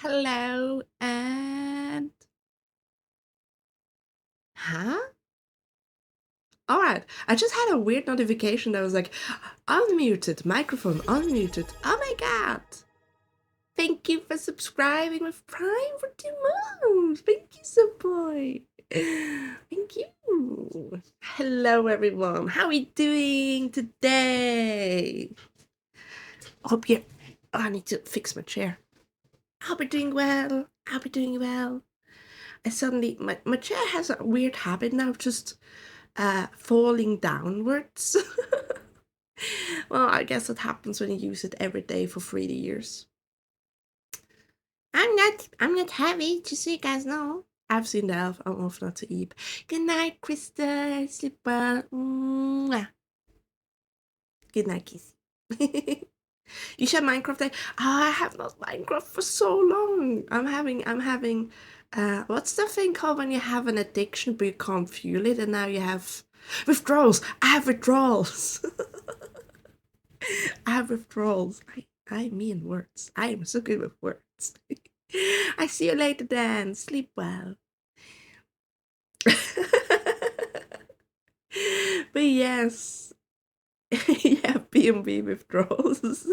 Hello, and huh? All right. I just had a weird notification that was like, unmuted, microphone unmuted. Oh my god. Thank you for subscribing with Prime for 2 months. Thank you, Subboy. Thank you. Hello, everyone. How are we doing today? Hope you. Oh, I need to fix my chair. Hope you're doing well. Hope you're doing well. I suddenly my chair has a weird habit now of just falling downwards. Well, I guess it happens when you use it every day for 3 years. I'm not heavy, just so you guys know. I've seen the elf. I'm off not to eat. Good night, Krista. Sleep well. Mwah. Good night, kiss. You should Minecraft day. Oh, I have not Minecraft for so long. I'm having what's the thing called when you have an addiction but you can't fuel it, and now you have withdrawals. I have withdrawals. I have withdrawals. I mean words. I am so good with words. I see you later then. Sleep well. But yes. Yeah, B&B withdrawals.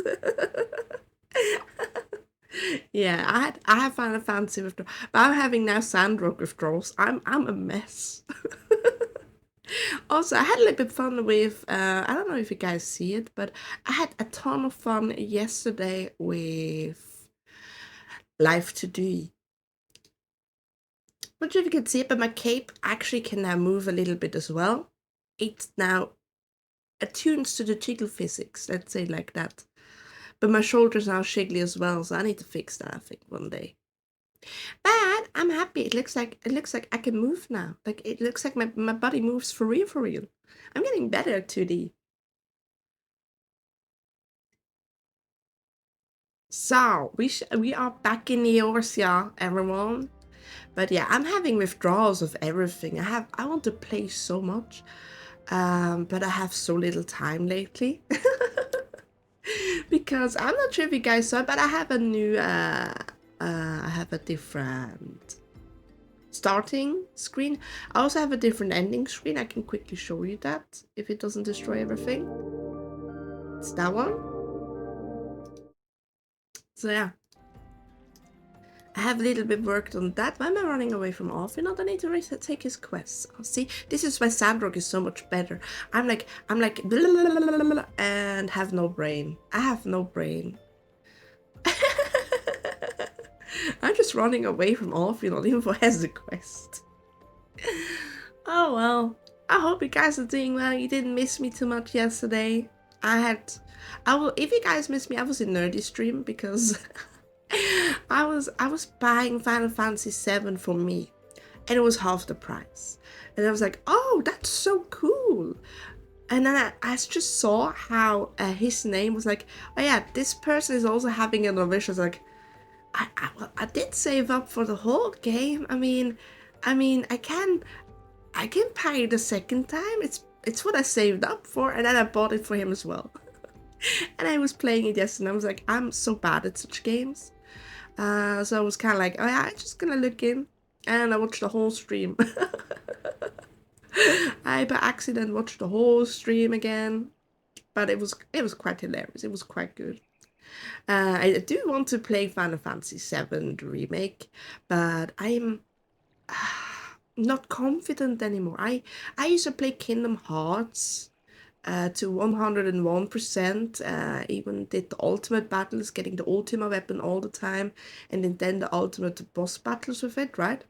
Yeah, I have Final Fantasy withdrawals, but I'm having now Sandrock withdrawals. I'm a mess. Also, I had a little bit fun with I don't know if you guys see it, but I had a ton of fun yesterday with Life to Do. Not sure if you can see it, but my cape actually can now move a little bit as well. It's now attunes to the jiggle physics, let's say like that. But my shoulders are shiggly as well, so I need to fix that, I think, one day. But I'm happy. It looks like I can move now. Like it looks like my body moves for real, for real. I'm getting better at 2D. So we are back in Eorzea, everyone. But yeah, I'm having withdrawals of everything. I want to play so much, but I have so little time lately. Because I'm not sure if you guys saw, but I have a new I have a different starting screen. I also have a different ending screen. I can quickly show you that if it doesn't destroy everything. It's that one. So yeah, I have a little bit worked on that. Why am I running away from Alfred? I need to take his quests. Oh, see, this is why Sandrock is so much better. I'm like blah, blah, blah, blah, and have no brain. I have no brain. I'm just running away from Alfred, not even for has a quest. Oh well. I hope you guys are doing well. You didn't miss me too much yesterday. If you guys missed me, I was in nerdy stream because I was buying Final Fantasy VII for me, and it was half the price. And I was like, oh, that's so cool. And then I just saw how his name was like, oh yeah, this person is also having an audition. I was like, I did save up for the whole game. I mean, I can pay the second time. It's what I saved up for, and then I bought it for him as well. And I was playing it yesterday, and I was like, I'm so bad at such games. So I was kind of like, oh yeah, I'm just gonna look in, and I watched the whole stream. I by accident watched the whole stream again, but it was quite hilarious. It was quite good. I do want to play Final Fantasy VII remake, but I'm not confident anymore. I used to play Kingdom Hearts to 101%. Even did the ultimate battles, getting the ultimate weapon all the time, and then the ultimate boss battles with it, right?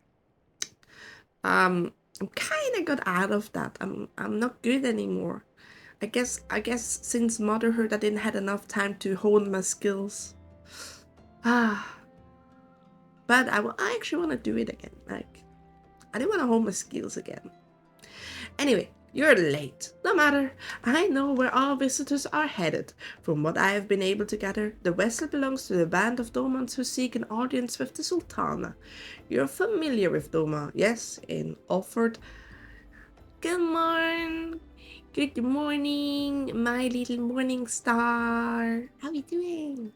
I'm kind of got out of that. I'm not good anymore. I guess since motherhood, I didn't had enough time to hone my skills. But I actually want to do it again. Like, I do want to hone my skills again. Anyway, you're late. No matter. I know where all visitors are headed. From what I have been able to gather, the vessel belongs to the band of Domans who seek an audience with the Sultana. You're familiar with Doma, yes, in Offord. Good morning. Good morning, my little morning star. How are you doing?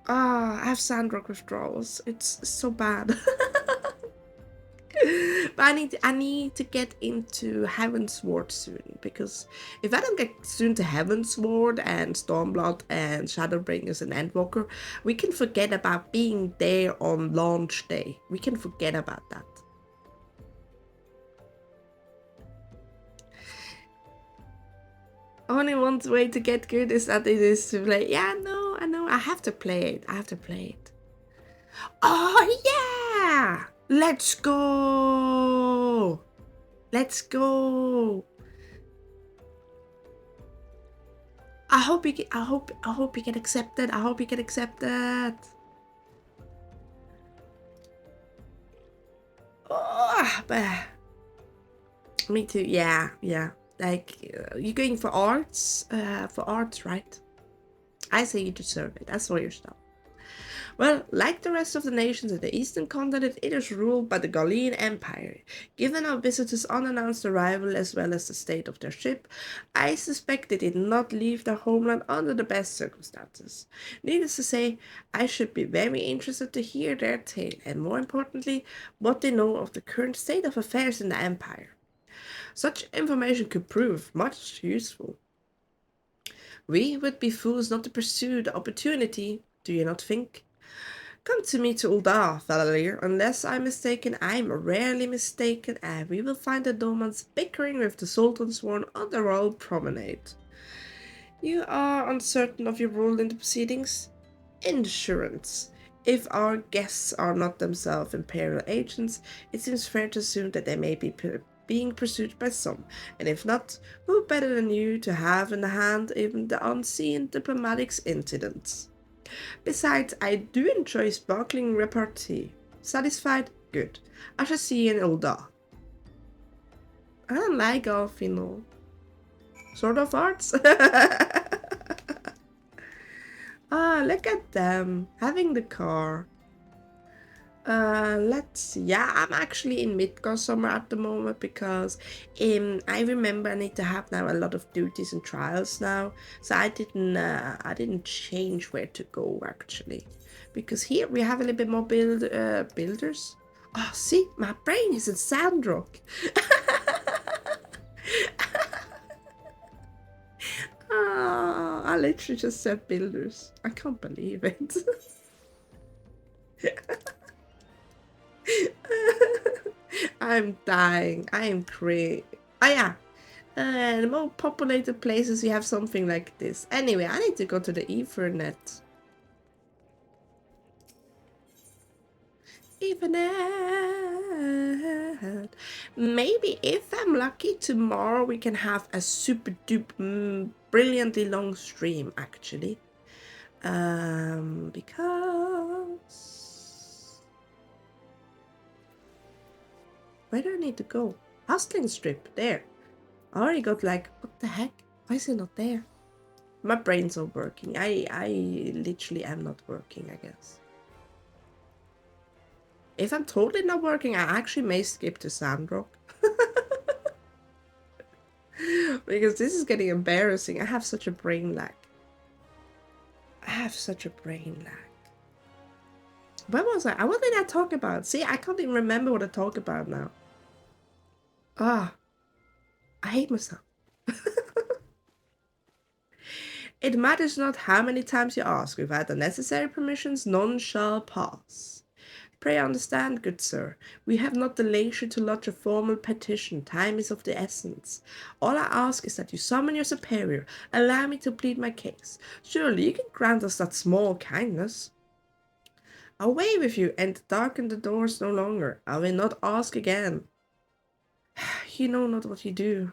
Ah, I have sandrock withdrawals. It's so bad. But I need to get into Heavensward soon, because if I don't get soon to Heavensward and Stormblood and Shadowbringers and Endwalker, we can forget about being there on launch day. We can forget about that. Only one way to get good is that it is to play. Yeah, I know. I have to play it. I have to play it. Oh yeah! Let's go! Let's go! I hope you get. I hope you get accepted. I hope you get accepted. Oh, but me too. Yeah, yeah. Like you're going for arts. For arts, right? I say you deserve it. That's all your stuff. Well, like the rest of the nations of the eastern continent, it is ruled by the Gallian Empire. Given our visitors' unannounced arrival as well as the state of their ship, I suspect they did not leave their homeland under the best circumstances. Needless to say, I should be very interested to hear their tale, and more importantly, what they know of the current state of affairs in the Empire. Such information could prove much useful. We would be fools not to pursue the opportunity, do you not think? Come to me to Ul'dah, Fela'lyr. Unless I'm mistaken, I'm rarely mistaken, and we will find the Domans bickering with the Sultan's sworn on the royal promenade. You are uncertain of your role in the proceedings? Insurance. If our guests are not themselves imperial agents, it seems fair to assume that they may be being pursued by some, and if not, who better than you to have in the hand even the unseen diplomatic incidents? Besides, I do enjoy sparkling repartee. Satisfied? Good. I shall see you in Ul'dah. I don't like golf, you know. Sort of arts? Ah, look at them. Having the car. Let's see. Yeah, I'm actually in Midgard summer at the moment because I remember I need to have now a lot of duties and trials now. So I didn't change where to go actually. Because here we have a little bit more builders. Oh, see, my brain is in Sandrock. Ah, I literally just said builders. I can't believe it. I'm dying. I am crazy. Oh yeah. The more populated places you have something like this. Anyway, I need to go to the Ethernet. Ethernet. Maybe if I'm lucky, tomorrow we can have a super duper brilliantly long stream actually. Because where do I need to go? Hustling strip, there. I already got like, what the heck? Why is it not there? My brain's not working. I literally am not working, I guess. If I'm totally not working, I actually may skip to Sandrock. Because this is getting embarrassing. I have such a brain lag. Where was I? What did I talk about? See, I can't even remember what I talked about now. Ah, I hate myself. It matters not how many times you ask. Without the necessary permissions, none shall pass. Pray understand, good sir, we have not the leisure to lodge a formal petition. Time is of the essence. All I ask is that you summon your superior. Allow me to plead my case. Surely you can grant us that small kindness. Away with you, and darken the doors no longer. I will not ask again. You know not what you do.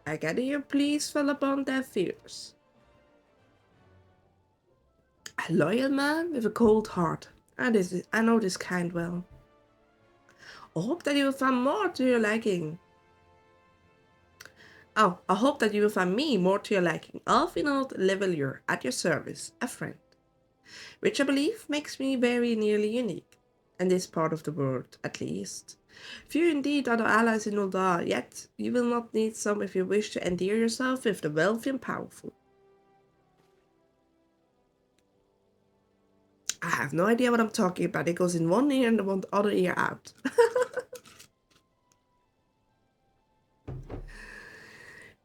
I gather your pleas fell upon deaf ears. A loyal man with a cold heart. I know this kind well. I hope that you will find more to your liking. Oh, I hope that you will find me more to your liking. Alfinold Levelure, at your service, a friend. Which I believe makes me very nearly unique. in this part of the world, at least. Few indeed are the allies in Uldar, yet you will not need some if you wish to endear yourself with the wealthy and powerful. I have no idea what I'm talking about. It goes in one ear and the other ear out.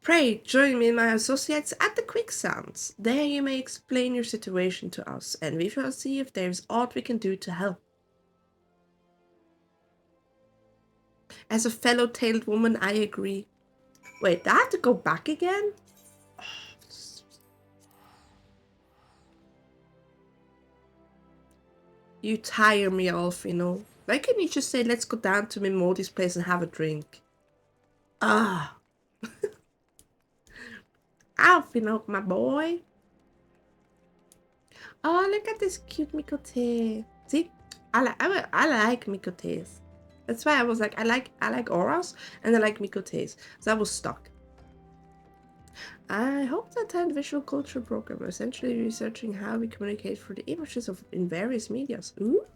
Pray, join me and my associates at the Quicksands. There you may explain your situation to us, and we shall see if there is aught we can do to help. As a fellow-tailed woman, I agree. Wait, I have to go back again? You tire me off, you know. Why can't you just say, let's go down to Mimodi's place and have a drink? Ah. Alfie, my boy. Oh, look at this cute Mikote. See, I like Mikotes. That's why I was like, I like auras and I like Mikotes. So I was stuck. I hope to attend visual culture program, essentially researching how we communicate through the images in various medias. Ooh.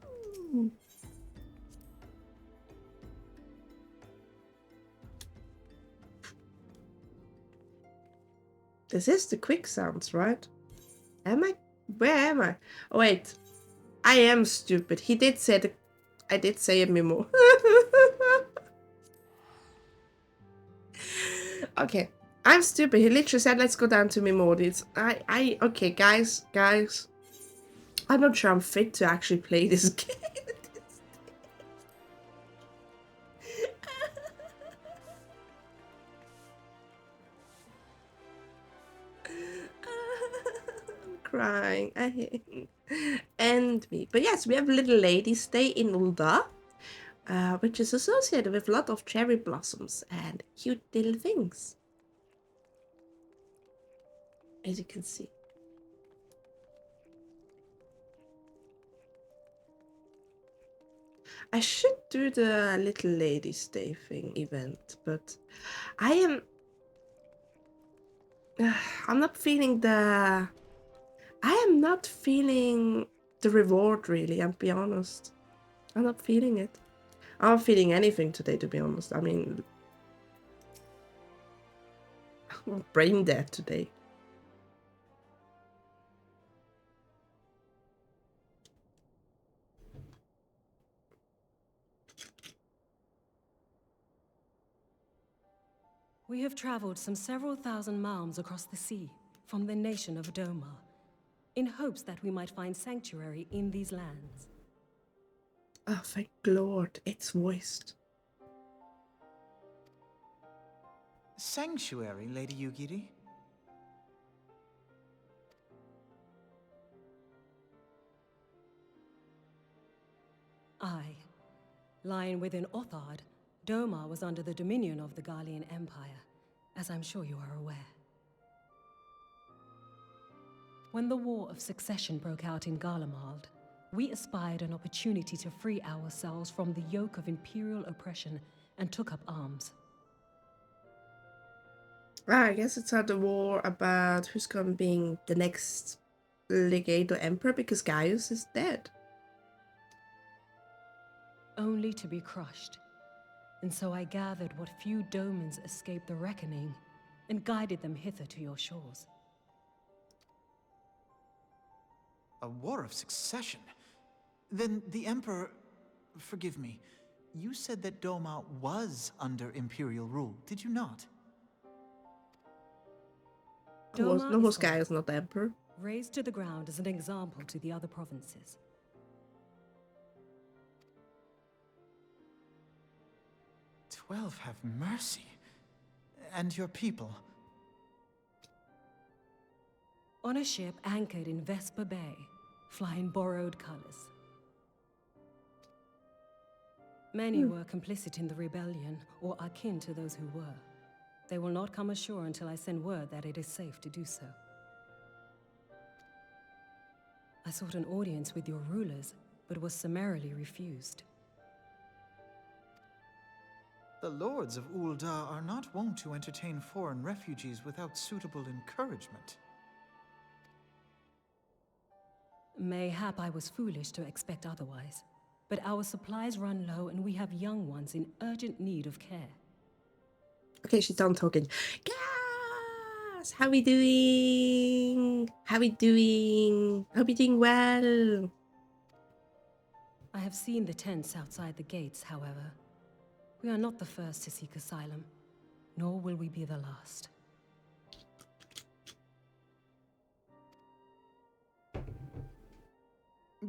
This is the Quicksands, right? Where am I? Oh wait, I am stupid. He did say I did say a memo. Okay, I'm stupid. He literally said, let's go down to Mimodi's. Okay, guys. I'm not sure I'm fit to actually play this game. I'm crying. I hate and me. But yes, we have a little lady stay in Ulda, which is associated with a lot of cherry blossoms and cute little things. As you can see. I should do the little lady stay thing event, but I'm not feeling I am not feeling the reward, really, I'll be honest. I'm not feeling it. I'm not feeling anything today, to be honest. I mean, I'm brain dead today. We have traveled some several thousand miles across the sea from the nation of Doma, in hopes that we might find sanctuary in these lands. Oh, thank Lord, it's voiced. Sanctuary, Lady Yugiri? Aye. Lying within Othard, Doma was under the dominion of the Garlean Empire, as I'm sure you are aware. When the War of Succession broke out in Garlemald, we espied an opportunity to free ourselves from the yoke of imperial oppression and took up arms. I guess it's not the war about who's gonna be the next legate or emperor, because Gaius is dead. Only to be crushed. And so I gathered what few Domans escaped the reckoning and guided them hither to your shores. A war of succession? Then the Emperor... Forgive me. You said that Doma was under Imperial rule, did you not? No, was Gaius not the emperor? Raised to the ground as an example to the other provinces. "12 have mercy. And your people?" On a ship anchored in Vesper Bay, flying borrowed colors. Many were complicit in the rebellion, or akin to those who were. They will not come ashore until I send word that it is safe to do so. I sought an audience with your rulers, but was summarily refused. The lords of Uldar are not wont to entertain foreign refugees without suitable encouragement. Mayhap I was foolish to expect otherwise. But our supplies run low and we have young ones in urgent need of care. Okay, she's done talking. Yes! How we doing? How we doing? Hope you're doing well. I have seen the tents outside the gates, however. We are not the first to seek asylum, nor will we be the last.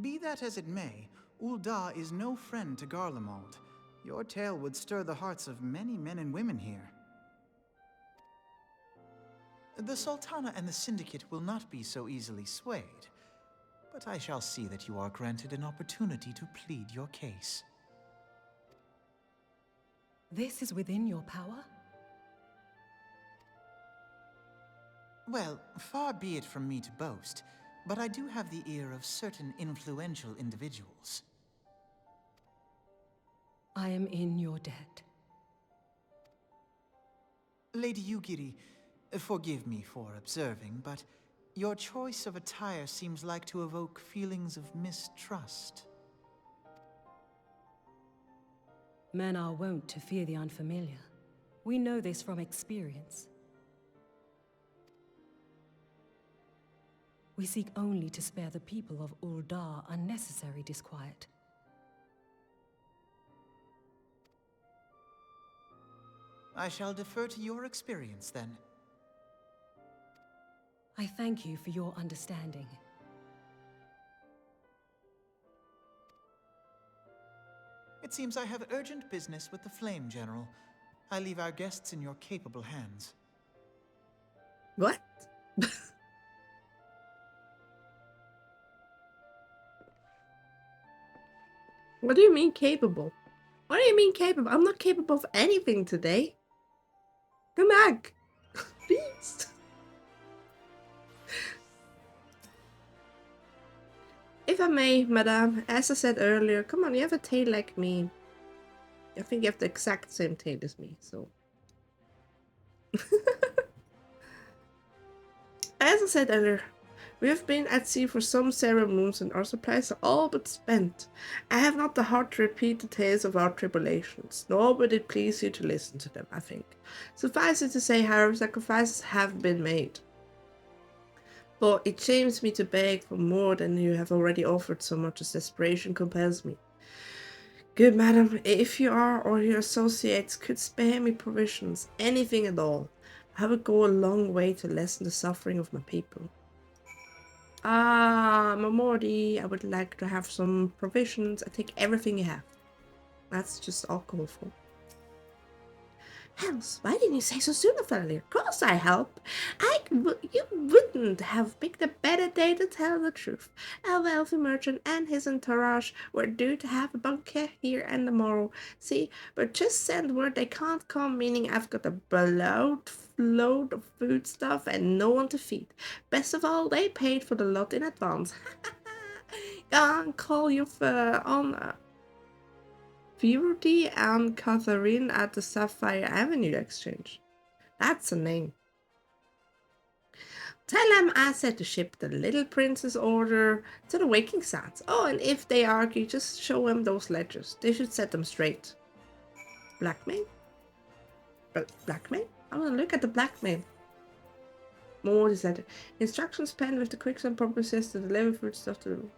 Be that as it may, Ul'dah is no friend to Garlemald. Your tale would stir the hearts of many men and women here. The Sultana and the Syndicate will not be so easily swayed, but I shall see that you are granted an opportunity to plead your case. This is within your power? Well, far be it from me to boast, but I do have the ear of certain influential individuals. I am in your debt. Lady Yugiri, forgive me for observing, but your choice of attire seems like to evoke feelings of mistrust. Men are wont to fear the unfamiliar. We know this from experience. We seek only to spare the people of Ul'dah unnecessary disquiet. I shall defer to your experience, then. I thank you for your understanding. It seems I have urgent business with the Flame General. I leave our guests in your capable hands. What? What do you mean capable? What do you mean capable? I'm not capable of anything today. Come back. Please. If I may, madame, as I said earlier, come on, you have a tail like me. I think you have the exact same tail as me, so. As I said earlier, we have been at sea for some several moons and our supplies are all but spent. I have not the heart to repeat the tales of our tribulations, nor would it please you to listen to them, I think. Suffice it to say, however, sacrifices have been made. But it shames me to beg for more than you have already offered, so much as desperation compels me. Good madam, if you are or your associates could spare me provisions, anything at all, I would go a long way to lessen the suffering of my people. Ah, Mamordi, I would like to have some provisions. I take everything you have. That's just all called for. Hells, why didn't you say so sooner, Fela'lyr? Of course I help. You wouldn't have picked a better day to tell the truth. A wealthy merchant and his entourage were due to have a banquet here and tomorrow. See, but just send word they can't come, meaning I've got a load of food stuff and no one to feed. Best of all, they paid for the lot in advance. Go on, call your on Purity and Catherine at the Sapphire Avenue Exchange. That's a name. Tell them I said to ship the little prince's order to the Waking Sands. Oh, and if they argue, just show them those ledgers. They should set them straight. Blackmail? Blackmail? I'm gonna look at the blackmail. More is that instructions penned with the quicksand purposes to deliver food stuff to them.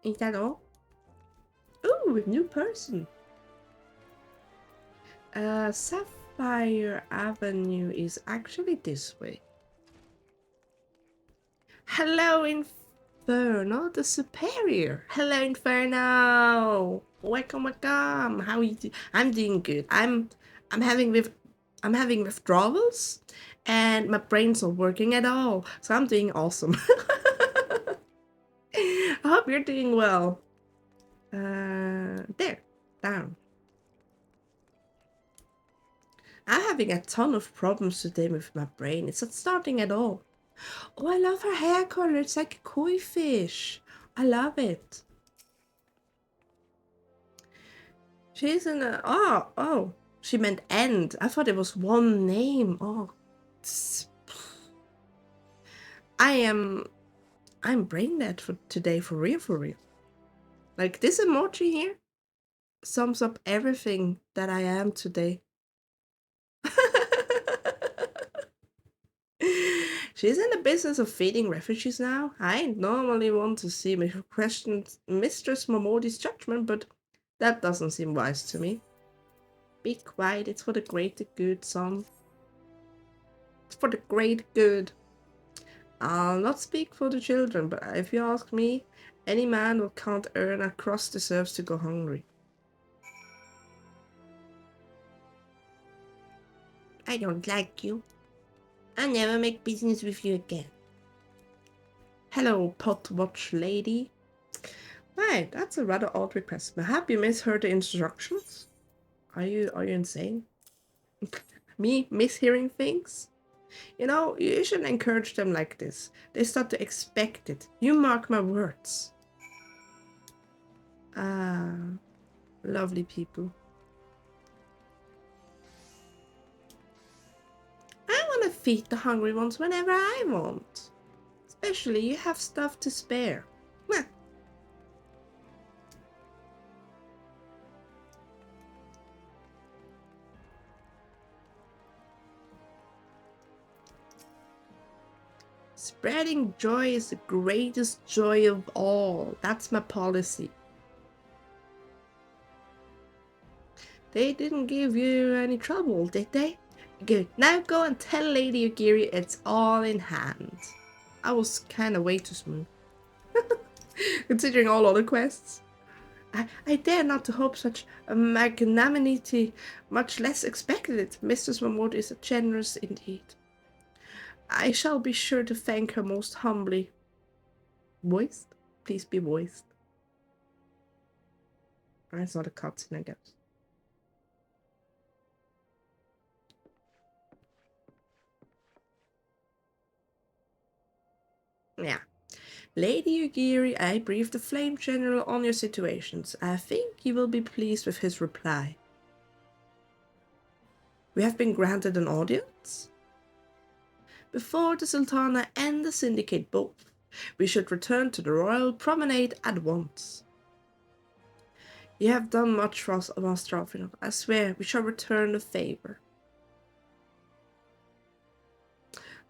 Ain't that all? Ooh, new person. Sapphire Avenue is actually this way. Hello, Inferno, the superior. Hello, Inferno. Welcome, welcome. How are you doing? I'm doing good. I'm having withdrawals, and my brain's not working at all. So I'm doing awesome. I hope you're doing well. There, down. I'm having a ton of problems today with my brain. It's not starting at all. Oh, I love her hair color. It's like a koi fish. I love it. She's in a... Oh. She meant end. I thought it was one name. Oh. I'm brain dead for today, for real, for real. Like this emoji here sums up everything that I am today. She's in the business of feeding refugees now. I normally want to see me question Mistress Momodi's judgment, but that doesn't seem wise to me. Be quiet, it's for the greater good, son. It's for the great good. I'll not speak for the children, but if you ask me, any man who can't earn a crust deserves to go hungry. I don't like you. I'll never make business with you again. Hello, pot watch lady. Right, that's a rather odd request. Have you misheard the instructions? Are you insane? Me mishearing things? You know, you shouldn't encourage them like this. They start to expect it. You mark my words. Ah, lovely people. I want to feed the hungry ones whenever I want. Especially you have stuff to spare. Meh. Spreading joy is the greatest joy of all. That's my policy. They didn't give you any trouble, did they? Good. Now go and tell Lady Ogiri it's all in hand. I was kind of way too smooth. Considering all other quests. I dare not to hope such a magnanimity, much less expected it. Mistress Mahmoud is generous indeed. I shall be sure to thank her most humbly. Voiced? Please be voiced. It's not a cutscene, I guess. Yeah. Lady Ugiri, I briefed the Flame General on your situations. I think you will be pleased with his reply. We have been granted an audience? Before the Sultana and the Syndicate both, we should return to the Royal Promenade at once. You have done much for us, Master Alfred. I swear we shall return the favor.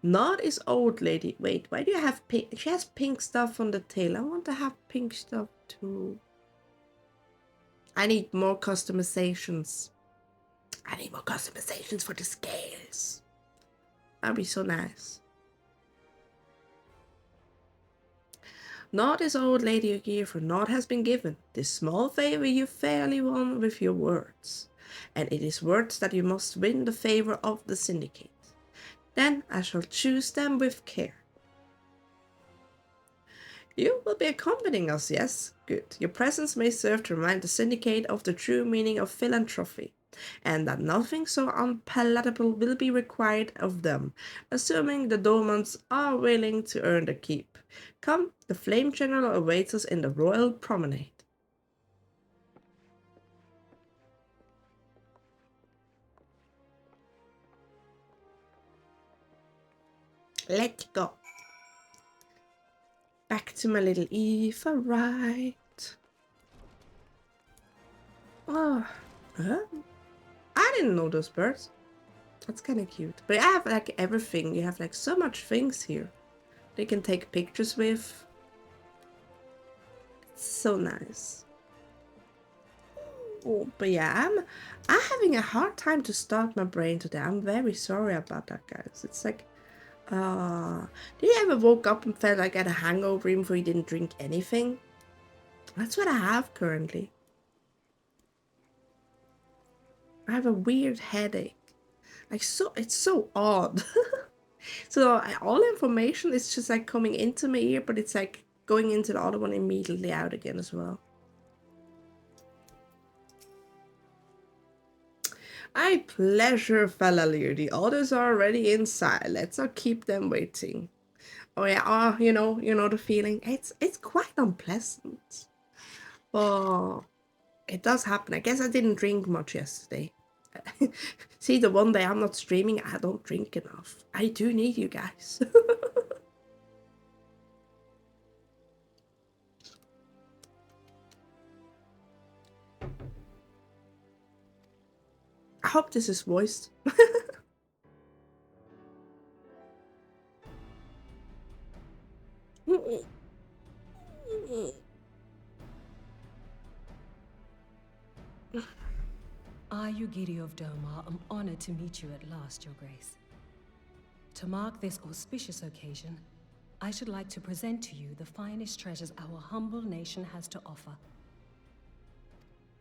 Not is old lady. Wait, why do you have pink? She has pink stuff on the tail. I want to have pink stuff too. I need more customizations. I need more customizations for the scales. That'd be so nice. Naught is old Lady Ogir, for naught has been given. This small favor you fairly won with your words. And it is words that you must win the favor of the Syndicate. Then I shall choose them with care. You will be accompanying us, yes? Good. Your presence may serve to remind the Syndicate of the true meaning of philanthropy, and that nothing so unpalatable will be required of them, assuming the Domans are willing to earn their keep. Come, the Flame General awaits us in the Royal Promenade. Let's go. Back to my little Eva, right? Oh, huh? I didn't know those birds. That's kind of cute. But I have like everything. You have like so much things here. They can take pictures with. It's so nice. Oh, but yeah, I'm having a hard time to start my brain today. I'm very sorry about that, guys. It's like, did you ever woke up and felt like I had a hangover even though you didn't drink anything? That's what I have currently. I have a weird headache. Like, so, it's so odd. So all information is just like coming into my ear, but it's like going into the other one immediately out again as well. I pleasure Fela'lyr. The others are already inside. Let's not keep them waiting. Oh yeah, you know the feeling. It's quite unpleasant. But it does happen. I guess I didn't drink much yesterday. See, the one day I'm not streaming, I don't drink enough. I do need you guys. hope this is voiced. I, Yugiri of Doma, am honored to meet you at last, Your Grace. To mark this auspicious occasion, I should like to present to you the finest treasures our humble nation has to offer.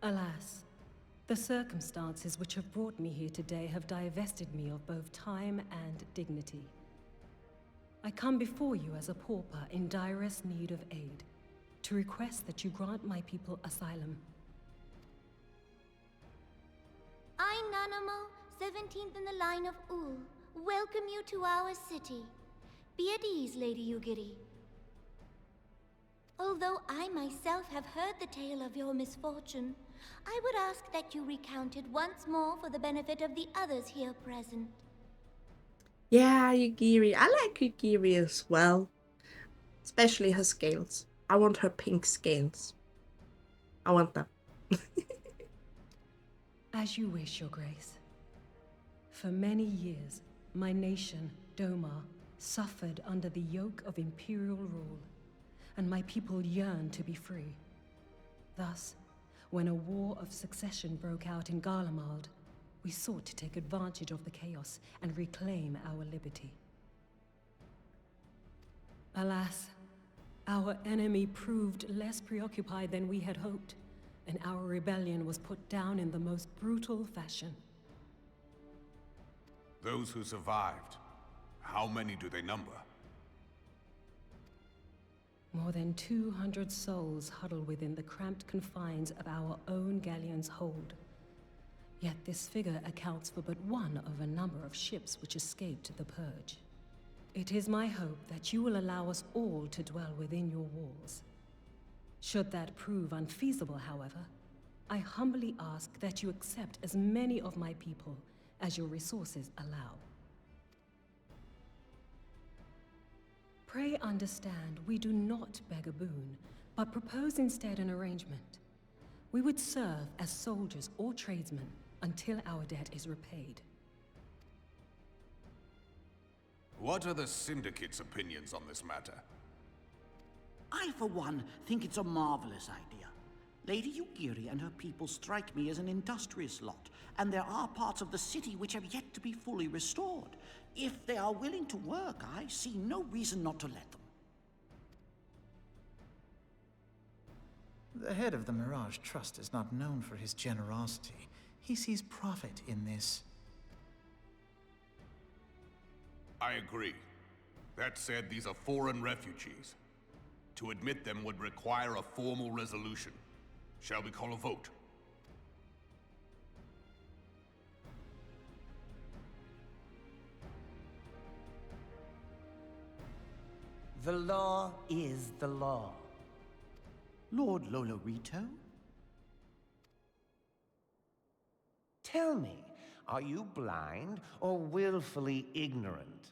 Alas, the circumstances which have brought me here today have divested me of both time and dignity. I come before you as a pauper in direst need of aid, to request that you grant my people asylum. I, Nanamo, 17th in the line of Ul, welcome you to our city. Be at ease, Lady Yugiri. Although I myself have heard the tale of your misfortune, I would ask that you recount it once more for the benefit of the others here present. Yeah, Yugiri. I like Yugiri as well. Especially her scales. I want her pink scales. I want them. As you wish, Your Grace. For many years, my nation, Doma, suffered under the yoke of imperial rule, and my people yearned to be free. Thus, when a war of succession broke out in Garlemald, we sought to take advantage of the chaos and reclaim our liberty. Alas, our enemy proved less preoccupied than we had hoped, and our rebellion was put down in the most brutal fashion. Those who survived, how many do they number? More than 200 souls huddle within the cramped confines of our own galleon's hold. Yet this figure accounts for but one of a number of ships which escaped the purge. It is my hope that you will allow us all to dwell within your walls. Should that prove unfeasible, however, I humbly ask that you accept as many of my people as your resources allow. Pray understand, we do not beg a boon, but propose instead an arrangement. We would serve as soldiers or tradesmen until our debt is repaid. What are the Syndicate's opinions on this matter? I, for one, think it's a marvelous idea. Lady Yugiri and her people strike me as an industrious lot, and there are parts of the city which have yet to be fully restored. If they are willing to work, I see no reason not to let them. The head of the Mirage Trust is not known for his generosity. He sees profit in this. I agree. That said, these are foreign refugees. To admit them would require a formal resolution. Shall we call a vote? The law is the law. Lord Lolorito? Tell me, are you blind or willfully ignorant?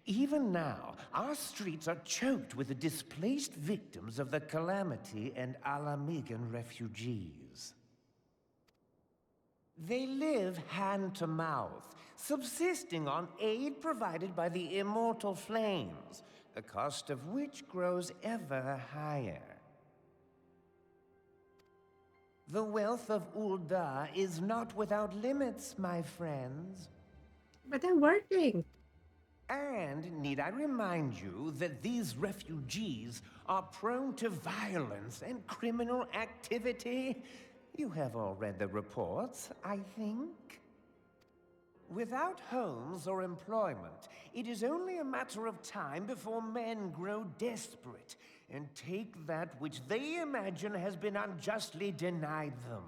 Even now, our streets are choked with the displaced victims of the Calamity and Alamigan refugees. They live hand to mouth, subsisting on aid provided by the immortal flames, the cost of which grows ever higher. The wealth of Ul'dah is not without limits, my friends. But they're working. And need I remind you that these refugees are prone to violence and criminal activity? You have all read the reports, I think. Without homes or employment, it is only a matter of time before men grow desperate and take that which they imagine has been unjustly denied them.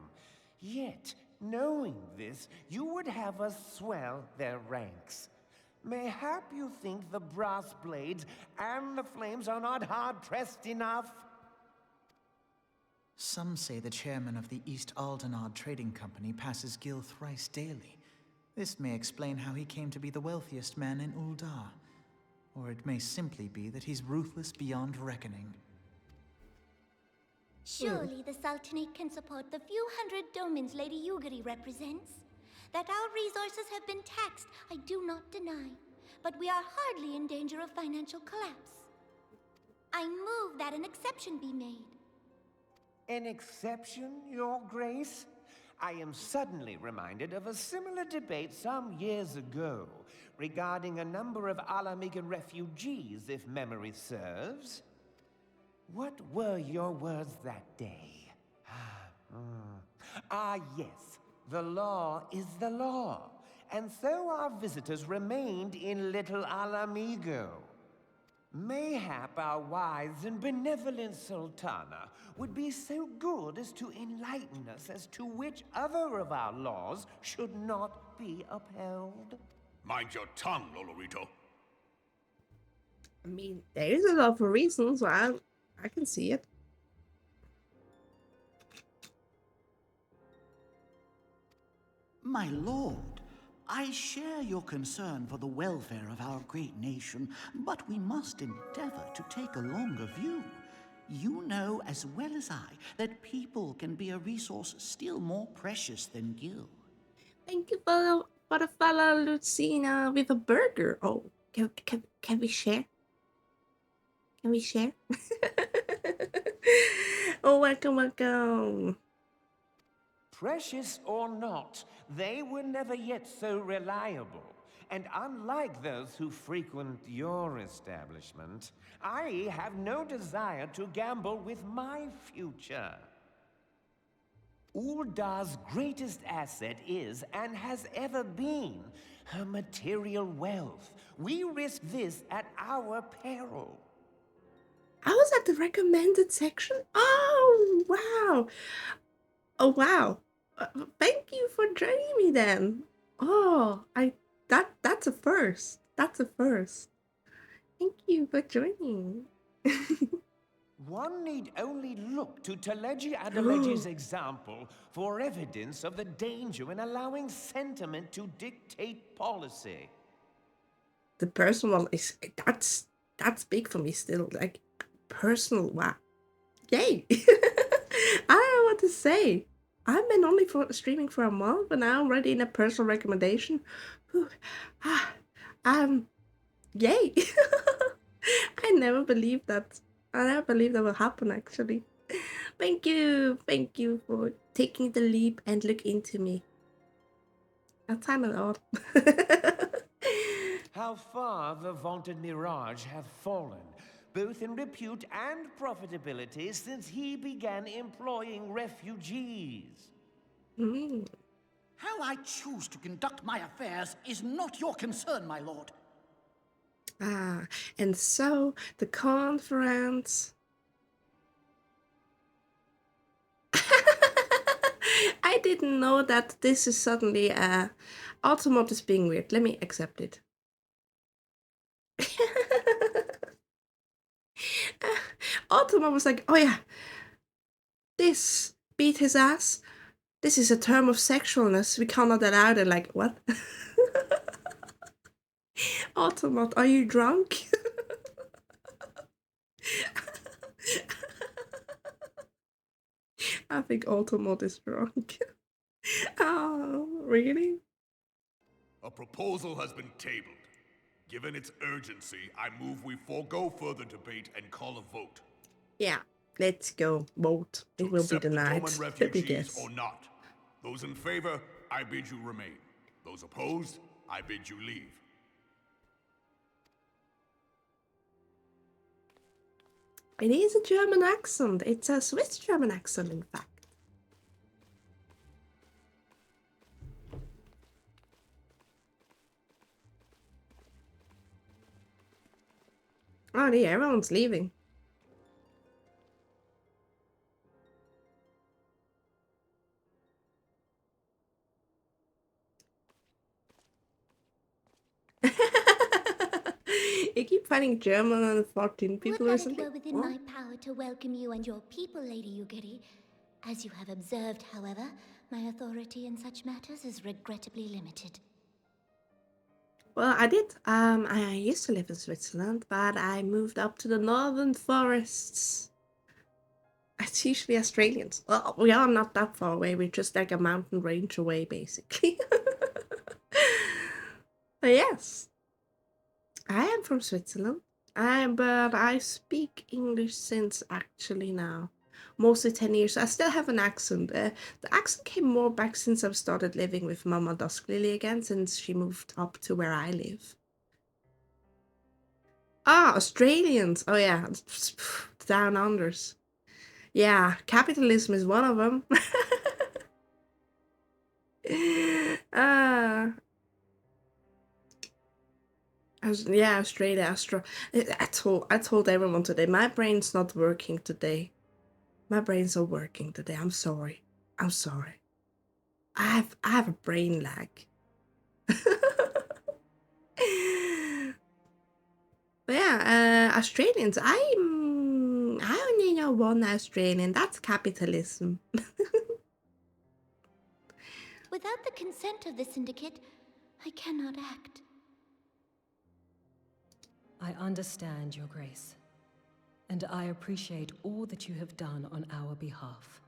Yet, knowing this, you would have us swell their ranks. Mayhap you think the brass blades and the flames are not hard-pressed enough? Some say the chairman of the East Aldenard Trading Company passes Gil thrice daily. This may explain how he came to be the wealthiest man in Ul'dah. Or it may simply be that he's ruthless beyond reckoning. Surely the Sultanate can support the few hundred domins Lady Yugiri represents. That our resources have been taxed, I do not deny. But we are hardly in danger of financial collapse. I move that an exception be made. An exception, Your Grace? I am suddenly reminded of a similar debate some years ago regarding a number of Alamigan refugees, if memory serves. What were your words that day? Yes. The law is the law. And so our visitors remained in Little Alamigo. Mayhap our wise and benevolent Sultana would be so good as to enlighten us as to which other of our laws should not be upheld. Mind your tongue, Lolorito. I mean, there is a lot of reasons why I can see it. My lord, I share your concern for the welfare of our great nation, but we must endeavor to take a longer view. You know as well as I that people can be a resource still more precious than gil. Thank you for the fella Lucina with a burger. Oh, can we share? Can we share? Oh, welcome. Precious or not, they were never yet so reliable. And unlike those who frequent your establishment, I have no desire to gamble with my future. Uldar's greatest asset is, and has ever been, her material wealth. We risk this at our peril. I was at the recommended section. Oh, wow. Oh, wow. Thank you for joining me then. Oh, that's a first. That's a first. Thank you for joining. One need only look to Teleji Adeleji's example for evidence of the danger in allowing sentiment to dictate policy. The personal is that's big for me still. Like personal, wow. Yay. I don't know what to say. I've been only streaming for a month, but now I'm already in a personal recommendation. Yay. I never believed that. I never believed that will happen actually. Thank you for taking the leap and look into me. That's kind of odd. How far the vaunted Mirage have fallen, both in repute and profitability, since he began employing refugees. How I choose to conduct my affairs is not your concern, my lord. And so the conference. I didn't know that this is suddenly Automotive is being weird. Let me accept it. Automotive was like, oh yeah, this beat his ass. This is a term of sexualness. We cannot allow it. Like, what? Automot, are you drunk? I think Automot is drunk. Oh, really? A proposal has been tabled. Given its urgency, I move we forego further debate and call a vote. Yeah, let's go. Vote. To It will be accept the denied. Doman Let me refugees guess. or not. Those in favor, I bid you remain. Those opposed, I bid you leave. It is a German accent. It's a Swiss German accent, in fact. Oh, yeah, everyone's leaving. You keep finding German and 14 people Would that recently. it were within my power to welcome you and your people, Lady Yugiri. As you have observed, however, my authority in such matters is regrettably limited. Well, I did. I used to live in Switzerland, but I moved up to the northern forests. It's usually Australians. Well, we are not that far away. We're just like a mountain range away, basically. Yes, I am from Switzerland. But I speak English since actually now. Mostly 10 years. I still have an accent. The accent came more back since I've started living with Mama DISLCAIMER again, since she moved up to where I live. Ah, Australians. Oh yeah, down unders. Yeah, capitalism is one of them. Ah, yeah, Australia. I told everyone today. My brain's not working today. My brain's not working today. I'm sorry. I'm sorry. I have a brain lag. But yeah, Australians. I only know one Australian. That's capitalism. Without the consent of the Syndicate, I cannot act. I understand, Your Grace, and I appreciate all that you have done on our behalf.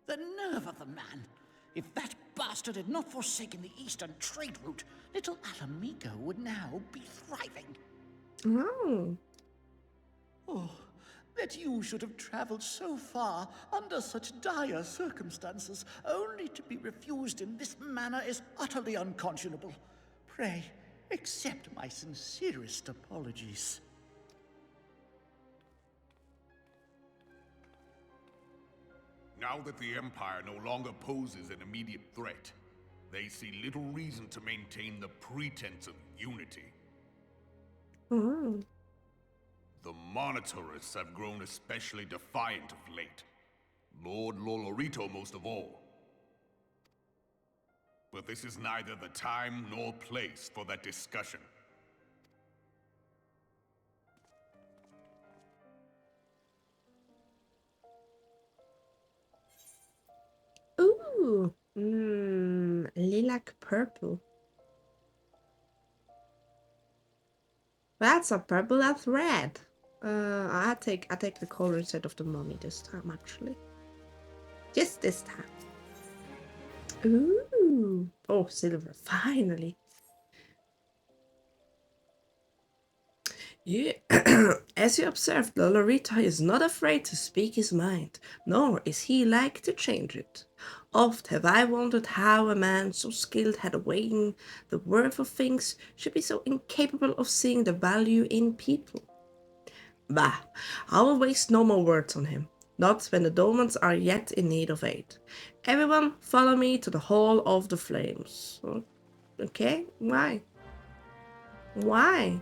The nerve of the man! If that bastard had not forsaken the eastern trade route, little Alamigo would now be thriving. Oh. Oh, that you should have traveled so far under such dire circumstances, only to be refused in this manner is utterly unconscionable. Pray, accept my sincerest apologies. Now that the Empire no longer poses an immediate threat, they see little reason to maintain the pretense of unity. Oh. The Monitorists have grown especially defiant of late. Lord Lolorito most of all. But this is neither the time nor place for that discussion. Ooh. Lilac purple. That's a purple, that's red. I take the color instead of the money this time, actually. Just this time. Ooh. Oh, silver, finally. Yeah. As you observed, Lolorito is not afraid to speak his mind, nor is he like to change it. Oft have I wondered how a man so skilled at weighing the worth of things should be so incapable of seeing the value in people. Bah, I will waste no more words on him, not when the Domans are yet in need of aid. Everyone follow me to the Hall of the Flames. Okay, why? Why?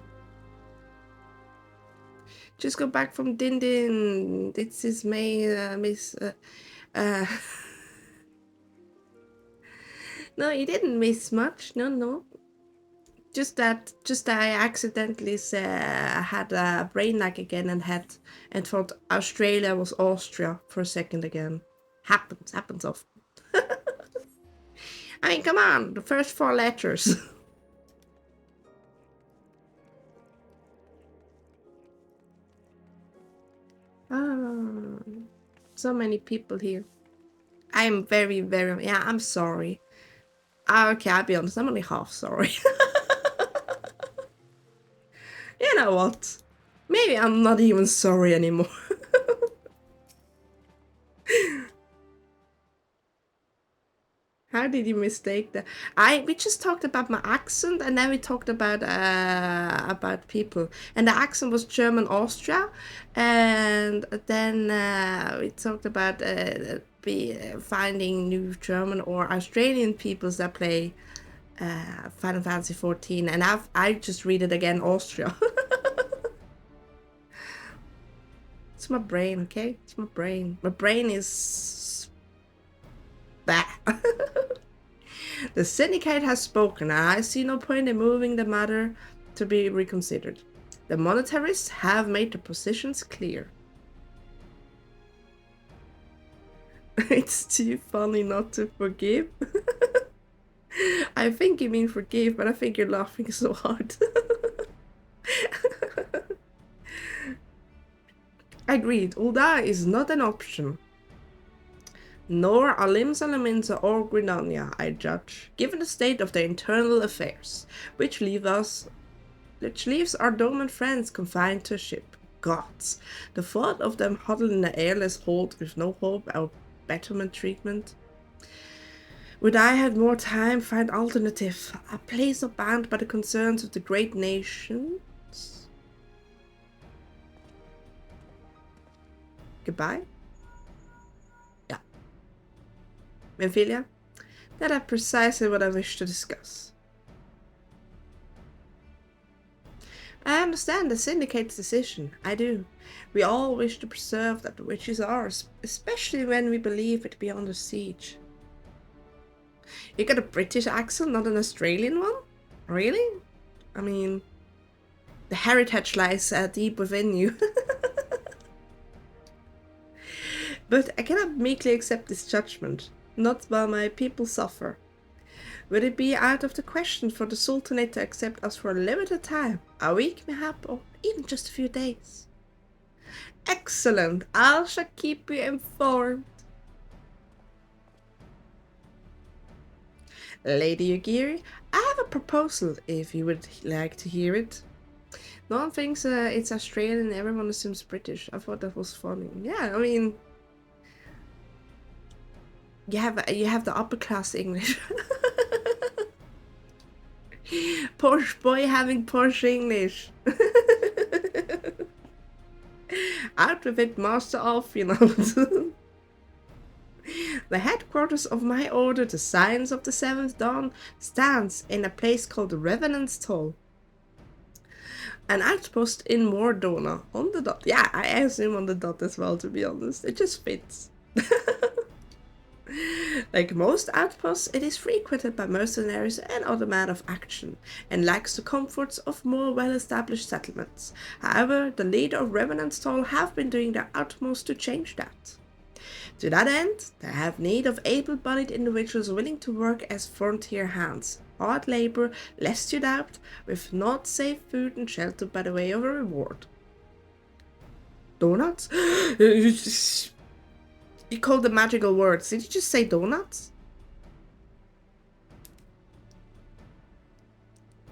Just go back from Din Din. This is Miss. No, you didn't miss much. No. Just that I accidentally had a brain lag again and thought Australia was Austria for a second again. Happens often. I mean, come on, the first 4 letters. Ah, so many people here. I'm very, yeah, I'm sorry. Okay, I'll be honest, I'm only half sorry. You know what? Maybe I'm not even sorry anymore. How did you mistake that? We just talked about my accent, and then we talked about people, and the accent was German Austria, and then we talked about finding new German or Australian peoples that play Final Fantasy 14, and I just read it again Austria. It's my brain, okay? It's my brain. My brain is bah. The Syndicate has spoken, and I see no point in moving the matter to be reconsidered. The monetarists have made their positions clear. It's too funny not to forgive. I think you mean forgive, but I think you're laughing so hard. Agreed, Ul'dah is not an option. nor Alimsa, Laminsa, or Grinania, I judge, given the state of their internal affairs, which leaves our Doman friends confined to a ship. Gods, the thought of them huddled in an airless hold with no hope or betterment treatment. Would I had more time, find alternative, a place not bound by the concerns of the great nations? Goodbye? Yeah. Ophelia? That is precisely what I wish to discuss. I understand the syndicate's decision. I do. We all wish to preserve that which is ours, especially when we believe it to be under siege. You got a British accent, not an Australian one? Really? I mean, the heritage lies deep within you. But I cannot meekly accept this judgment, not while my people suffer. Would it be out of the question for the Sultanate to accept us for a limited time, a week mayhap, or even just a few days? Excellent! I shall keep you informed. Lady Yugiri, I have a proposal if you would like to hear it. No one thinks it's Australian, everyone assumes British. I thought that was funny. Yeah, I mean, you have the upper class English. Posh boy having posh English. Out with it, Master Alf, you know. The headquarters of my order, the Science of the Seventh Dawn, stands in a place called the Revenant's Toll. An outpost in Mordona, on the dot. Yeah, I assume on the dot as well, to be honest. It just fits. Like most outposts, it is frequented by mercenaries and other men of action, and lacks the comforts of more well-established settlements. However, the leader of Revenant's Toll have been doing their utmost to change that. To that end, they have need of able-bodied individuals willing to work as frontier hands, hard labor, lest you doubt, with not safe food and shelter by the way of a reward. Donuts? You called the magical words. Did you just say donuts?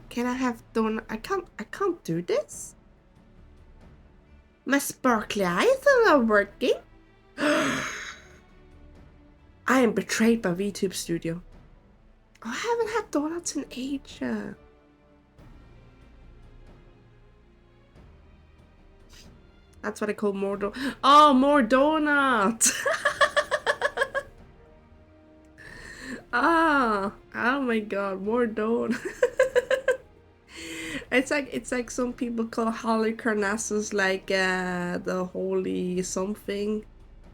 Can I have donut? I can't do this. My sparkly eyes are not working. I am betrayed by VTube Studio. Oh, I haven't had donuts in ages. That's what I call more more donuts. Oh my god, more donuts. It's like some people call Halicarnassus like the holy something,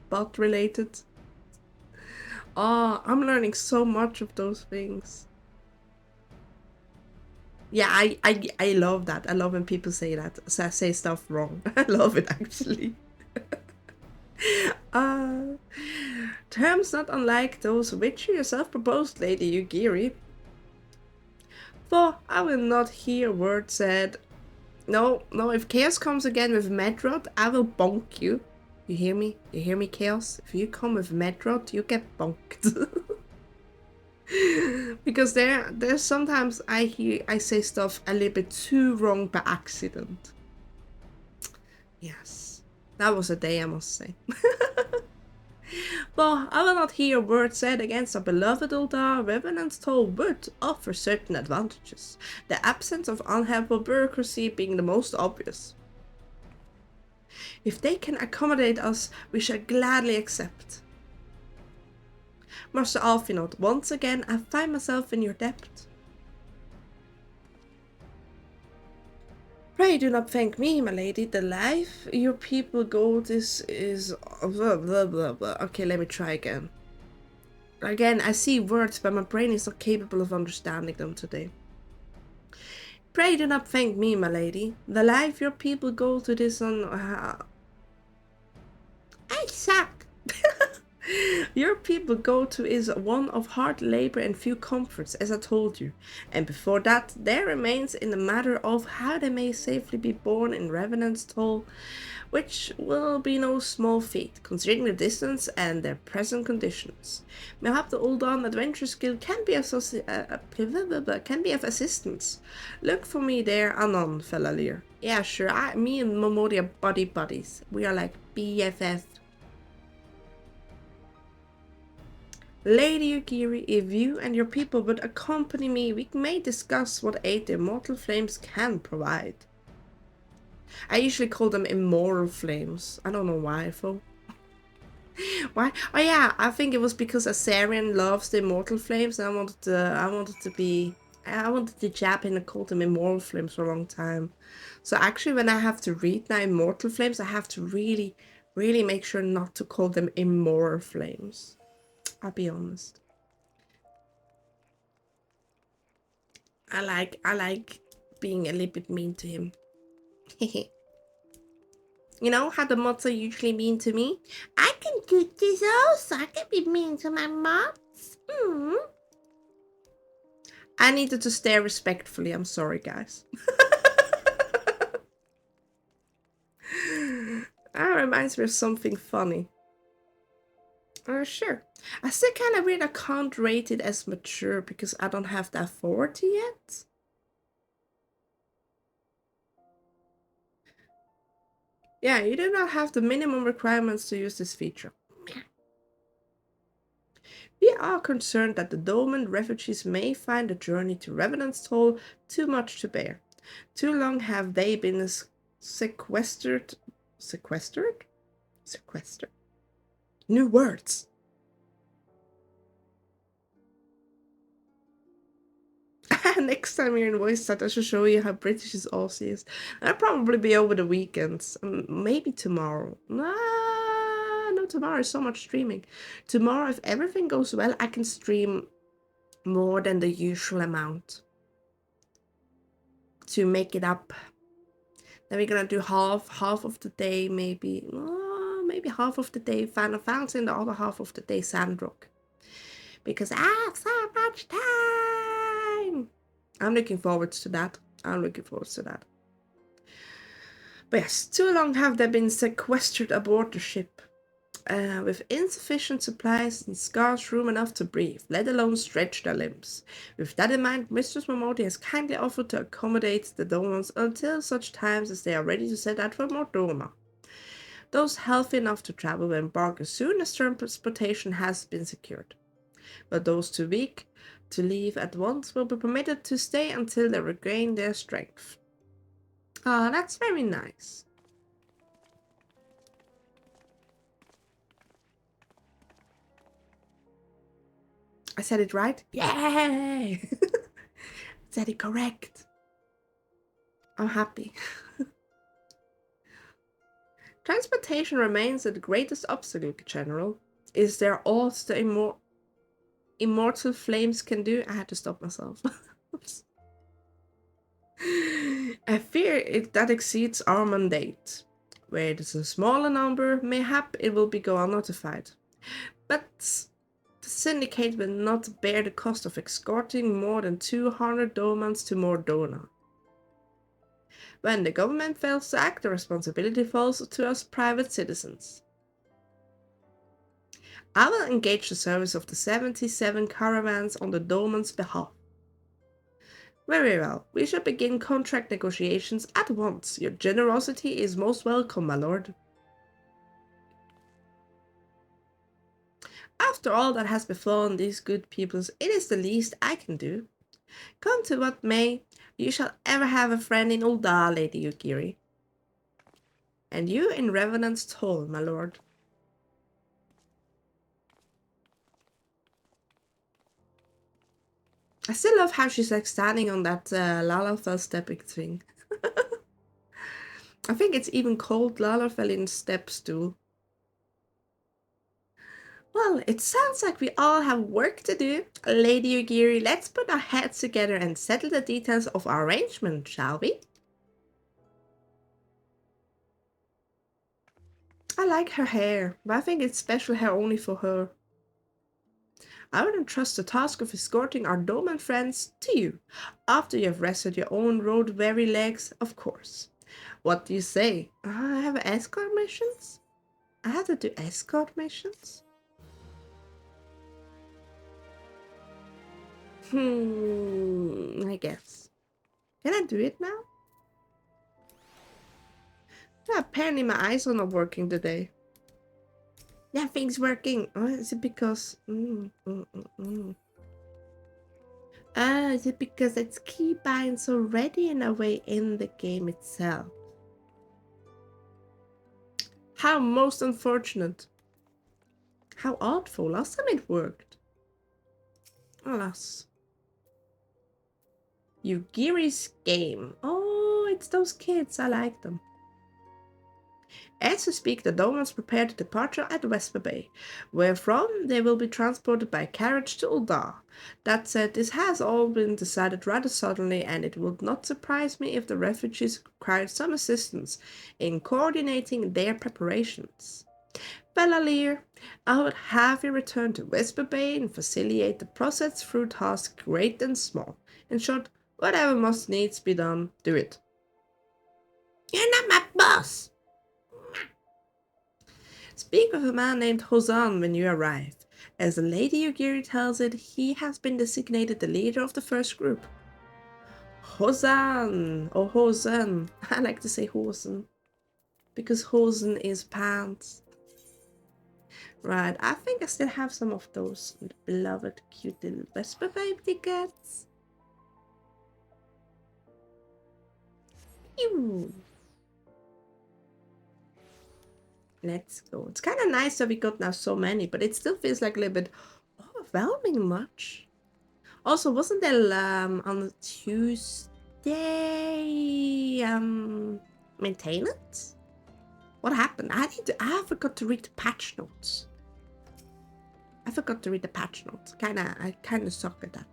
but related. Oh, I'm learning so much of those things. Yeah, I love that. I love when people say that. So say stuff wrong. I love it actually. Terms not unlike those which you yourself proposed, Lady Yugiri. For I will not hear word said. No, if Chaos comes again with Medrod, I will bonk you. You hear me? You hear me, Chaos? If you come with Medrod, you get bonked. Because there's sometimes I say stuff a little bit too wrong by accident. Yes, that was a day, I must say. But I will not hear a word said against our beloved Uldar. Revenant's Toll would offer certain advantages, the absence of unhelpful bureaucracy being the most obvious. If they can accommodate us, we shall gladly accept. Master Alfinod, once again I find myself in your debt. Pray do not thank me, my lady. The life your people go this is blah blah blah blah. Okay, let me try again. Again, I see words, but my brain is not capable of understanding them today. Pray do not thank me, my lady. The life your people go to this on... I suck. Your people go to is one of hard labor and few comforts, as I told you, and before that there remains in the matter of how they may safely be born in Revenant's Toll, which will be no small feat, considering the distance and their present conditions. Mayhap the Uldan Adventurers Guild can be of assistance. Look for me there anon, Fela'lyr. Yeah, sure, me and Momodi are buddies. We are like BFF. Lady Yugiri, if you and your people would accompany me, we may discuss what aid the immortal flames can provide. I usually call them immoral flames. I don't know why, though. Why? Oh yeah, I think it was because Asarian loves the immortal flames, and I wanted to jab in and call them immortal flames for a long time. So actually, when I have to read now immortal flames, I have to really make sure not to call them immoral flames. I'll be honest. I like being a little bit mean to him. You know how the mods are usually mean to me? I can do this also. I can be mean to my mods. I needed to stare respectfully. I'm sorry, guys. That reminds me of something funny. Sure. I still kind of weird I can't rate it as mature because I don't have the authority yet. Yeah, you do not have the minimum requirements to use this feature. We are concerned that the Doma refugees may find the journey to Revenant's Toll too much to bear. Too long have they been sequestered? New words. Next time you're in voice chat, I should show you how British this Aussie is. That'll probably be over the weekends. Maybe tomorrow. No, tomorrow is so much streaming. Tomorrow, if everything goes well, I can stream more than the usual amount to make it up. Then we're gonna do half of the day, maybe half of the day Final Fantasy and the other half of the day Sandrock. Because I have so much time. I'm looking forward to that. But yes, too long have they been sequestered aboard the ship, with insufficient supplies and scarce room enough to breathe, let alone stretch their limbs. With that in mind, Mistress Momodi has kindly offered to accommodate the Domans until such times as they are ready to set out for more Doma. Those healthy enough to travel will embark as soon as transportation has been secured. But those too weak to leave at once will be permitted to stay until they regain their strength. Ah, that's very nice. I said it right? Yay! Said it correct. I'm happy. Transportation remains the greatest obstacle, General. Is there aught the immortal flames can do? I had to stop myself. I fear that exceeds our mandate. Where it is a smaller number, mayhap it will go unnotified. But the Syndicate will not bear the cost of escorting more than 200 Domans to Mordona. When the government fails to act, the responsibility falls to us private citizens. I will engage the service of the 77 caravans on the Doman's behalf. Very well, we shall begin contract negotiations at once. Your generosity is most welcome, my lord. After all that has befallen these good peoples, it is the least I can do. Come to what may, you shall ever have a friend in Ul'dah, Lady Yugiri. And you in Revenant's Toll, my lord. I still love how she's like standing on that Lalafell stepping thing. I think it's even called Lalafell in step stool. Well, it sounds like we all have work to do. Lady Yugiri, let's put our heads together and settle the details of our arrangement, shall we? I like her hair, but I think it's special hair only for her. I wouldn't trust the task of escorting our Doma friends to you, after you have rested your own road-weary legs, of course. What do you say? I have escort missions? I have to do escort missions? I guess. Can I do it now? Yeah, apparently my eyes are not working today. Yeah, things working. Oh, is it because... is it because it's keybinds already in a way in the game itself? How most unfortunate. How artful. Last time it worked. Alas. Yugiri's game. Oh, it's those kids. I like them. As we speak, the Domans prepare the departure at Vesper Bay, wherefrom they will be transported by carriage to Uldar. That said, this has all been decided rather suddenly, and it would not surprise me if the refugees required some assistance in coordinating their preparations. Fela'lyr, I would have you return to Vesper Bay and facilitate the process through tasks great and small. In short, whatever must needs be done, do it. You're not my boss! Speak of a man named Hosan when you arrive. As the Lady Yugiri tells it, he has been designated the leader of the first group. Hosan! Or Hosen. I like to say Hosen. Because Hosen is pants. Right, I think I still have some of those beloved cute little Vesper Babe tickets. Ew. Let's go. It's kind of nice that we got now so many, but it still feels like a little bit overwhelming much. Also, wasn't there on Tuesday maintenance? What happened? I forgot to read the patch notes. I kinda suck at that.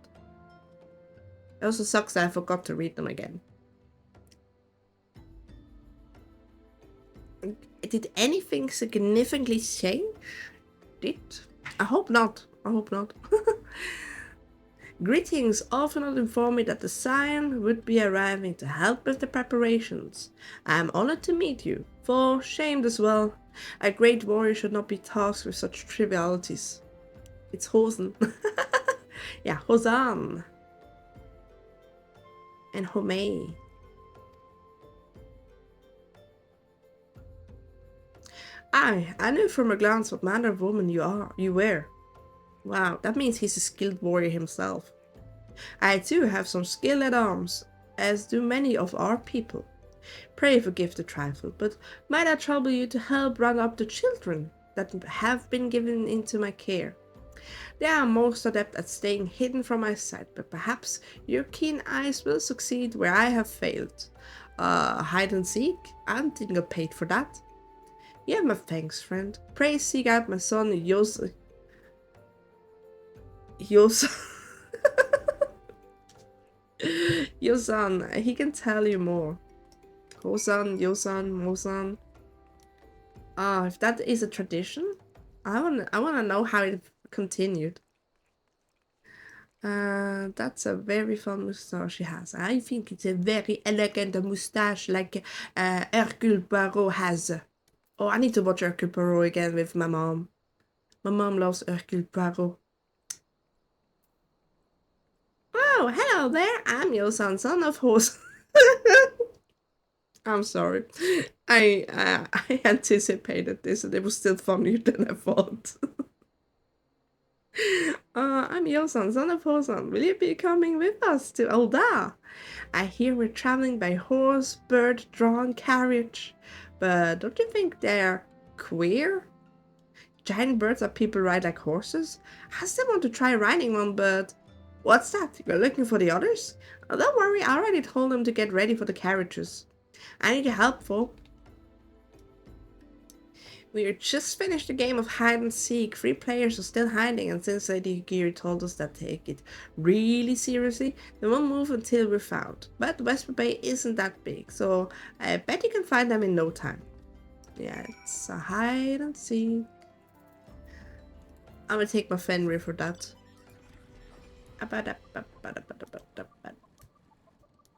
It also sucks that I forgot to read them again. Did anything significantly change? I hope not. Greetings. Often informed me that the Scion would be arriving to help with the preparations. I am honored to meet you, for shamed as well. A great warrior should not be tasked with such trivialities. It's Hosen. Yeah, Hosan. And Homei. I knew from a glance what manner of woman you were. Wow, that means he's a skilled warrior himself. I too have some skill at arms, as do many of our people. Pray forgive the trifle, but might I trouble you to help run up the children that have been given into my care? They are most adept at staying hidden from my sight, but perhaps your keen eyes will succeed where I have failed. Hide and seek? I didn't get paid for that. You have my thanks, friend. Pray seek out my son, Yosan. Yosan, he can tell you more. Hosan, Yosan, Mosan. If that is a tradition, I wanna know how it continued. That's a very fun moustache he has. I think it's a very elegant moustache like Hercule Poirot has. Oh, I need to watch Hercule Poirot again with my mom. My mom loves Hercule Poirot. Oh, hello there. I'm your son of horse. I'm sorry. I anticipated this and it was still funnier than I thought. I'm your son of Hosan. Will you be coming with us to Uldar? I hear we're traveling by horse, bird-drawn carriage. But don't you think they're queer? Giant birds that people ride like horses? I still want to try riding one, but... What's that? You're looking for the others? Oh, don't worry, I already told them to get ready for the carriages. I need your help, folk. We just finished the game of hide and seek. 3 players are still hiding, and since Lady Yugiri told us that they take it really seriously, they won't move until we're found. But Vesper Bay isn't that big, so I bet you can find them in no time. Yeah, it's a hide and seek. I'm gonna take my Fenrir for that.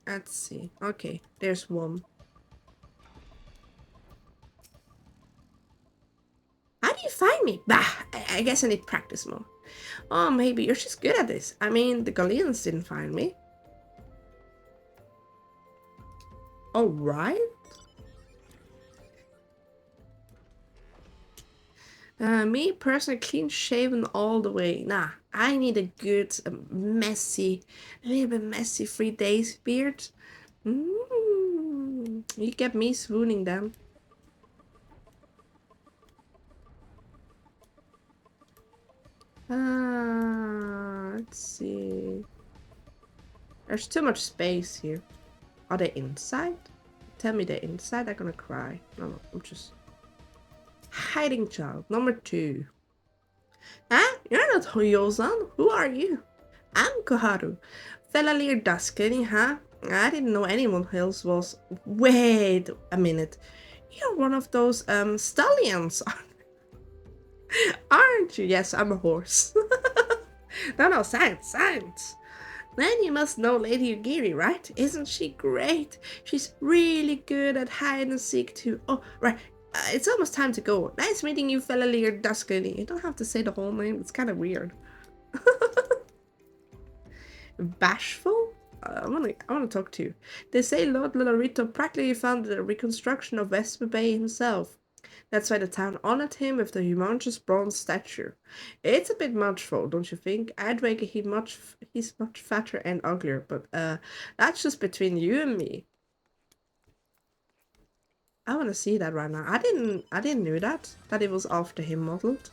Let's see. Okay, there's one. How do you find me? Bah, I guess I need practice more. Oh, maybe you're just good at this. I mean, the Galleons didn't find me. Alright. Me personally, clean shaven all the way. Nah, I need a good, messy, a little bit messy 3 days beard. You get me swooning then. Let's see. There's too much space here. Are they inside? Tell me they're inside, I'm gonna cry. No, I'm just... Hiding child, number 2. Huh? You're not Hoyosan. Who are you? I'm Koharu. Fela'lyr DISLCAIMER, huh? I didn't know anyone else was... Wait a minute. You're one of those, stallions, aren't you? Yes, I'm a horse. No, science. Then you must know Lady Ugiri, right? Isn't she great? She's really good at hide and seek too. Oh, right. It's almost time to go. Nice meeting you, Fela'lyr DISLCAIMER. You don't have to say the whole name. It's kind of weird. Bashful? I wanna talk to you. They say Lord Lolorito practically founded a reconstruction of Vesper Bay himself. That's why the town honored him with the humongous bronze statue. It's a bit much though, don't you think? I'd wager he's much fatter and uglier, but that's just between you and me. I wanna see that right now. I didn't know that it was after him modeled.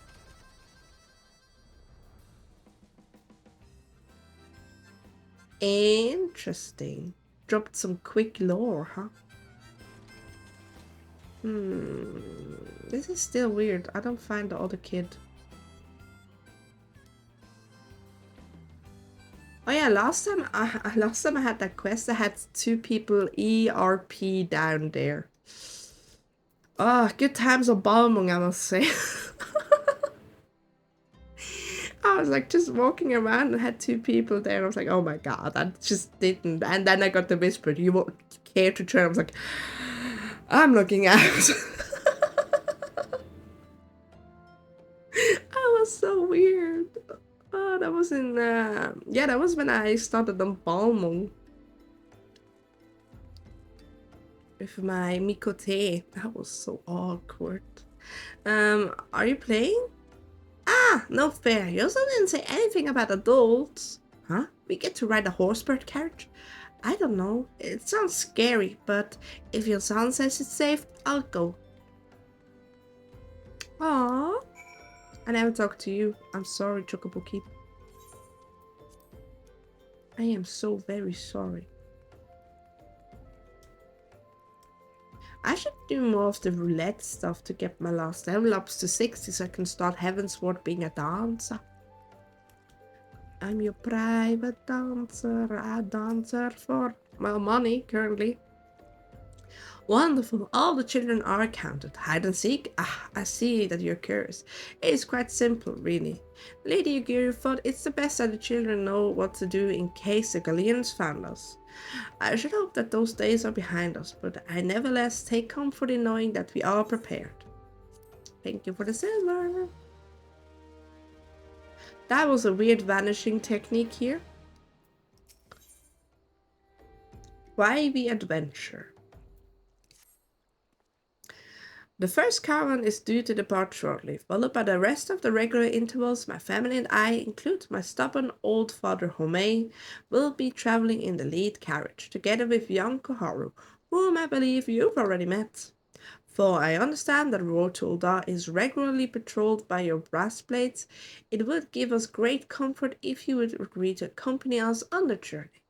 Interesting. Dropped some quick lore, huh? This is still weird. I don't find the other kid. Oh yeah, last time I had that quest, I had 2 people ERP down there. Oh, good times of Balmung, I must say. I was like just walking around and had 2 people there. I was like, oh my god, I just didn't. And then I got the whisper, do you won't care to try? I was like, I'm looking out. That was so weird. Oh, that was in, yeah, that was when I started on Balmung. With my Mikote. That was so awkward. Are you playing? Ah, no fair. You also didn't say anything about adults. Huh? We get to ride a horsebird carriage? I don't know. It sounds scary, but if your son says it's safe, I'll go. Aww. I never talked to you. I'm sorry, Chocobo. I am so very sorry. I should do more of the roulette stuff to get my last level ups to 60 so I can start Heavensward being a dancer. I'm your private dancer, a dancer for, well, money currently. Wonderful, all the children are counted. Hide and seek? Ah, I see that you're curious. It's quite simple, really. Lady Ugiri thought it's the best that the children know what to do in case the Galleons found us. I should hope that those days are behind us, but I nevertheless take comfort in knowing that we are prepared. Thank you for the silver. That was a weird vanishing technique here. Why we adventure? The first caravan is due to depart shortly, followed by the rest of the regular intervals. My family and I, include my stubborn old father Homei, will be traveling in the lead carriage, together with young Koharu, whom I believe you've already met. For I understand that the road to Uldar is regularly patrolled by your brass plates, it would give us great comfort if you would agree to accompany us on the journey.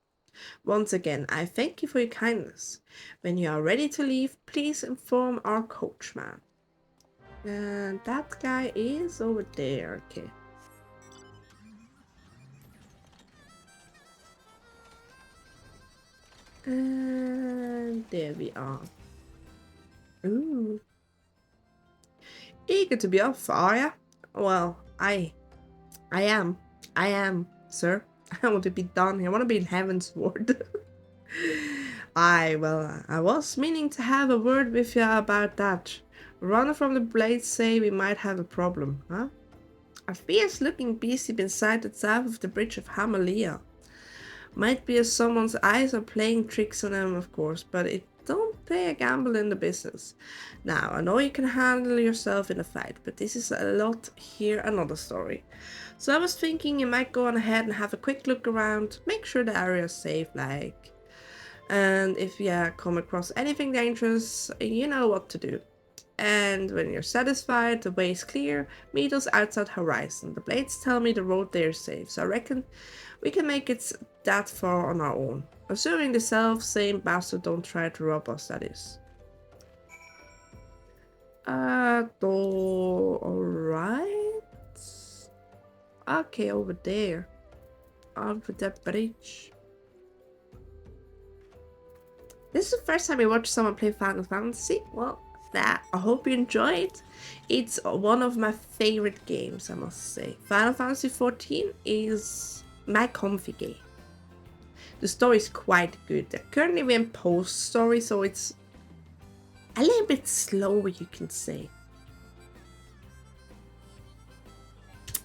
Once again, I thank you for your kindness. When you are ready to leave, please inform our coachman. And that guy is over there, okay. And there we are. Ooh. Eager to be off, are ya? Well, I am, sir. I want to be done here. I want to be in Heaven's Ward. I was meaning to have a word with you about that. Runner from the blades say we might have a problem, huh? A fierce looking beast inside the south of the bridge of Fela'lyr. Might be as someone's eyes are playing tricks on them, of course, but it don't pay a gamble in the business. Now, I know you can handle yourself in a fight, but this is a lot here, another story. So I was thinking you might go on ahead and have a quick look around, make sure the area is safe, like. And if you come across anything dangerous, you know what to do. And when you're satisfied, the way is clear, meet us outside Horizon. The blades tell me the road there is safe, so I reckon we can make it that far on our own. Assuming the self-same bastard don't try to rob us, that is. Alright. Okay, over there. Over that bridge. This is the first time I watched someone play Final Fantasy. Well, I hope you enjoyed. It's one of my favorite games, I must say. Final Fantasy 14 is my comfy game. The story is quite good. Currently we're in post-story, so it's a little bit slower, you can say.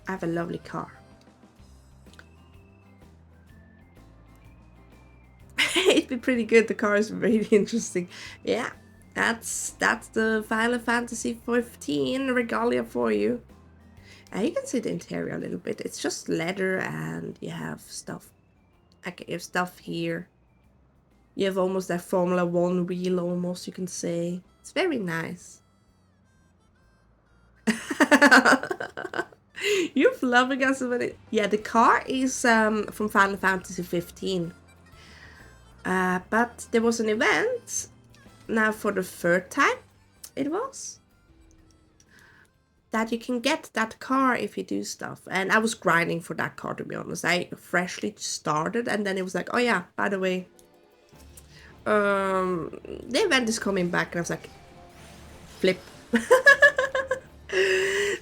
I have a lovely car. It'd be pretty good. The car is really interesting. Yeah, that's the Final Fantasy 15 regalia for you. You can see the interior a little bit. It's just leather and you have stuff. Okay, you have stuff here. You have almost that Formula 1 wheel almost, you can say. It's very nice. You're loving us about it. Yeah, the car is from Final Fantasy 15. But there was an event, now for the third time it was, that you can get that car if you do stuff. And I was grinding for that car, to be honest. I freshly started and then it was like, oh yeah, by the way, the event is coming back, and I was like, flip.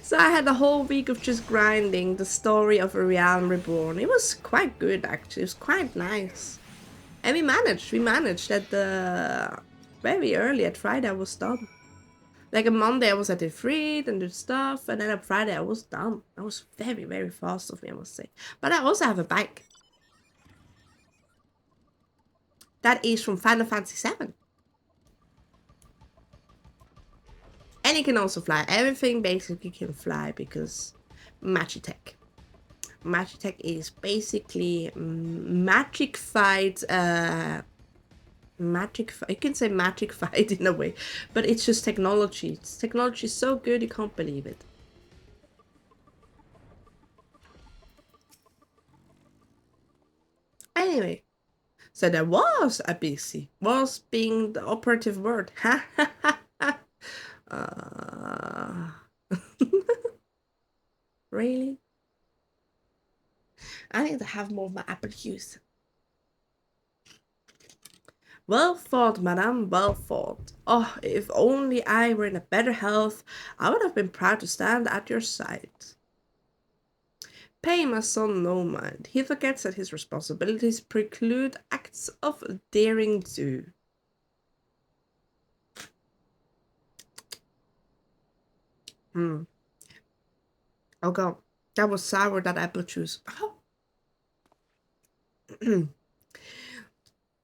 So I had a whole week of just grinding the story of A Realm Reborn. It was quite good, actually. It was quite nice. And we managed at the very early at Friday I was done. Like on Monday I was at the Freed and did stuff, and then on Friday I was done. That was very, very fast of me, I must say. But I also have a bike. That is from Final Fantasy 7. And it can also fly. Everything basically can fly because Magitech. Magitech is basically magic-fied, you can say magic-fied in a way, but it's just technology. It's technology is so good you can't believe it. Anyway, so there was a busy, was being the operative word. Really? I need to have more of my apple juice. Well fought, madame, well fought. Oh, if only I were in a better health, I would have been proud to stand at your side. Pay my son no mind. He forgets that his responsibilities preclude acts of daring do. Oh god, that was sour, that apple juice. Oh.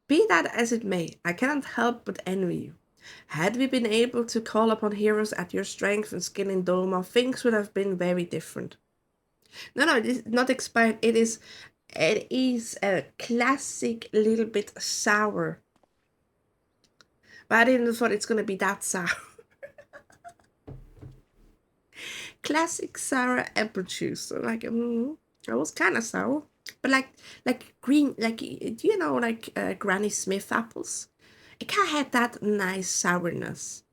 Be that as it may, I cannot help but envy you. Had we been able to call upon heroes at your strength and skill in Doma, things would have been very different. No, it is not expired. It is a classic, little bit sour. But I didn't thought it's gonna be that sour. Classic sour apple juice. So like, it was kind of sour. But like green, like, do you know, like Granny Smith apples? It kind of had that nice sourness.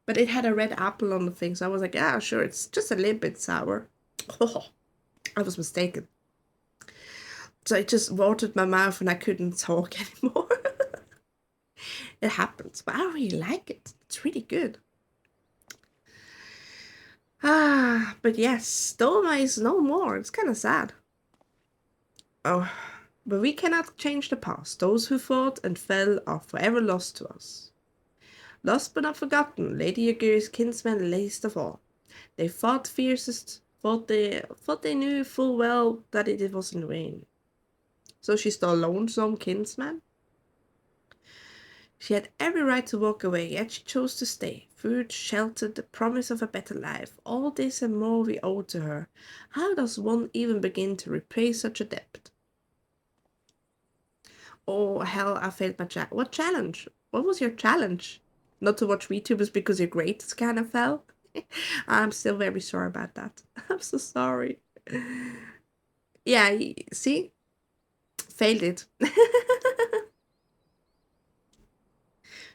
But it had a red apple on the thing, so I was like, yeah, sure, it's just a little bit sour. Oh, I was mistaken. So it just watered my mouth and I couldn't talk anymore. It happens, but I really like it. It's really good. Ah, but yes, Doma is no more. It's kind of sad. Oh, but we cannot change the past. Those who fought and fell are forever lost to us. Lost but not forgotten, Lady Yagiri's kinsmen least of all. They fought fiercest, thought they knew full well that it was in vain. So she's the lonesome kinsman? She had every right to walk away, yet she chose to stay. Food, shelter, the promise of a better life. All this and more we owe to her. How does one even begin to repay such a debt? Oh, hell, I failed my challenge. What challenge? What was your challenge? Not to watch VTubers because your grades kind of fell? I'm still very sorry about that. I'm so sorry. Yeah, see? Failed it.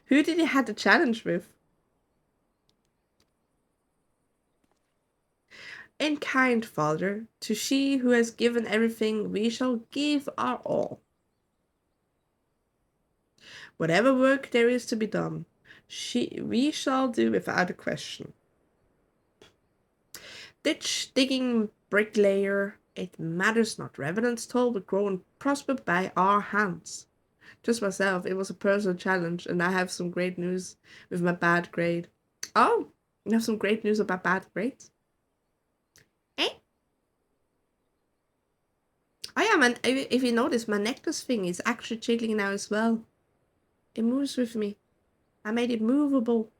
Who did you have the challenge with? In kind, Father, to she who has given everything, we shall give our all. Whatever work there is to be done, we shall do without a question. Ditch, digging, bricklayer, it matters not. Revenants toll will grow and prosper by our hands. Just myself, it was a personal challenge, and I have some great news with my bad grade. Oh, you have some great news about bad grades? Eh? Oh yeah, man, if you notice, my necklace thing is actually jiggling now as well. It moves with me. I made it movable.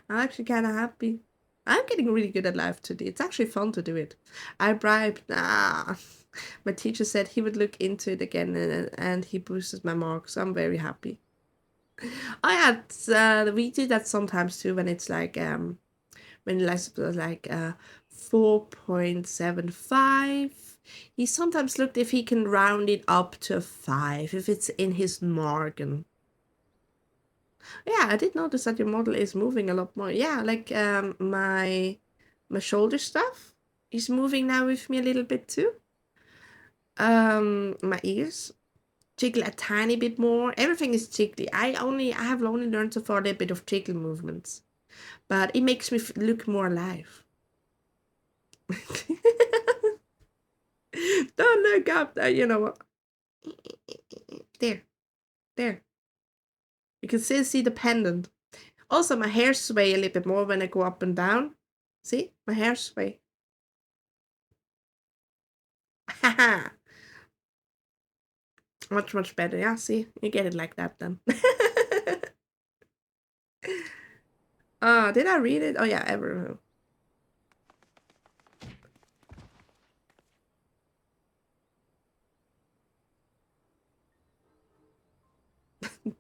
I'm actually kind of happy. I'm getting really good at life today. It's actually fun to do it. I bribed. My teacher said he would look into it again, and he boosted my marks. So I'm very happy. Oh yeah, we do that sometimes too when it's like when it's like 4.75. He sometimes looked if he can round it up to a 5 if it's in his margin. Yeah, I did notice that your model is moving a lot more. Yeah, like my shoulder stuff is moving now with me a little bit too. My ears jiggle a tiny bit more. Everything is jiggly. I have only learned so far a little bit of jiggle movements, but it makes me look more alive. Don't look up there. You know what? There. You can still see the pendant. Also, my hair sway a little bit more when I go up and down. See, my hair sway. Haha. Much better. Yeah, see, you get it like that then. Did I read it? Oh yeah, ever.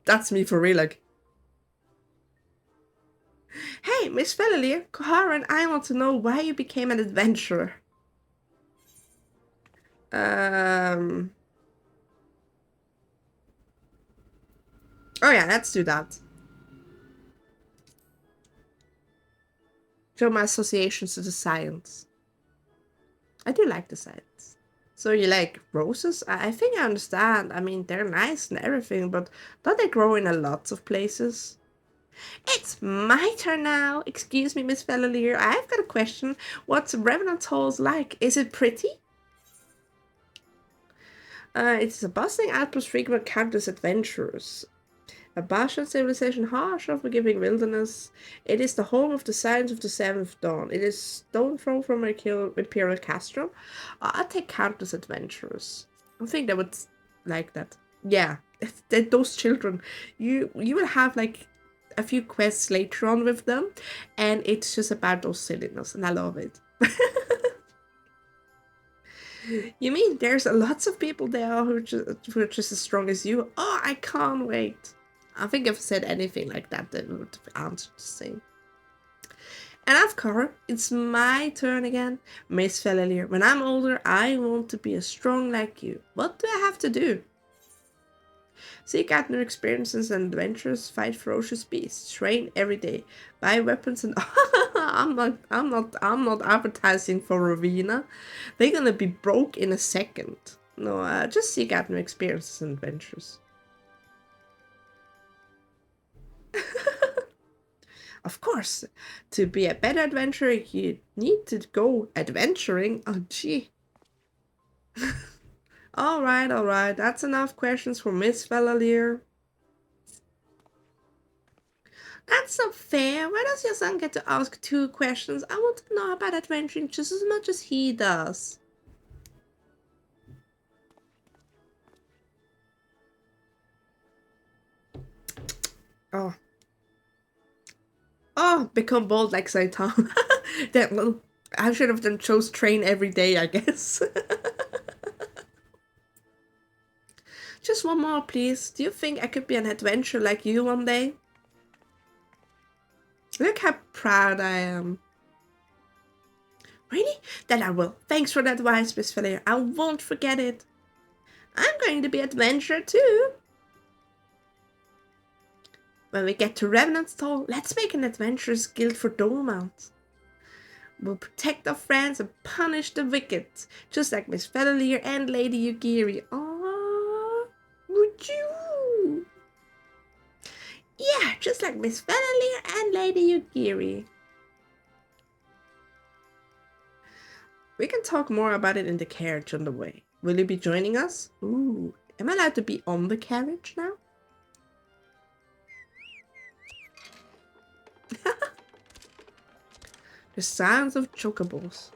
That's me for real, like. Hey, Miss Fela'lyr, Kohara and I want to know why you became an adventurer. Oh yeah, let's do that. Show my associations to the science. I do like the science. So you like roses? I think I understand. I mean, they're nice and everything, but don't they grow in a lots of places? It's my turn now. Excuse me, Miss Fela'lyr. I've got a question. What's Revenant Halls like? Is it pretty? It's a bustling outpost frequent countless adventurers. A Bashan civilization, harsh, unforgiving wilderness. It is the home of the Science of the Seventh Dawn. It is stone throw from Imperial Castro. I'd take countless adventurers. I think they would like that. Yeah, those children. You will have like a few quests later on with them, and it's just about those silliness, and I love it. You mean there's lots of people there who are just as strong as you? Oh, I can't wait. I think if I said anything like that, they would have answered the same. And of course, it's my turn again. Miss Fela'lyr, when I'm older, I want to be as strong like you. What do I have to do? Seek out new experiences and adventures, fight ferocious beasts, train every day, buy weapons and I'm not advertising for Ravina. They're gonna be broke in a second. No, just seek out new experiences and adventures. Of course, to be a better adventurer, you need to go adventuring. Oh, gee. Alright. That's enough questions for Miss Fela'lyr. That's not fair. Why does your son get to ask 2 questions? I want to know about adventuring just as much as he does. Oh. Oh, become bold like Satan. Well, I should have done chose train every day, I guess. Just one more, please. Do you think I could be an adventurer like you one day? Look how proud I am. Really? Then I will. Thanks for that advice, Miss Fela'lyr. I won't forget it. I'm going to be adventurer too. When we get to Revenant's Toll, let's make an adventurers guild for Doma. We'll protect our friends and punish the wicked, just like Miss Fela'lyr and Lady Yugiri. Aww, would you? Yeah, just like Miss Fela'lyr and Lady Yugiri. We can talk more about it in the carriage on the way. Will you be joining us? Ooh, am I allowed to be on the carriage now? The sounds of chocobos.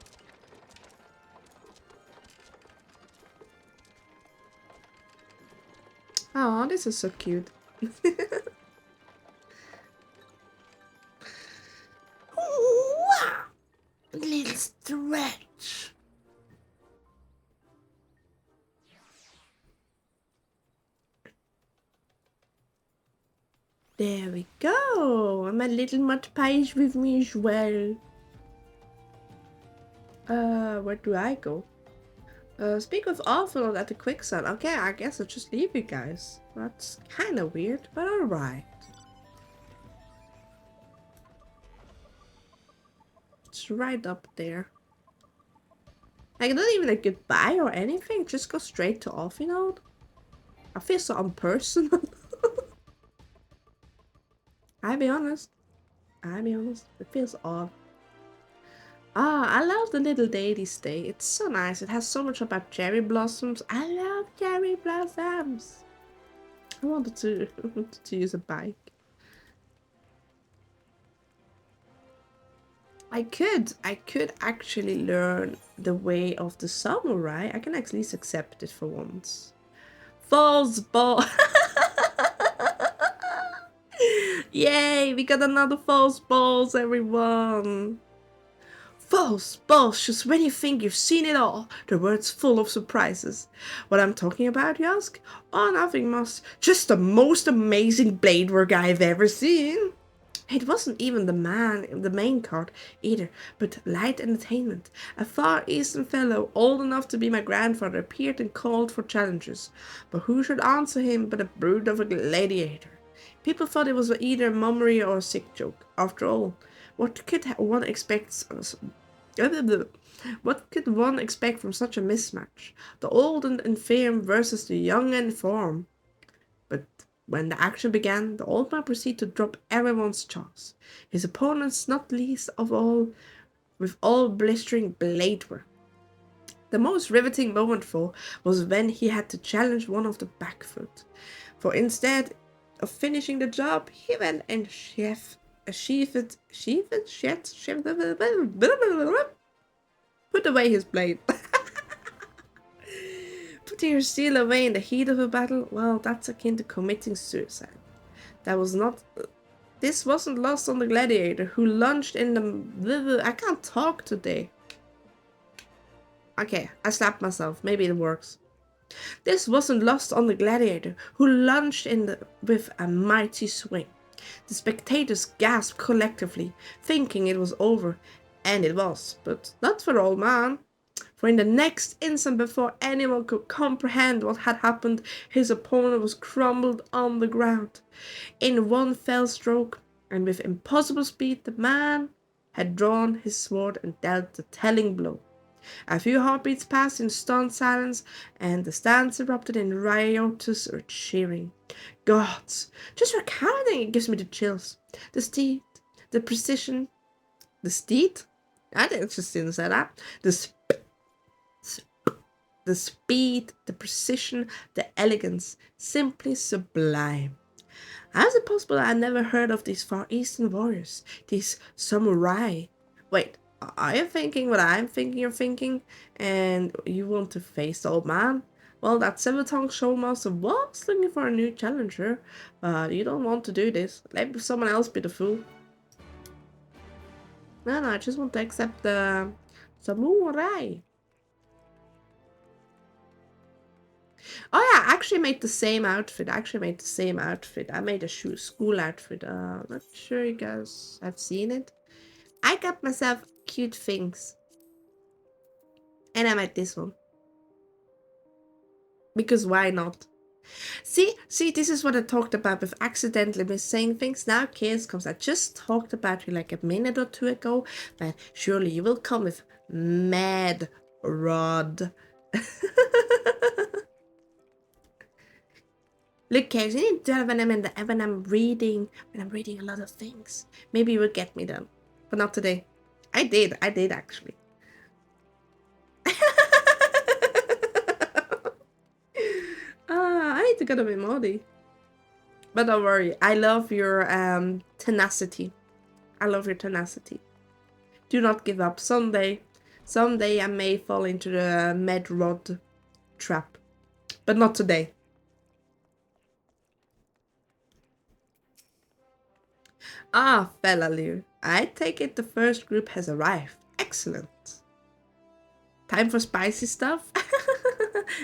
Oh, this is so cute. Little stretch. There we go. And my little mud pie is with me as well. Where do I go? Speak with Awful at the quicksand. Okay, I guess I'll just leave you guys. That's kind of weird, but alright. It's right up there. Like, not even a goodbye or anything. Just go straight to off, you know? I feel so impersonal. I'll be honest. It feels odd. Ah, I love the little daily stay. It's so nice. It has so much about cherry blossoms. I love cherry blossoms. I wanted to use a bike. I could actually learn the way of the samurai. I can at least accept it for once. False ball. Yay, we got another false balls, everyone. False balls, just when you think you've seen it all. The world's full of surprises. What I'm talking about, you ask? Oh, nothing much. Just the most amazing blade work I've ever seen. It wasn't even the main card either, but Light Entertainment, a Far Eastern fellow old enough to be my grandfather, appeared and called for challengers. But who should answer him but a brute of a gladiator? People thought it was either a mummery or a sick joke. After all, what could one expect from such a mismatch? The old and infirm versus the young and informed. But when the action began, the old man proceeded to drop everyone's jaws. His opponents, not least of all, with all blistering blade work. The most riveting moment was when he had to challenge one of the back foot. For instead of finishing the job, he went and put away his blade. Putting your steel away in the heat of a battle, well, that's akin to committing suicide. This wasn't lost on the gladiator, who lunged in the... I can't talk today. Okay, I slapped myself. Maybe it works. This wasn't lost on the gladiator, who lunged in with a mighty swing. The spectators gasped collectively, thinking it was over, and it was, but not for the old man. For in the next instant, before anyone could comprehend what had happened, his opponent was crumbled on the ground. In one fell stroke, and with impossible speed, the man had drawn his sword and dealt the telling blow. A few heartbeats passed in stunned silence, and the stands erupted in riotous cheering. Gods, just recounting it gives me the chills. the precision, the steed. I just didn't say that. The speed, the precision, the elegance, simply sublime. How is it possible I never heard of these Far Eastern warriors, these samurai? Wait, are you thinking what I'm thinking you're thinking? And you want to face the old man? Well, that seven-tongue showmaster was looking for a new challenger, but you don't want to do this. Let someone else be the fool. No, I just want to accept the samurai. Oh yeah, I actually made the same outfit. I made a school outfit. Not sure you guys have seen it. I got myself cute things. And I made this one. Because why not? See, this is what I talked about with accidentally missing things. Now chaos comes. I just talked about you like a minute or two ago, but surely you will come with mad rod. Look, chaos, you need to tell when I'm reading a lot of things. Maybe you will get me then, but not today. I did actually. I need to go to Mimodi. But don't worry, I love your tenacity. Do not give up. Someday I may fall into the med rod trap. But not today. Ah, Fela'lyr. I take it the first group has arrived. Excellent. Time for spicy stuff?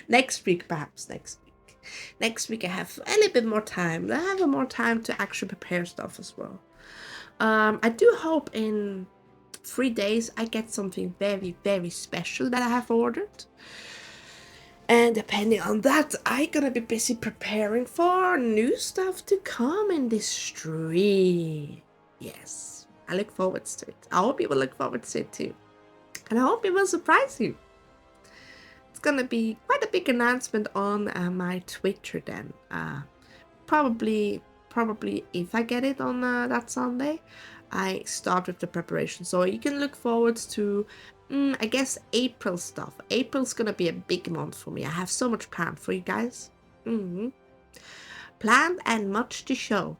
Next week, perhaps. Next week I have a little bit more time. I have more time to actually prepare stuff as well. I do hope in 3 days I get something very, very special that I have ordered. And depending on that, I'm gonna be busy preparing for new stuff to come in this stream. Yes, I look forward to it. I hope you will look forward to it too. And I hope it will surprise you. It's gonna be quite a big announcement on my Twitter then. Probably if I get it on that Sunday, I start with the preparation. So you can look forward to, I guess, April stuff. April's gonna be a big month for me. I have so much planned for you guys. Planned and much to show.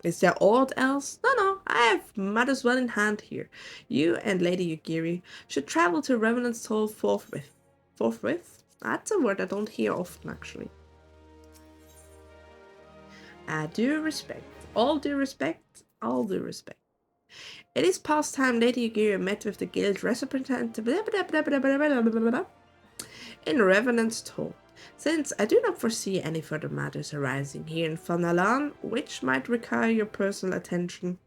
Is there aught else? No, I have matters well in hand here. You and Lady Yugiri should travel to Revenant's Toll forthwith. Forthwith? That's a word I don't hear often, actually. All due respect. It is past time Lady Yugiri met with the guild representative in Revenant's Toll. Since I do not foresee any further matters arising here in Fela'lyr which might require your personal attention,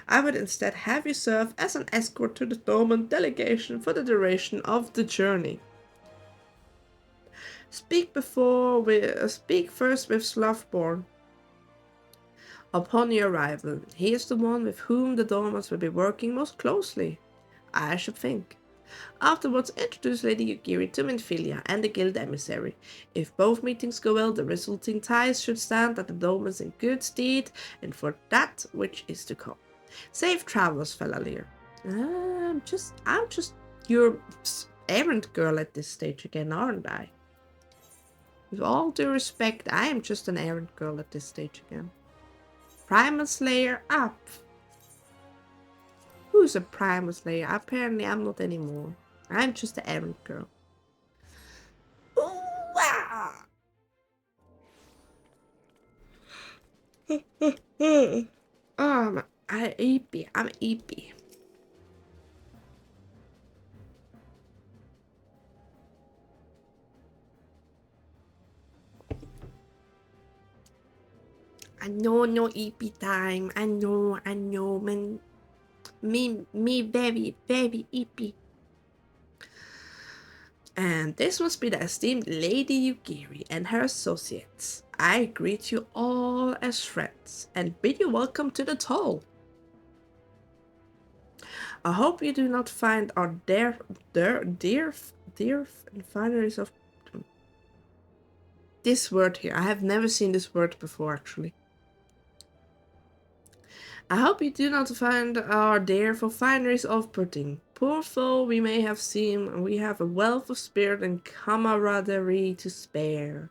I would instead have you serve as an escort to the Doma delegation for the duration of the journey. Speak first with Slothborn. Upon your arrival, he is the one with whom the Domas will be working most closely, I should think. Afterwards, introduce Lady Yugiri to nvidia and the guild emissary. If both meetings go well, the resulting ties should stand at the Domas in good stead, and for that which is to come. Safe travels, Fela'lyr. I'm just your errand girl at this stage again, aren't I? With all due respect, I am just an errand girl at this stage again. Primal Slayer up. Who's a Primal Slayer? Apparently I'm not anymore. I'm just an errand girl. Ooh-wah! I'm eepy. I know, no EP time. I know, man. Me very, very EP. And this must be the esteemed Lady Yugiri and her associates. I greet you all as friends and bid you welcome to the toll. I hope you do not find our dear refineries of this word here. I have never seen this word before, actually. I hope you do not find our dear refineries off-putting. Poor foe we may have seen, we have a wealth of spirit and camaraderie to spare.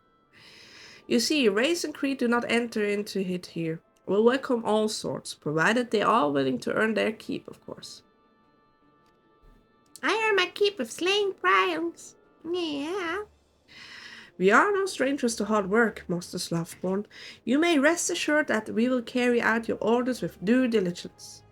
You see, race and creed do not enter into it here. We'll welcome all sorts, provided they are willing to earn their keep, of course. I earn my keep with slaying trials. Yeah. We are no strangers to hard work, Master Slavborn. You may rest assured that we will carry out your orders with due diligence.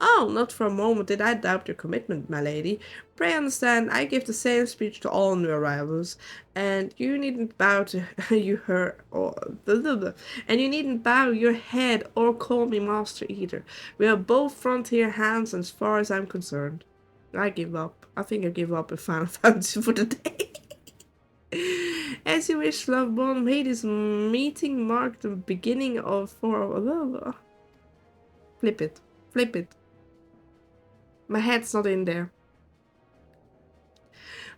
Oh, not for a moment did I doubt your commitment, my lady. Pray understand, I give the same speech to all new arrivals, and you needn't bow to and you needn't bow your head or call me master either. We are both frontier hands, as far as I'm concerned. I give up. I think I give up in Final Fantasy for the day. As you wish, Slavborn. May this meeting mark the beginning of Flip it. Flip it. My head's not in there.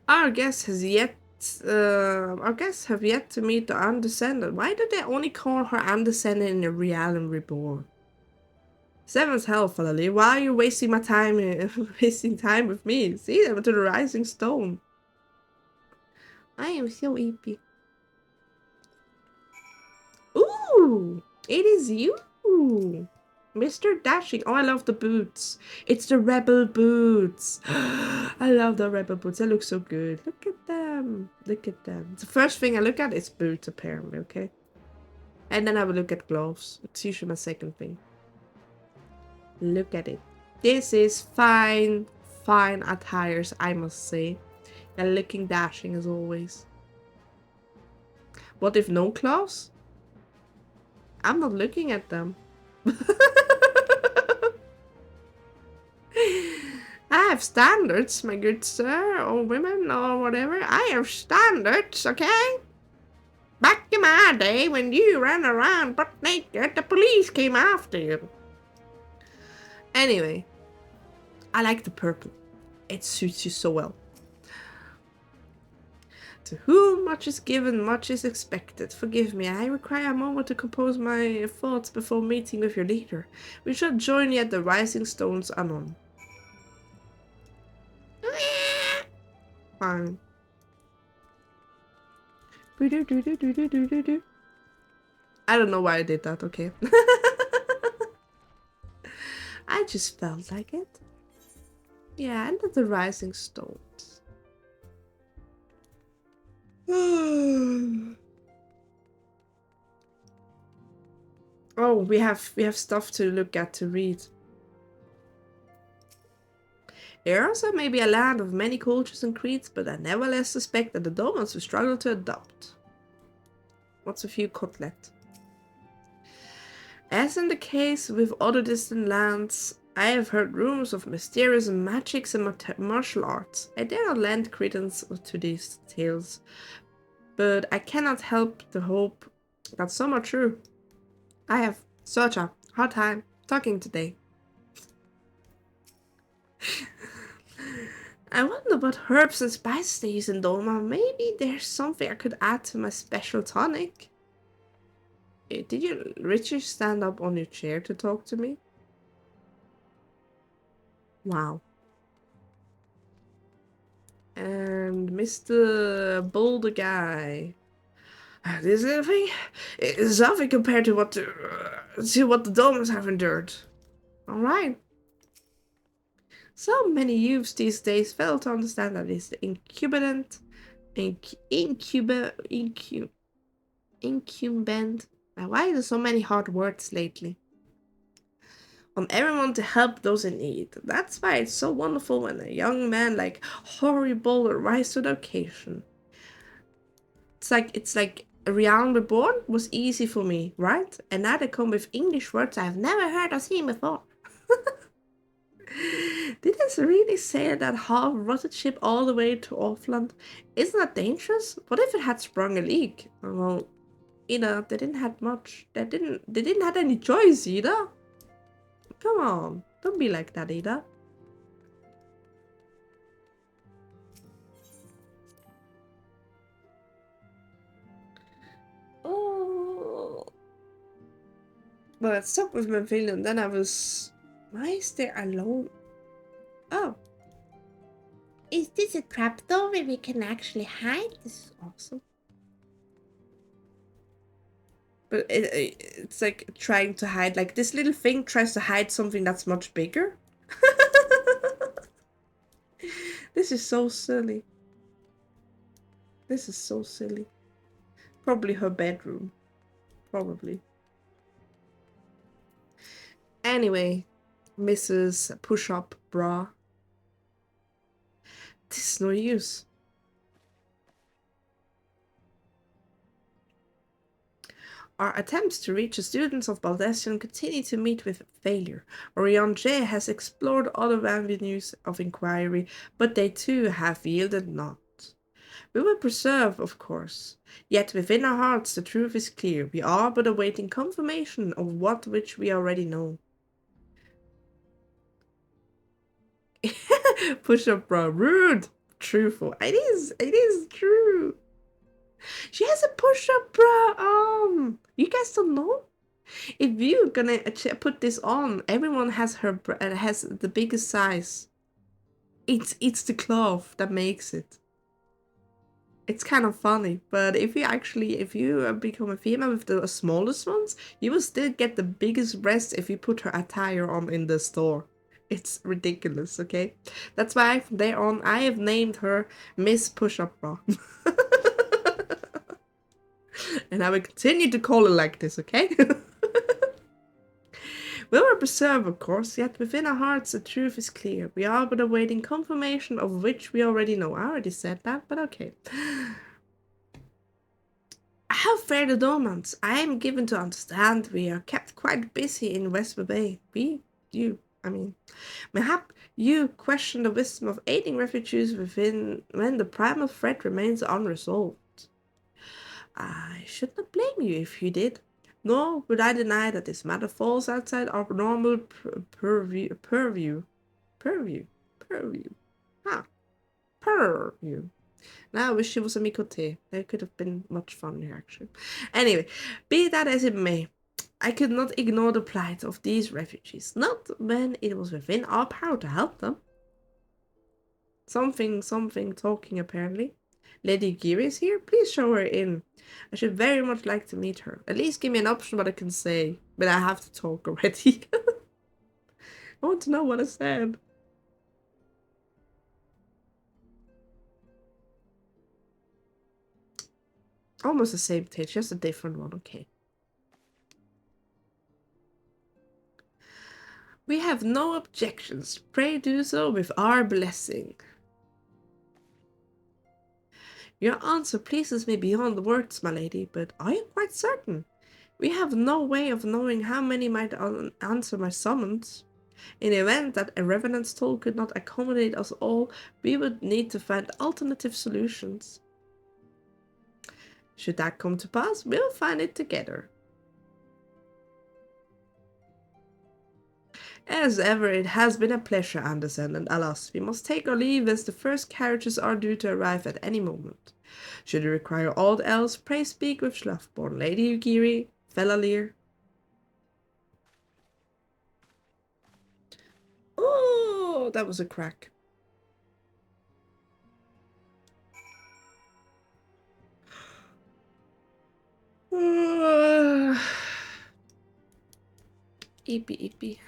Our guests have yet to meet the Undescended. Why do they only call her Undescended in the Realm Reborn? Seventh hell, Fela'lyr. Why are you wasting my time wasting time with me? See them to the rising stone. I am so happy. Ooh! It is you! Mr. Dashing. Oh, I love the boots. It's the rebel boots. I love the rebel boots. They look so good. Look at them. Look at them. The first thing I look at is boots, apparently, okay? And then I will look at gloves. It's usually my second thing. Look at it. This is fine attires, I must say. They're looking dashing as always. What if no gloves? I'm not looking at them. I have standards, my good sir, or women, or whatever. I have standards, okay? Back in my day, when you ran around butt naked, the police came after you. Anyway, I like the purple. It suits you so well. To whom much is given, much is expected. Forgive me, I require a moment to compose my thoughts before meeting with your leader. We shall join you at the rising stones anon. Fine. I don't know why I did that, okay. I just felt like it. Yeah, and at the rising stones. Oh, we have stuff to look at, to read. Erosa may be a land of many cultures and creeds, but I nevertheless suspect that the Domans will struggle to adopt. What's a few cutlet? As in the case with other distant lands, I have heard rumors of mysterious magics and martial arts. I dare not lend credence to these tales, but I cannot help the hope that some are true. I have such a hard time talking today. I wonder what herbs and spices they use in Doma. Maybe there's something I could add to my special tonic. Did you literally stand up on your chair to talk to me? Wow. And Mr. Boulder guy. This little thing is nothing compared to what the Domas have endured. Alright. So many youths these days fail to understand that it's the incumbent. Why are there so many hard words lately? On everyone to help those in need. That's why it's so wonderful when a young man like Horrible rises to the occasion. It's like Realm Reborn was easy for me, right? And now they come with English words I've never heard or seen before. Did this really sail that half-rotted ship all the way to Offland? Isn't that dangerous? What if it had sprung a leak? Well, Ida, they didn't have much. They didn't have any choice, Ida. Come on, don't be like that, Ida. Oh. Well, I stopped with my villain, then I was... Why is there alone? Oh. Is this a trapdoor where we can actually hide? This is awesome. But it's like trying to hide, like this little thing tries to hide something that's much bigger. This is so silly. This is so silly. Probably her bedroom. Probably. Anyway, Mrs. Push-Up Bra. This is no use. Our attempts to reach the students of Baldestion continue to meet with failure. Orion J has explored other avenues of inquiry, but they too have yielded naught. We will persevere, of course. Yet within our hearts the truth is clear. We are but awaiting confirmation of what which we already know. Push up, bro. Rude. Truthful. It is true. She has a push-up bra. You guys don't know? If you're gonna put this on, everyone has has the biggest size. It's the cloth that makes it. It's kind of funny, but if you become a female with the smallest ones, you will still get the biggest breasts if you put her attire on in the store. It's ridiculous, okay? That's why from there on, I have named her Miss Push-Up Bra. And I will continue to call her like this, okay? We will preserve, of course, yet within our hearts the truth is clear. We are but awaiting confirmation of which we already know. I already said that, but okay. How fare the Domans? I am given to understand we are kept quite busy in West Bay. Mayhap you question the wisdom of aiding refugees when the primal threat remains unresolved. I should not blame you if you did. Nor would I deny that this matter falls outside our normal purview. Now I wish it was a Mikote. That could have been much funnier, actually. Anyway, be that as it may, I could not ignore the plight of these refugees, not when it was within our power to help them. Something talking, apparently. Lady Giri is here? Please show her in. I should very much like to meet her. At least give me an option what I can say. But I have to talk already. I want to know what I said. Almost the same text, just a different one, okay. We have no objections. Pray do so with our blessing. Your answer pleases me beyond words, my lady, but are you quite certain? We have no way of knowing how many might answer my summons. In the event that a revenant's toll could not accommodate us all, we would need to find alternative solutions. Should that come to pass, we'll find it together. As ever, it has been a pleasure, Anderson, and alas, we must take our leave as the first carriages are due to arrive at any moment. Should you require aught else, pray speak with Schlafborn, Lady Ugiri, Fela'lyr. Oh, that was a crack. Eepy.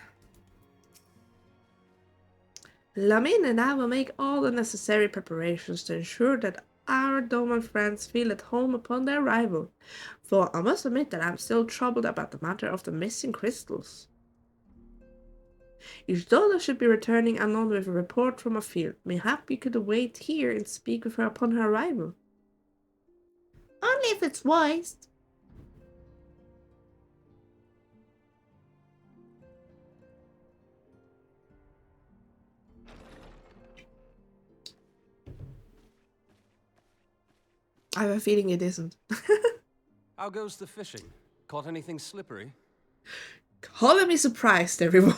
Lamin and I will make all the necessary preparations to ensure that our Doma friends feel at home upon their arrival, for I must admit that I'm still troubled about the matter of the missing crystals. Isdola should be returning anon with a report from a field. Mayhap you could wait here and speak with her upon her arrival. Only if it's wise. I have a feeling it isn't. How goes the fishing? Caught anything slippery? Color me surprised, everyone.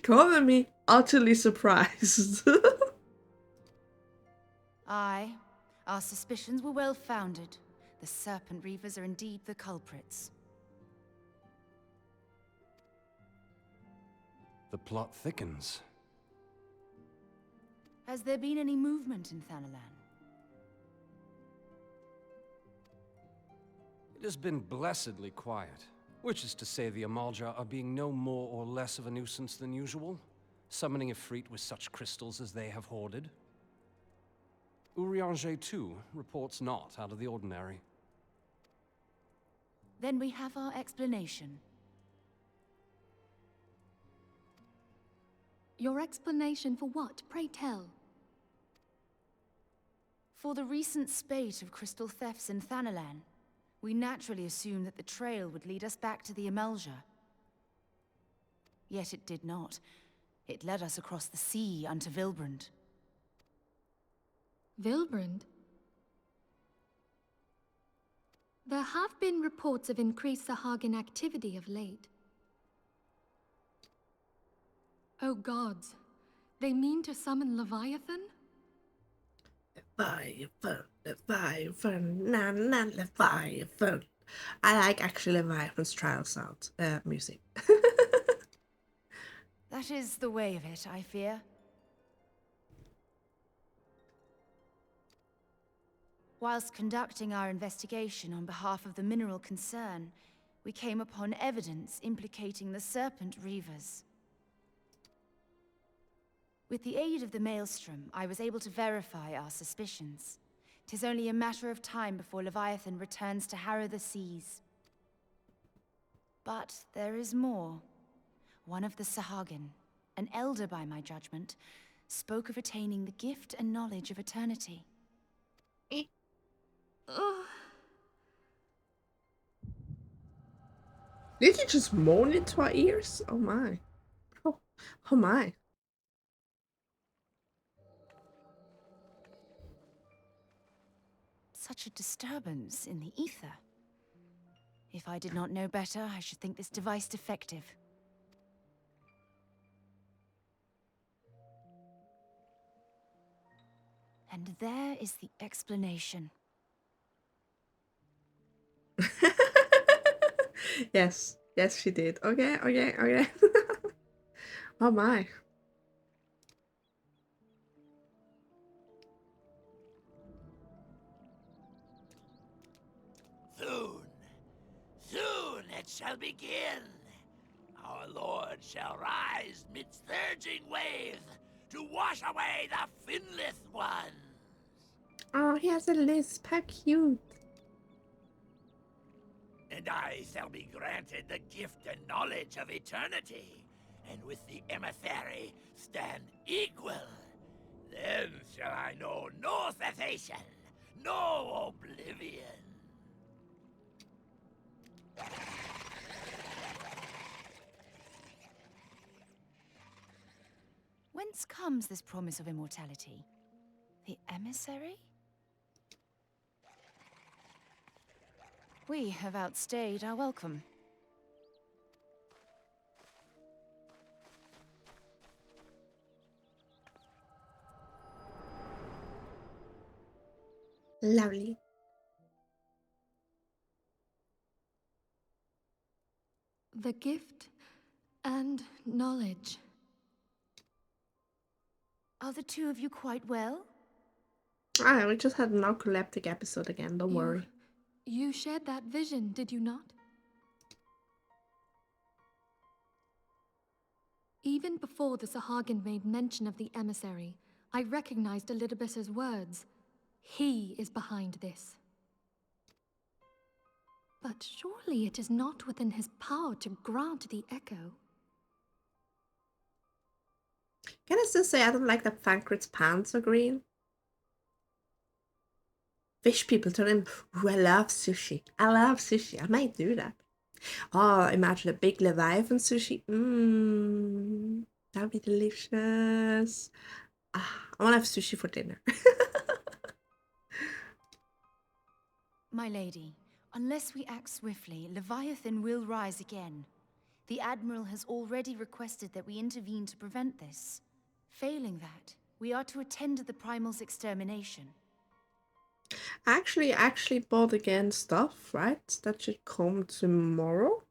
Color me utterly surprised. Aye, our suspicions were well founded. The Serpent Reavers are indeed the culprits. The plot thickens. Has there been any movement in Fela'lyr? It has been blessedly quiet, which is to say the Amalja are being no more or less of a nuisance than usual, summoning Ifrit with such crystals as they have hoarded. Urianger, too, reports not out of the ordinary. Then we have our explanation. Your explanation for what, pray tell? For the recent spate of crystal thefts in Fela'lyr, we naturally assumed that the trail would lead us back to the Amalja. Yet it did not. It led us across the sea unto Vilbrand. Vilbrand? There have been reports of increased Sahagin activity of late. Oh gods, they mean to summon Leviathan? Leviathan, Leviathan. I like actually Leviathan's trial sound, music. That is the way of it, I fear. Whilst conducting our investigation on behalf of the mineral concern, we came upon evidence implicating the Serpent Reavers. With the aid of the Maelstrom, I was able to verify our suspicions. 'Tis only a matter of time before Leviathan returns to harrow the seas. But there is more. One of the Sahagin, an elder by my judgment, spoke of attaining the gift and knowledge of eternity. Did you just moan into our ears? Oh my. Oh my. Such a disturbance in the ether. If I did not know better, I should think this device defective. And there is the explanation. Yes, yes, she did. Okay. Oh my. Soon it shall begin. Our Lord shall rise midst surging waves to wash away the finless ones. Oh, he has a lisp. How cute. And I shall be granted the gift and knowledge of eternity, and with the emissary stand equal. Then shall I know no cessation, no oblivion. Whence comes this promise of immortality? The emissary? We have outstayed our welcome. Lovely. The gift and knowledge. Are the two of you quite well? Ah, we just had an narcoleptic episode again, don't worry. You shared that vision, did you not? Even before the Sahagin made mention of the emissary, I recognized Elidibus's words. He is behind this. But surely it is not within his power to grant the echo. Can I still say I don't like that Thancred's pants are green? Fish people turn in. Ooh, I love sushi. I might do that. Oh, imagine a big Leviathan sushi. That would be delicious. Ah, I want to have sushi for dinner. My lady, unless we act swiftly, Leviathan will rise again. The Admiral has already requested that we intervene to prevent this. Failing that, we are to attend to the Primal's extermination. Actually bought again stuff, right? That should come tomorrow.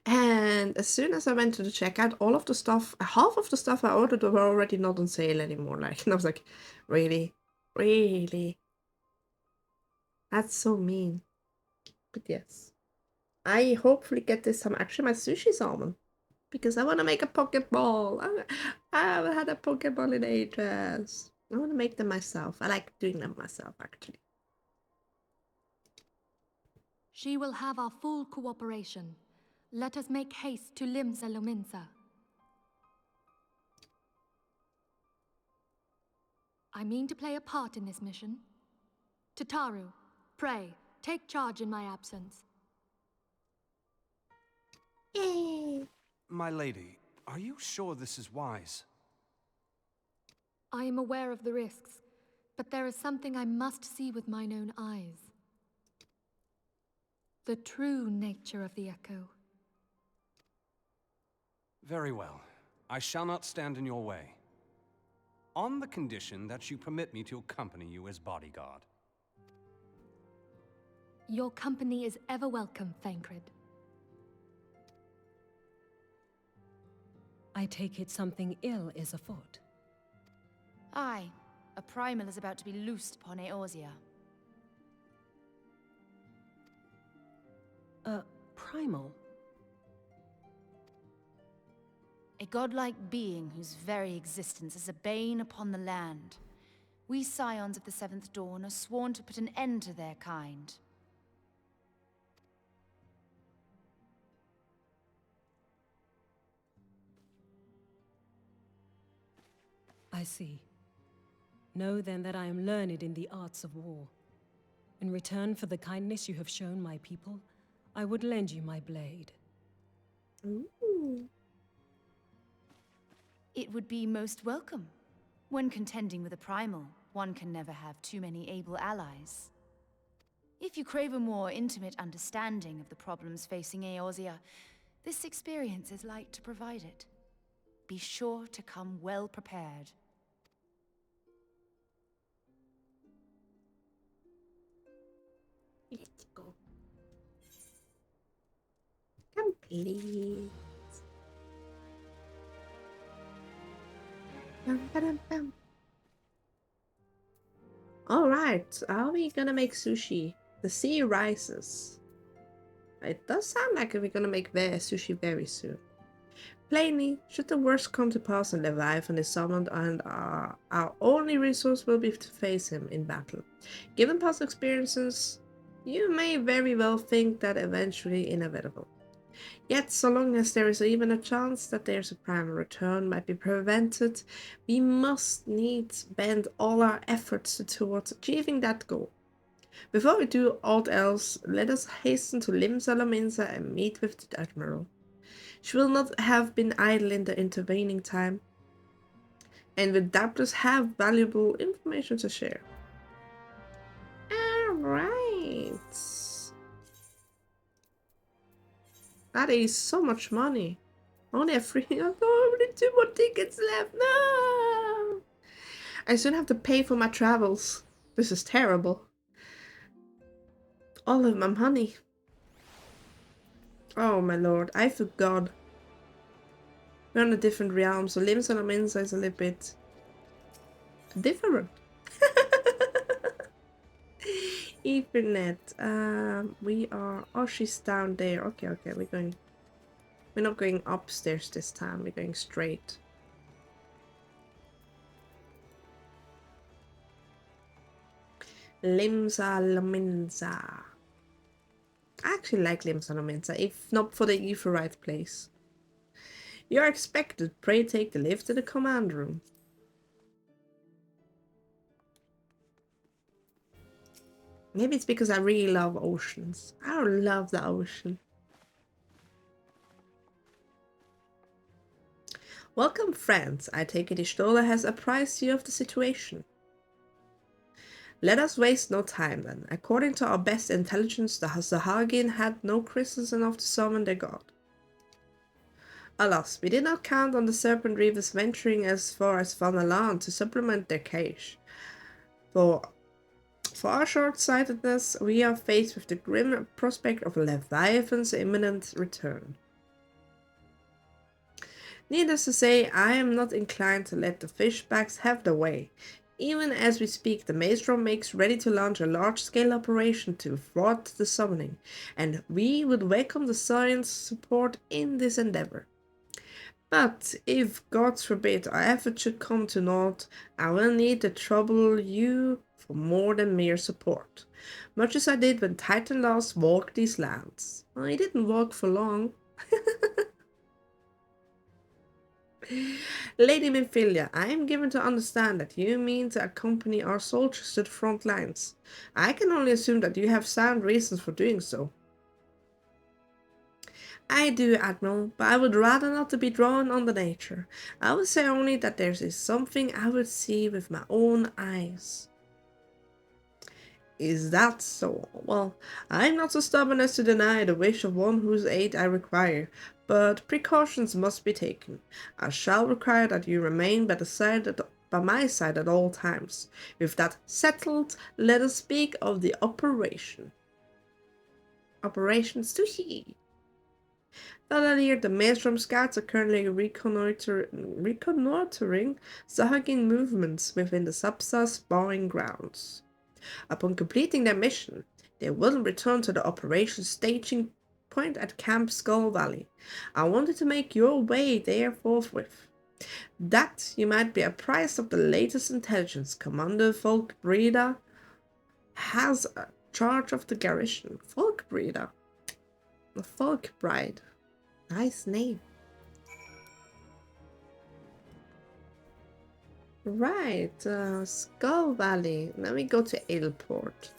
And as soon as I went to the checkout, all of the stuff, half of the stuff I ordered were already not on sale anymore. Like, and I was like, really? Really? That's so mean. But yes. I hopefully get this time. Actually, my sushi salmon. Because I want to make a Pokeball. I haven't had a Pokeball in ages. I want to make them myself. I like doing them myself, actually. She will have our full cooperation. Let us make haste to Limsa Lominsa. I mean to play a part in this mission. Tataru, pray, take charge in my absence. Yay! My lady, are you sure this is wise? I am aware of the risks, but there is something I must see with mine own eyes. The true nature of the Echo. Very well. I shall not stand in your way. On the condition that you permit me to accompany you as bodyguard. Your company is ever welcome, Thancred. I take it something ill is afoot. Aye, a primal is about to be loosed upon Eorzea. A primal? A godlike being whose very existence is a bane upon the land. We scions of the Seventh Dawn are sworn to put an end to their kind. I see. Know then that I am learned in the arts of war. In return for the kindness you have shown my people, I would lend you my blade. Ooh. It would be most welcome. When contending with a primal, one can never have too many able allies. If you crave a more intimate understanding of the problems facing Eorzea, this experience is like to provide it. Be sure to come well prepared. Let's go. Complete. Bum, ba-dum, bum. All right, are we gonna make sushi? The sea rises. It does sound like we're gonna make sushi very soon. Plainly, should the worst come to pass and Leviathan is summoned, and our only resource will be to face him in battle. Given past experiences, you may very well think that eventually inevitable. Yet, so long as there is even a chance that there's a primal return might be prevented, we must needs bend all our efforts towards achieving that goal. Before we do aught else, let us hasten to Limsa Lominsa and meet with the Admiral. She will not have been idle in the intervening time, and will doubtless have valuable information to share. Alright. That is so much money. Only have only 2 more tickets left. No! I soon have to pay for my travels. This is terrible. All of my money. Oh my lord, I forgot. We're on a different realm, so Limsa Lominsa is a little bit different. Ethernet. We are. Oh, she's down there. Okay, we're not going upstairs this time. We're going straight. Limsa Lominsa. I actually like Limsa Lominsa, if not for the Aetheryte place. You are expected. Pray take the lift to the command room. Maybe it's because I really love oceans. I love the ocean. Welcome, friends. I take it Ishtola has apprised you of the situation. Let us waste no time then. According to our best intelligence, the Sahagin had no crystals enough to summon their god. Alas, we did not count on the Serpent Reavers venturing as far as Fela'lyr to supplement their cache. For For our short-sightedness, we are faced with the grim prospect of Leviathan's imminent return. Needless to say, I am not inclined to let the fishbacks have their way. Even as we speak, the Maelstrom makes ready to launch a large-scale operation to thwart the summoning, and we would welcome the science support in this endeavor. But if, God forbid, our effort should come to naught, I will need to trouble you for more than mere support. Much as I did when Titan last walked these lands. Well, he didn't walk for long. Lady Minfilia, I am given to understand that you mean to accompany our soldiers to the front lines. I can only assume that you have sound reasons for doing so. I do, Admiral, but I would rather not to be drawn on the nature. I would say only that there is something I would see with my own eyes. Is that so? Well, I'm not so stubborn as to deny the wish of one whose aid I require, but precautions must be taken. I shall require that you remain by my side at all times. With that settled, let us speak of the operation. Operations to he. Fela'lyr, the Maelstrom scouts are currently reconnoitering Sahagin movements within the Subsa spawning grounds. Upon completing their mission, they will return to the operations staging point at Camp Skull Valley. I wanted to make your way there forthwith. That you might be apprised of the latest intelligence. Commander Folkbreeder has charge of the garrison. Folkbreeder. The Folk Bride. Nice name. Right, Skull Valley. Let me go to Aleport.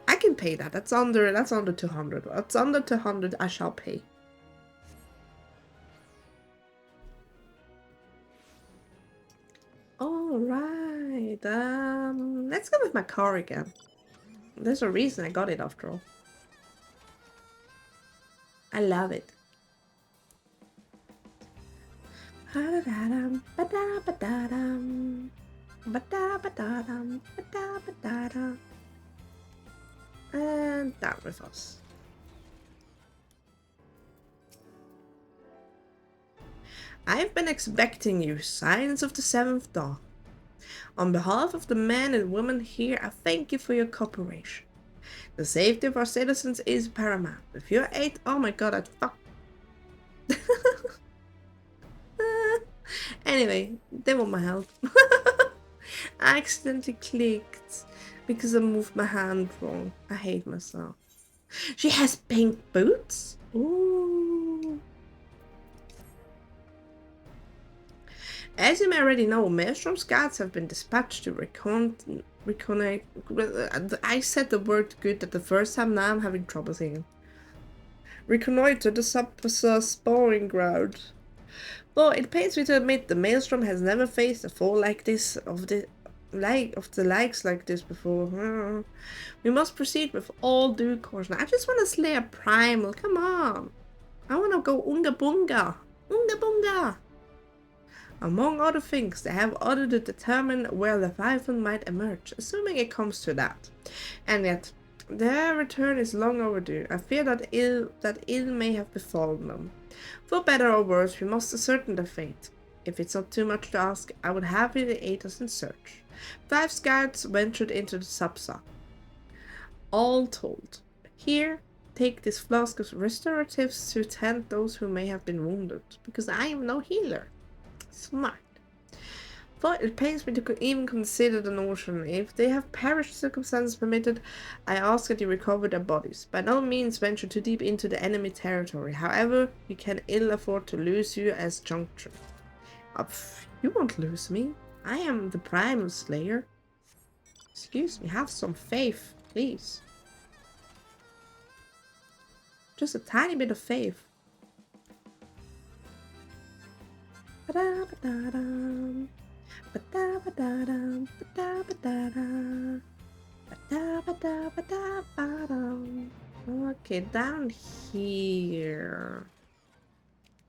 I can pay that. That's under 200. What's under 200 I shall pay. Alright, let's go with my car again. There's a reason I got it after all. I love it. And down with us. I've been expecting you, Signs of the Seventh Dawn. On behalf of the men and women here, I thank you for your cooperation. The safety of our citizens is paramount. With your aid, oh my god, I'd fuck. Anyway, they want my help. I accidentally clicked because I moved my hand wrong. I hate myself. She has pink boots? Ooh. As you may already know, Maelstrom scouts have been dispatched to reconnect. I said the word good at the first time, now I'm having trouble saying. Reconnoiter the Subsa spawning ground. Though it pains me to admit, the Maelstrom has never faced a foe like this of the likes like this before. We must proceed with all due caution. I just want to slay a primal. Come on, I want to go unga bunga, unga bunga. Among other things, they have ordered to determine where Leviathan might emerge, assuming it comes to that. And yet, their return is long overdue. I fear that ill may have befallen them. For better or worse, we must ascertain their fate. If it's not too much to ask, I would have you aid us in search. 5 scouts ventured into the Subsa. All told. Here, take this flask of restoratives to tend those who may have been wounded, because I am no healer. Smart. But it pains me to even consider the notion. If they have perished, circumstances permitted, I ask that you recover their bodies. By no means venture too deep into the enemy territory. However, you can ill afford to lose you as juncture. You won't lose me. I am the primal slayer. Excuse me, have some faith, please. Just a tiny bit of faith. Ba-da-ba-da-dum. Ba-da-ba-da-dum. Ba-da-ba-da-dum. Ba-da-ba-da-ba-da-ba-dum. Okay, down here.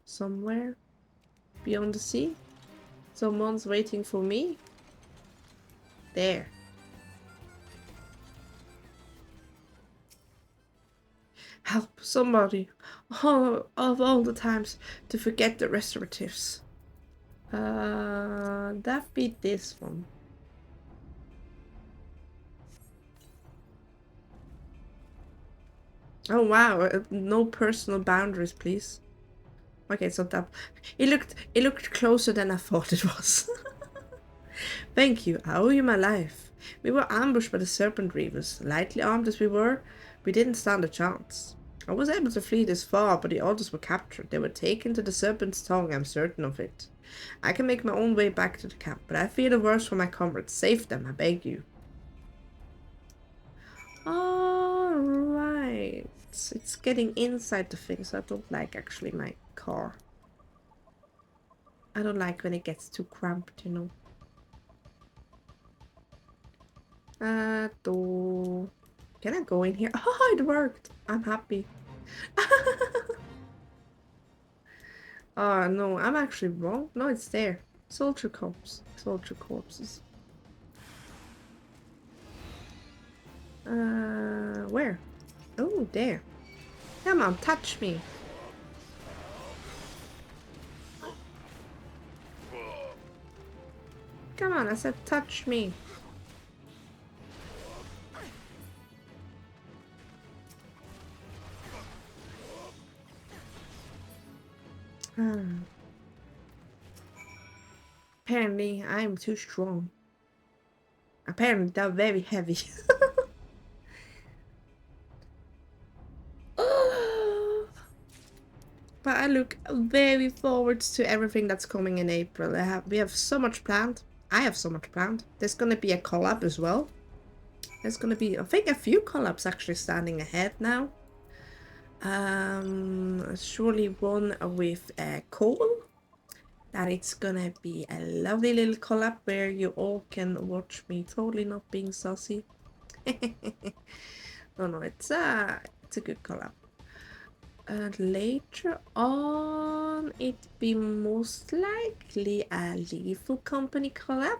Somewhere. Beyond the sea. Someone's waiting for me. There. Help somebody. Of all the times to forget the restoratives. That be this one. Oh wow, no personal boundaries, please. Okay, it's not that. It looked closer than I thought it was. Thank you, I owe you my life. We were ambushed by the Serpent Reavers. Lightly armed as we were, we didn't stand a chance. I was able to flee this far, but the others were captured. They were taken to the Serpent's Tongue, I'm certain of it. I can make my own way back to the camp, but I fear the worst for my comrades. Save them, I beg you. Alright. It's getting inside the thing, so I don't like actually my car. I don't like when it gets too cramped, you know. Can I go in here? Oh, it worked. I'm happy. Oh no, I'm actually wrong. No, it's there. Soldier corpse. Soldier corpses. Where? Oh, there. Come on, touch me. Come on, I said touch me. Apparently, I'm too strong. Apparently, they're very heavy. But I look very forward to everything that's coming in April. We have so much planned. I have so much planned. There's gonna be a collab as well. There's gonna be, I think, a few collabs actually standing ahead now. Surely one with Cole. That it's gonna be a lovely little collab where you all can watch me totally not being saucy. No, it's a good collab. And later on, it be most likely a Lethal Company collab.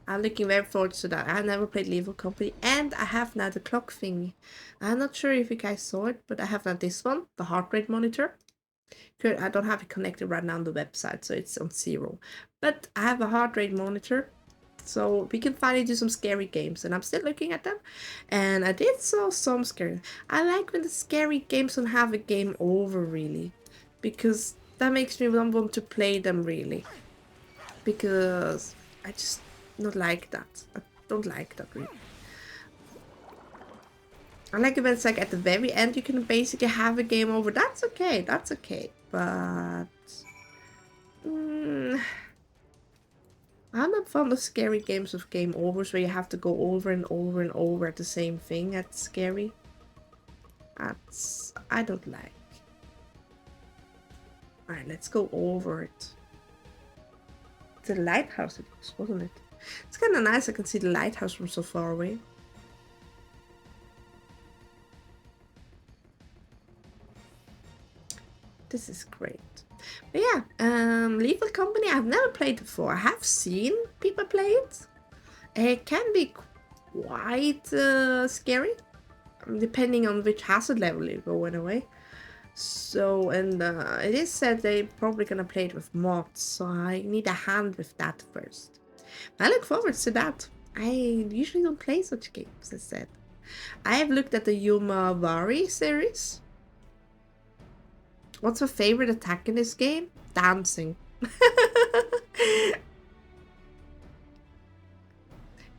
I'm looking very forward to that. I never played Lethal Company, and I have now the clock thingy. I'm not sure if you guys saw it, but I have now this one, the heart rate monitor. Good, I don't have it connected right now on the website, so it's on 0. But I have a heart rate monitor, so we can finally do some scary games, and I'm still looking at them. And I did saw some scary. I like when the scary games don't have a game over, really, because that makes me not want to play them, really. Because I just not like that. I don't like that, really. I like it when it's like at the very end you can basically have a game over. That's okay, but I'm not fond of scary games with game overs where you have to go over and over and over at the same thing. That's scary. I don't like. Alright, let's go over it. It's a lighthouse it was, wasn't it? It's kinda nice I can see the lighthouse from so far away. This is great. But yeah, Lethal Company I've never played before. I have seen people play it. It can be quite scary, depending on which hazard level you go in a way. So, and it is said they're probably gonna play it with mods, so I need a hand with that first. I look forward to that. I usually don't play such games, as said. I have looked at the Yumavari series. What's my favorite attack in this game? Dancing.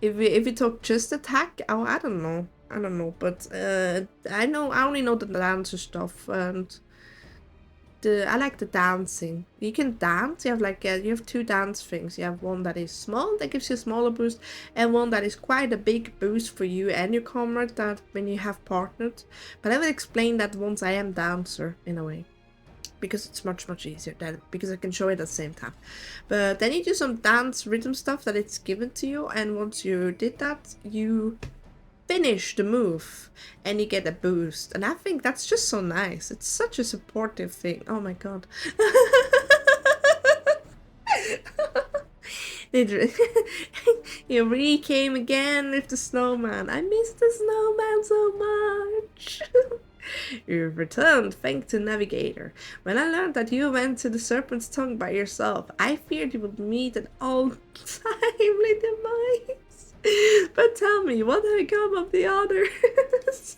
If we talk just attack, oh, I don't know, but I only know the dancer stuff, and I like the dancing. You can dance. You have like you have 2 dance things. You have one that is small, that gives you a smaller boost, and one that is quite a big boost for you and your comrade that when you have partnered. But I will explain that once I am dancer in a way, because it's much easier then, because I can show it at the same time. But then you do some dance rhythm stuff that it's given to you, and once you did that, you finish the move and you get a boost, and I think that's just so nice. It's such a supportive thing. Oh my god. Here he came again with the snowman. I miss the snowman so much. You've returned, thanks to Navigator. When I learned that you went to the Serpent's Tongue by yourself, I feared you would meet an untimely demise. But tell me, what have become of the others?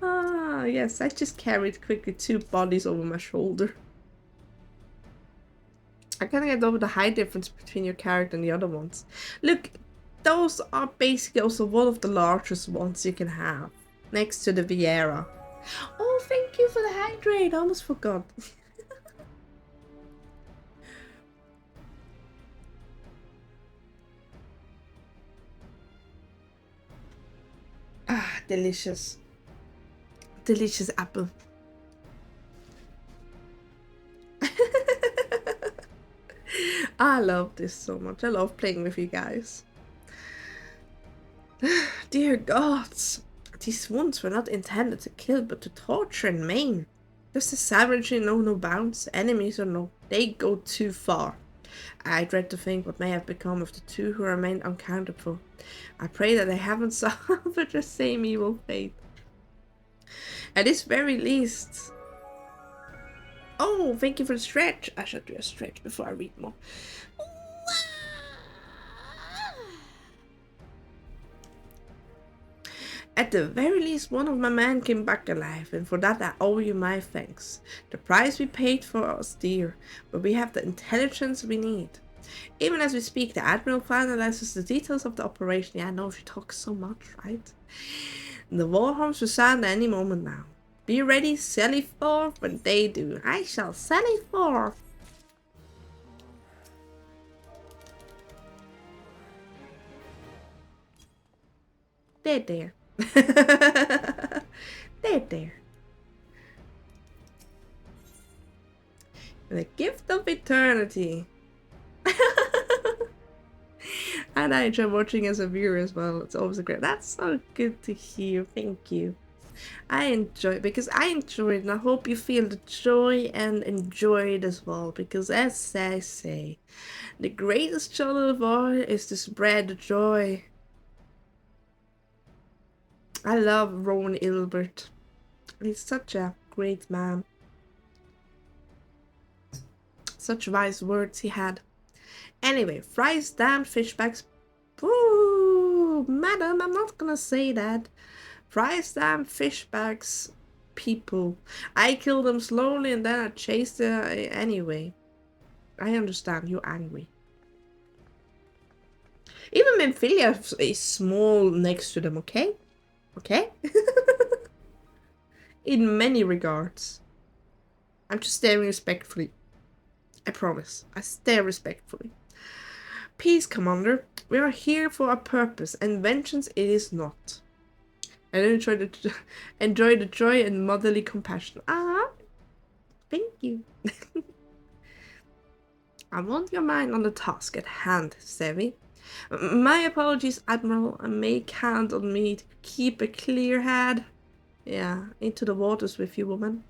Ah, yes, I just carried quickly 2 bodies over my shoulder. I can't get over the height difference between your character and the other ones. Look, those are basically also one of the largest ones you can have. Next to the Vieira. Oh, thank you for the hydrate. I almost forgot. Ah, delicious. Delicious apple. I love this so much. I love playing with you guys. Dear gods. These wounds were not intended to kill, but to torture and maim. Does the savagery know no bounds, enemies or no? They go too far. I dread to think what may have become of the 2 who remained unaccounted for. I pray that they haven't suffered the same evil fate. At this very least... Oh, thank you for the stretch. I should do a stretch before I read more. At the very least, one of my men came back alive, and for that I owe you my thanks. The price we paid for us dear, but we have the intelligence we need. Even as we speak, the Admiral finalizes the details of the operation. Yeah, I know she talks so much, right? The war horns will sound any moment now. Be ready, sally forth when they do. I shall sally forth. There. There. The gift of eternity. And I enjoy watching as a viewer as well. It's always a great. That's so good to hear. Thank you. I enjoy it because I enjoy it, and I hope you feel the joy and enjoy it as well. Because as I say, the greatest joy of all is to spread the joy. I love Rowan Ilbert. He's such a great man. Such wise words he had. Anyway, fries, damned fishbacks. Ooh, madam, I'm not gonna say that. Fries, damned fishbacks, people. I kill them slowly and then I chase them anyway. I understand, you're angry. Even Memphilia is small next to them, okay? Okay? In many regards. I'm just staring respectfully. I promise. I stare respectfully. Peace, Commander. We are here for a purpose, and vengeance it is not. And enjoy the joy and motherly compassion. Ah, thank you. I want your mind on the task at hand, Sevi. My apologies, Admiral. I may count on me to keep a clear head. Yeah, into the waters with you, woman.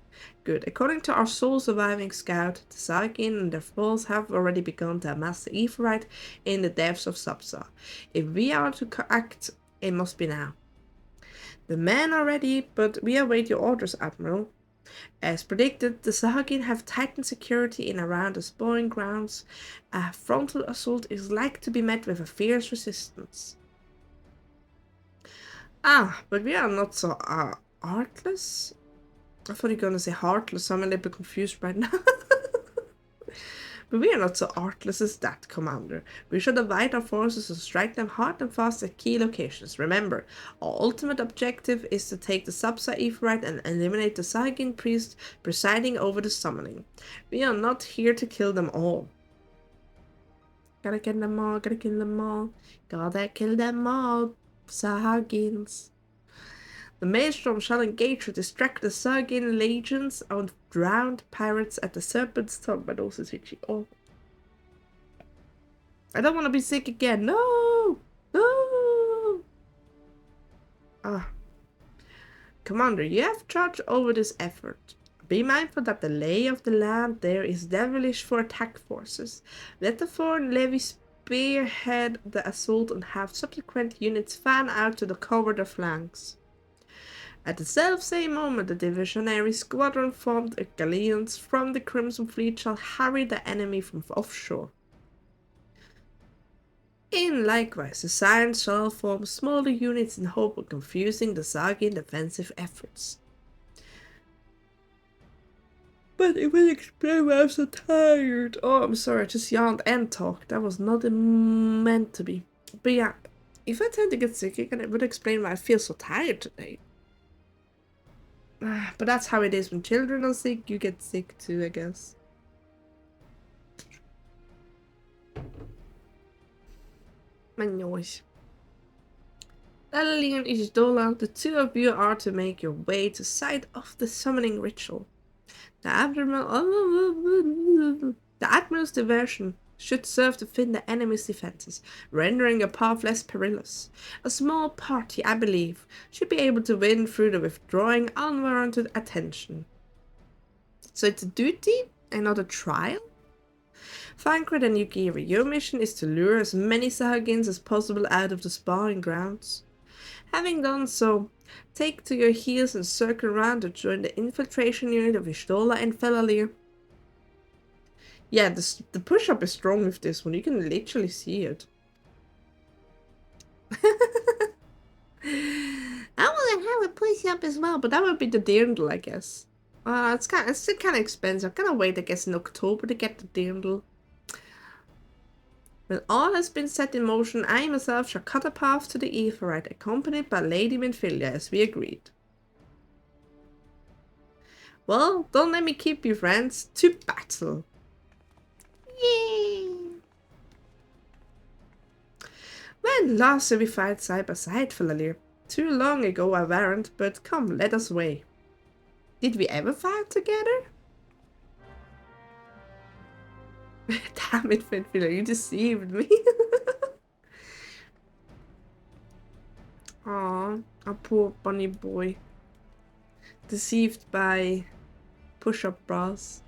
Good. According to our soul-surviving scout, the Sarkin and their foes have already begun to amass the Aephorite in the depths of Subsa. If we are to act, it must be now. The men are ready, but we await your orders, Admiral. As predicted, the Sarkin have tightened security in around the spawning grounds. A frontal assault is like to be met with a fierce resistance. Ah, but we are not so artless. I thought you were gonna say heartless, so I'm a little bit confused right now. But we are not so artless as that, Commander. We should divide our forces and strike them hard and fast at key locations. Remember, our ultimate objective is to take the Subsa Aephorite and eliminate the Sarkin priest presiding over the summoning. We are not here to kill them all. Gotta kill them all, gotta kill them all. Gotta kill them all, Sargins. The Maelstrom shall engage to distract the Sargin legions of drowned pirates at the Serpent's Tongue. My nose is itchy. Oh. I don't want to be sick again. No! No! Ah. Commander, you have charge over this effort. Be mindful that the lay of the land there is devilish for attack forces. Let the foreign levy spearhead the assault and have subsequent units fan out to cover the flanks. At the self-same moment, the divisionary squadron formed of galleons from the Crimson Fleet shall harry the enemy from offshore. In likewise, the Sirens shall form smaller units in hope of confusing the Zargian defensive efforts. But it will explain why I'm so tired. Oh, I'm sorry, I just yawned and talked. That was not meant to be. But yeah, if I tend to get sick again, it would explain why I feel so tired today. But that's how it is when children are sick, you get sick too, I guess. My noise. Fela'lyr and Doma, the two of you are to make your way to site of the summoning ritual. The Admiral's diversion should serve to thin the enemy's defenses, rendering your path less perilous. A small party, I believe, should be able to win through the withdrawing unwarranted attention. So it's a duty and not a trial? Thancred and Yugiri, your mission is to lure as many Sahagins as possible out of the sparring grounds. Having done so, take to your heels and circle around to join the infiltration unit of Y'shtola and Fela'lyr. Yeah, the push-up is strong with this one. You can literally see it. I want to have a push-up as well, but that would be the dirndl, I guess. It's still kind of expensive. I'm gonna wait, I guess, in October to get the dirndl. When all has been set in motion, I myself shall cut a path to the Aetheryte, accompanied by Lady Minfilia, as we agreed. Well, don't let me keep you, friends. To battle! Yay! When last did we fight side by side, Fela'lyr? Too long ago, I warrant, but come, let us weigh. Did we ever fight together? Damn it, Minfilia, you deceived me. Aw, a poor bunny boy. Deceived by push-up bras.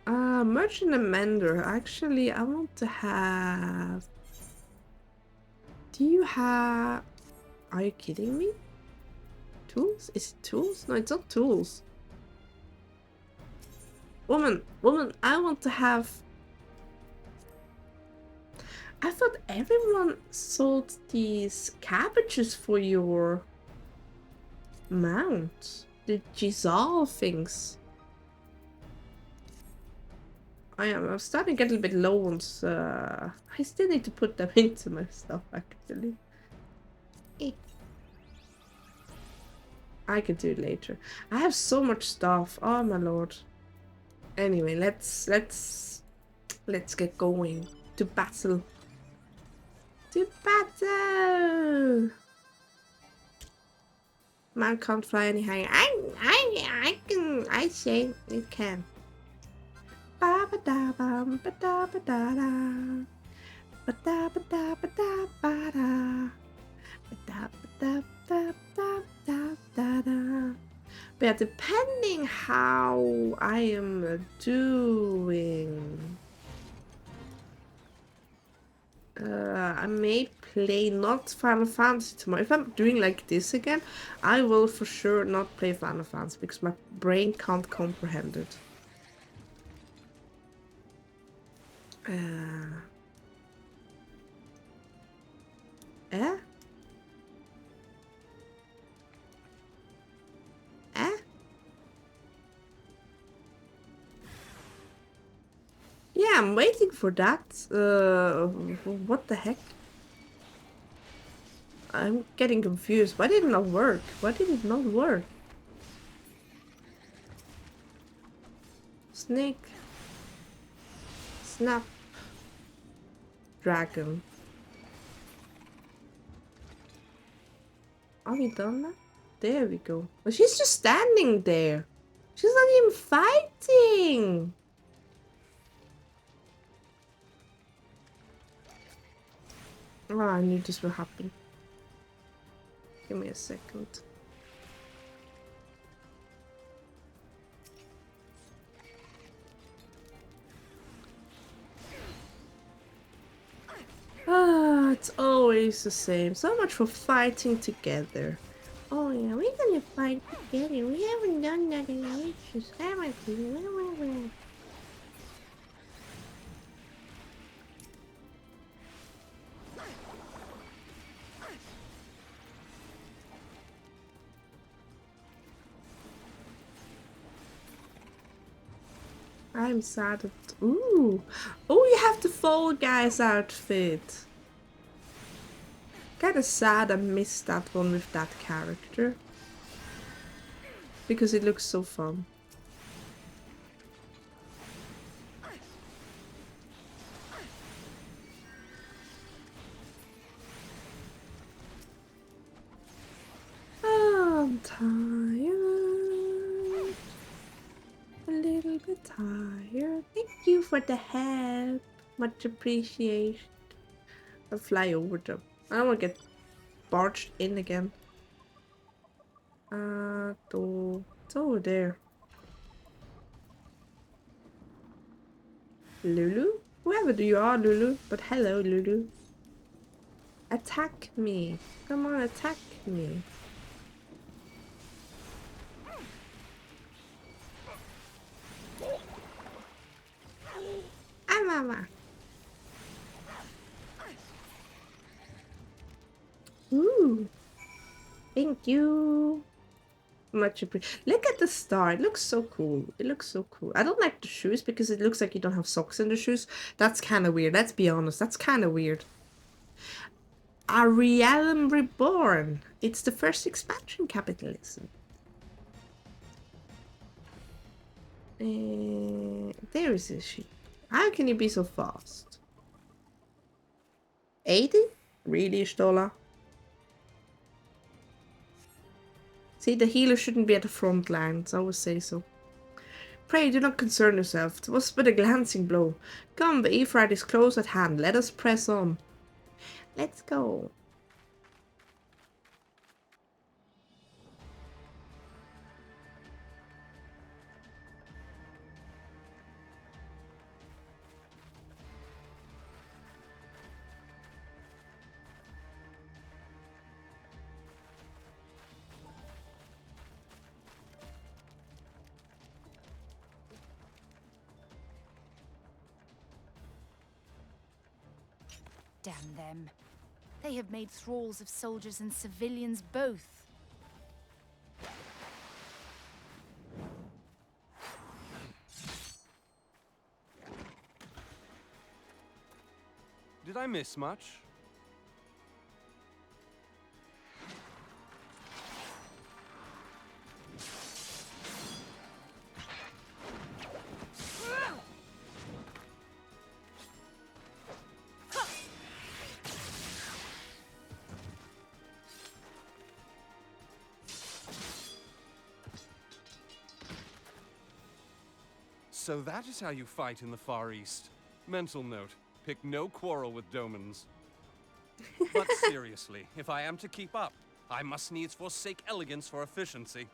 Merchant and Mender. Actually, I want to have... Do you have... Are you kidding me? Tools? Is it tools? No, it's not tools. Woman, I want to have... I thought everyone sold these cabbages for your mount. The Gisal things. I'm starting to get a little bit low on... I still need to put them into my stuff, actually. I could do it later. I have so much stuff. Oh my lord. Anyway, let's get going to battle. To battle. Man can't fly any higher. I say it can. Ba ba da bum ba da ba da da. Ba da ba da ba da ba da. Ba da ba da ba da da da da. But depending how I am doing, I may play not Final Fantasy tomorrow. If I'm doing like this again, I will for sure not play Final Fantasy because my brain can't comprehend it. Yeah, I'm waiting for that. What the heck? I'm getting confused. Why did it not work? Why did it not work? Snake. Snap. Dragon. Are we done now? There we go. Oh, she's just standing there. She's not even fighting. Oh, I knew this would happen. Give me a second. always the same. So much for fighting together. Oh yeah, we're gonna fight together. We haven't done that in ages, haven't we? I'm sad at... Ooh! Oh, you have the Fall Guys outfit! Kinda sad I missed that one with that character. Because it looks so fun. I'm tired. A little bit tired. Thank you for the help. Much appreciated. I'll fly over them. I don't want to get barged in again. It's over there. Lulu? Whoever you are, Lulu. But hello, Lulu. Attack me. Come on, attack me. Ah, mama. Ooh. Thank you. Much appreciated. Look at the star. It looks so cool. It looks so cool. I don't like the shoes because it looks like you don't have socks in the shoes. That's kind of weird. Let's be honest. That's kind of weird. A Realm Reborn. It's the first expansion, capitalism. There is a sheep. How can you be so fast? 80? Really, Stola? See, the healer shouldn't be at the front lines, I would say so. Pray, do not concern yourself. It was but a glancing blow. Come, the Ephraim is close at hand. Let us press on. Let's go. Damn them. They have made thralls of soldiers and civilians both. Did I miss much? So that is how you fight in the Far East. Mental note, pick no quarrel with Domans. But seriously, if I am to keep up, I must needs forsake elegance for efficiency.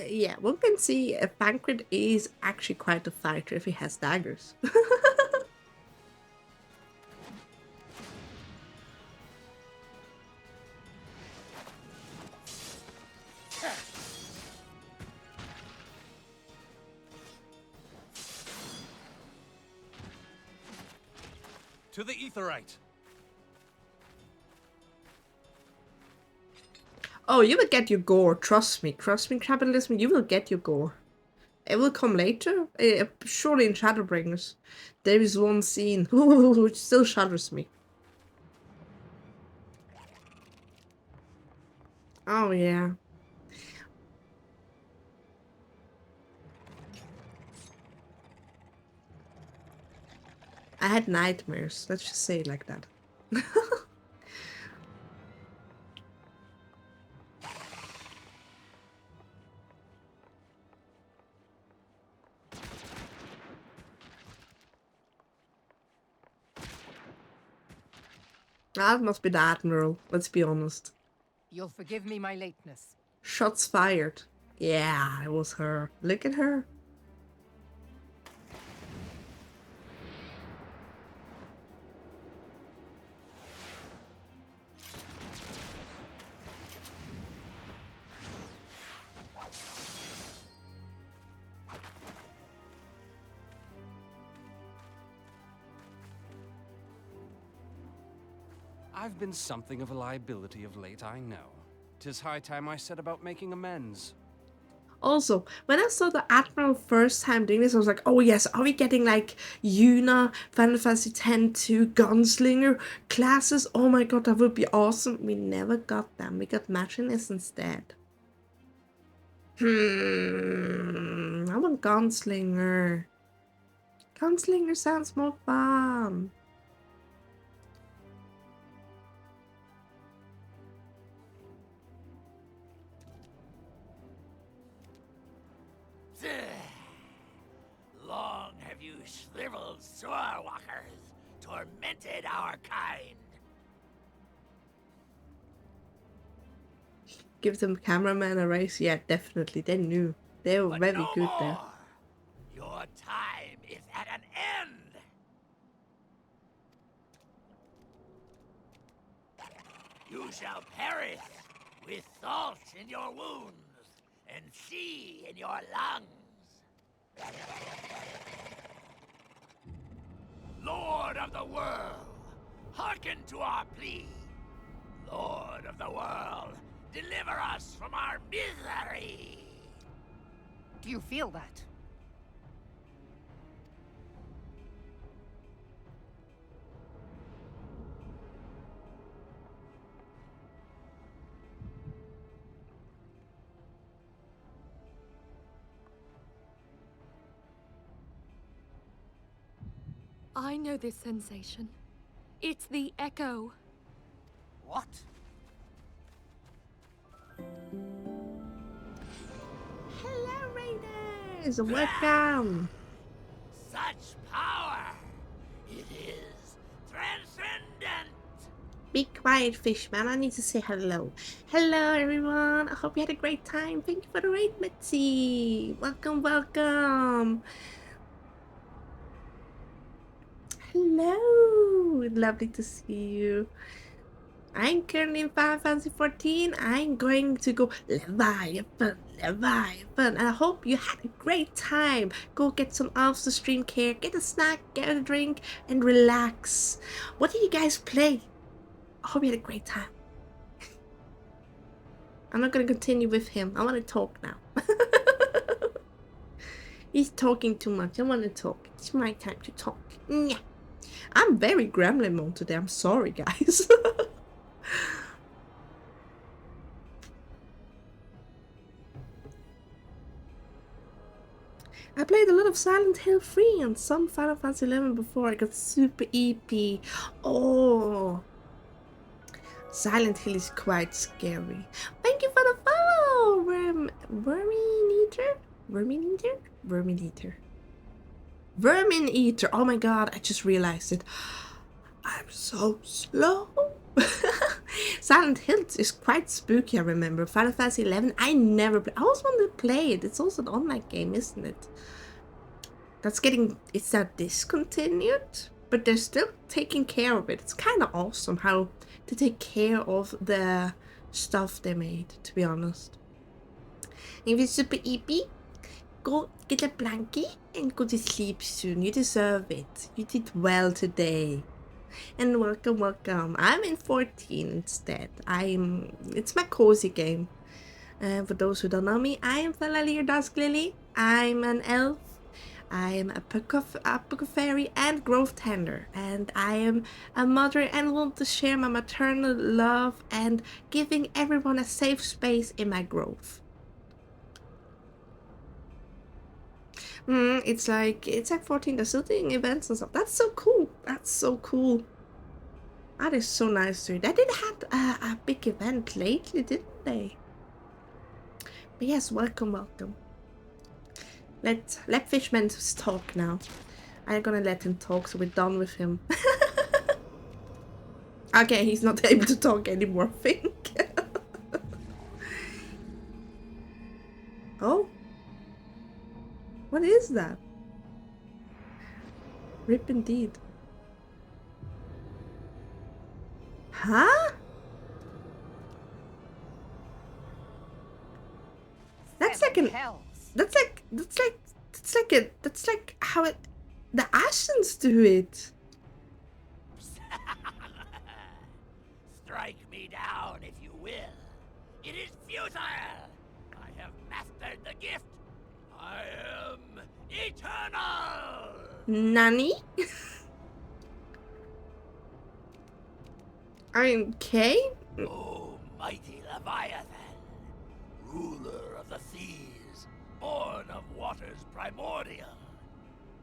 Yeah, one can see a Banquet is actually quite a fighter if he has daggers. To the Aetheryte! Oh, you will get your gore. Trust me, capitalism. You will get your gore. It will come later. Surely in Shadowbringers, there is one scene which still shudders me. Oh yeah. I had nightmares. Let's just say it like that. That must be the Admiral, let's be honest. You'll forgive me my lateness. Shots fired. Yeah, it was her. Look at her. I've been something of a liability of late, I know. 'Tis high time I set about making amends. Also, when I saw the Admiral first time doing this, I was like, oh yes, are we getting like Yuna, Final Fantasy X-2 Gunslinger classes? Oh my god, that would be awesome. We never got them. We got Machinist instead. I want Gunslinger. Gunslinger sounds more fun. Long have you shriveled swordwalkers tormented our kind. Give them cameraman a race? Yeah, definitely. They knew. They were very no good more. there. Your time is at an end. You shall perish with salt in your wounds and sea in your lungs. Lord of the world, hearken to our plea. Lord of the world, deliver us from our misery. Do you feel that? I know this sensation. It's the echo. What? Hello, Raiders! Welcome! Such power! It is transcendent! Be quiet, Fishman. I need to say hello. Hello, everyone. I hope you had a great time. Thank you for the raid, Mitzi. Welcome, welcome. Hello. Lovely to see you. I'm currently in Final Fantasy 14. I'm going to go Leviathan. And I hope you had a great time. Go get some after stream care, get a snack, get a drink, and relax. What did you guys play? I hope you had a great time. I'm not gonna continue with him. I want to talk now. He's talking too much. I want to talk. It's my time to talk. Yeah. I'm very gremlin mode today. I'm sorry, guys. I played a lot of Silent Hill 3 and some Final Fantasy 11 before I got super EP. Oh, Silent Hill is quite scary. Thank you for the follow, Vermin Eater. Oh my god, I just realized it. I'm so slow. Silent Hill is quite spooky, I remember. Final Fantasy 11, I never played. I always wanted to play it. It's also an online game, isn't it? That's getting, it's that discontinued, but they're still taking care of it. It's kind of awesome how to take care of the stuff they made, to be honest. If you're super EP, go get a blankie and go to sleep soon. You deserve it. You did well today. And welcome, welcome. I'm in 14 instead. It's my cozy game. For those who don't know me, I am Fela'lyr Dusk Lily. I'm an elf. I am a apothecary and growth tender. And I am a mother and want to share my maternal love and giving everyone a safe space in my growth. It's like 14. They're still doing events and stuff. That's so cool. That's so cool. That is so nice to read. They did have a big event lately, didn't they? But yes, welcome, welcome. Let Fishman talk now. I'm gonna let him talk so we're done with him. Okay, he's not able to talk anymore, I think. Oh. What is that? Rip indeed. Huh? That's like an... That's like how it... The Ashens do it. Strike me down if you will. It is futile. I have mastered the gift. I am eternal. Nani? Okay. O mighty Leviathan, ruler of the seas, born of waters primordial,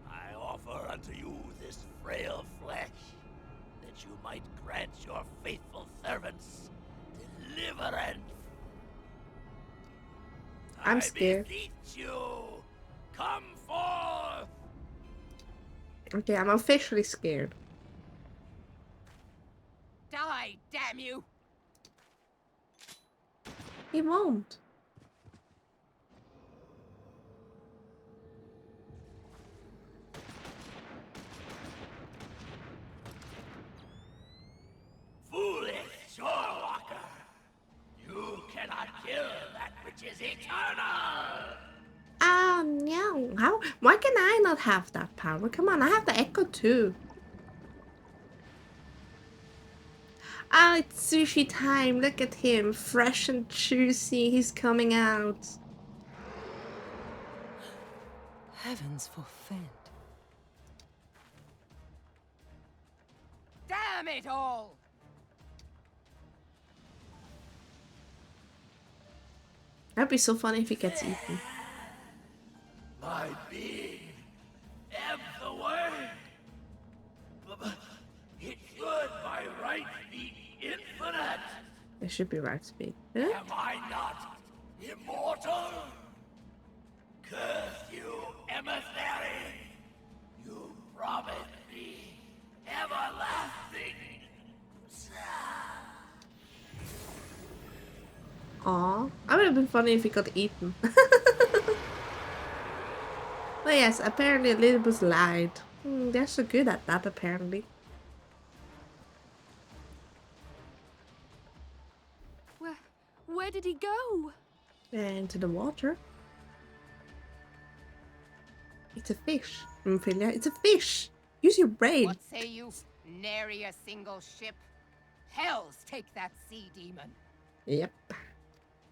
I offer unto you this frail flesh, that you might grant your faithful servants deliverance. I'm scared. I beseech you, come forth. Okay, I'm officially scared. Die, damn you! He won't. Foolish shorewalker! You cannot kill that which is eternal! No. How? Why can I not have that power? Come on, I have the echo too. Ah, it's sushi time. Look at him. Fresh and juicy. He's coming out. Heavens forfend. Damn it all! That'd be so funny if he gets eaten. My being ebbs away. But it should by right be infinite. It should be right speed. Huh? Am I not immortal? Curse you, emissary! You promised me everlasting. Aw, I would have been funny if he got eaten. But yes, apparently Elizabeth lied. They're so good at that, apparently. Where did he go? Into the water. It's a fish. Fela'lyr, it's a fish. Use your brain. What say you? Nary a single ship? Hells take that sea demon. Yep.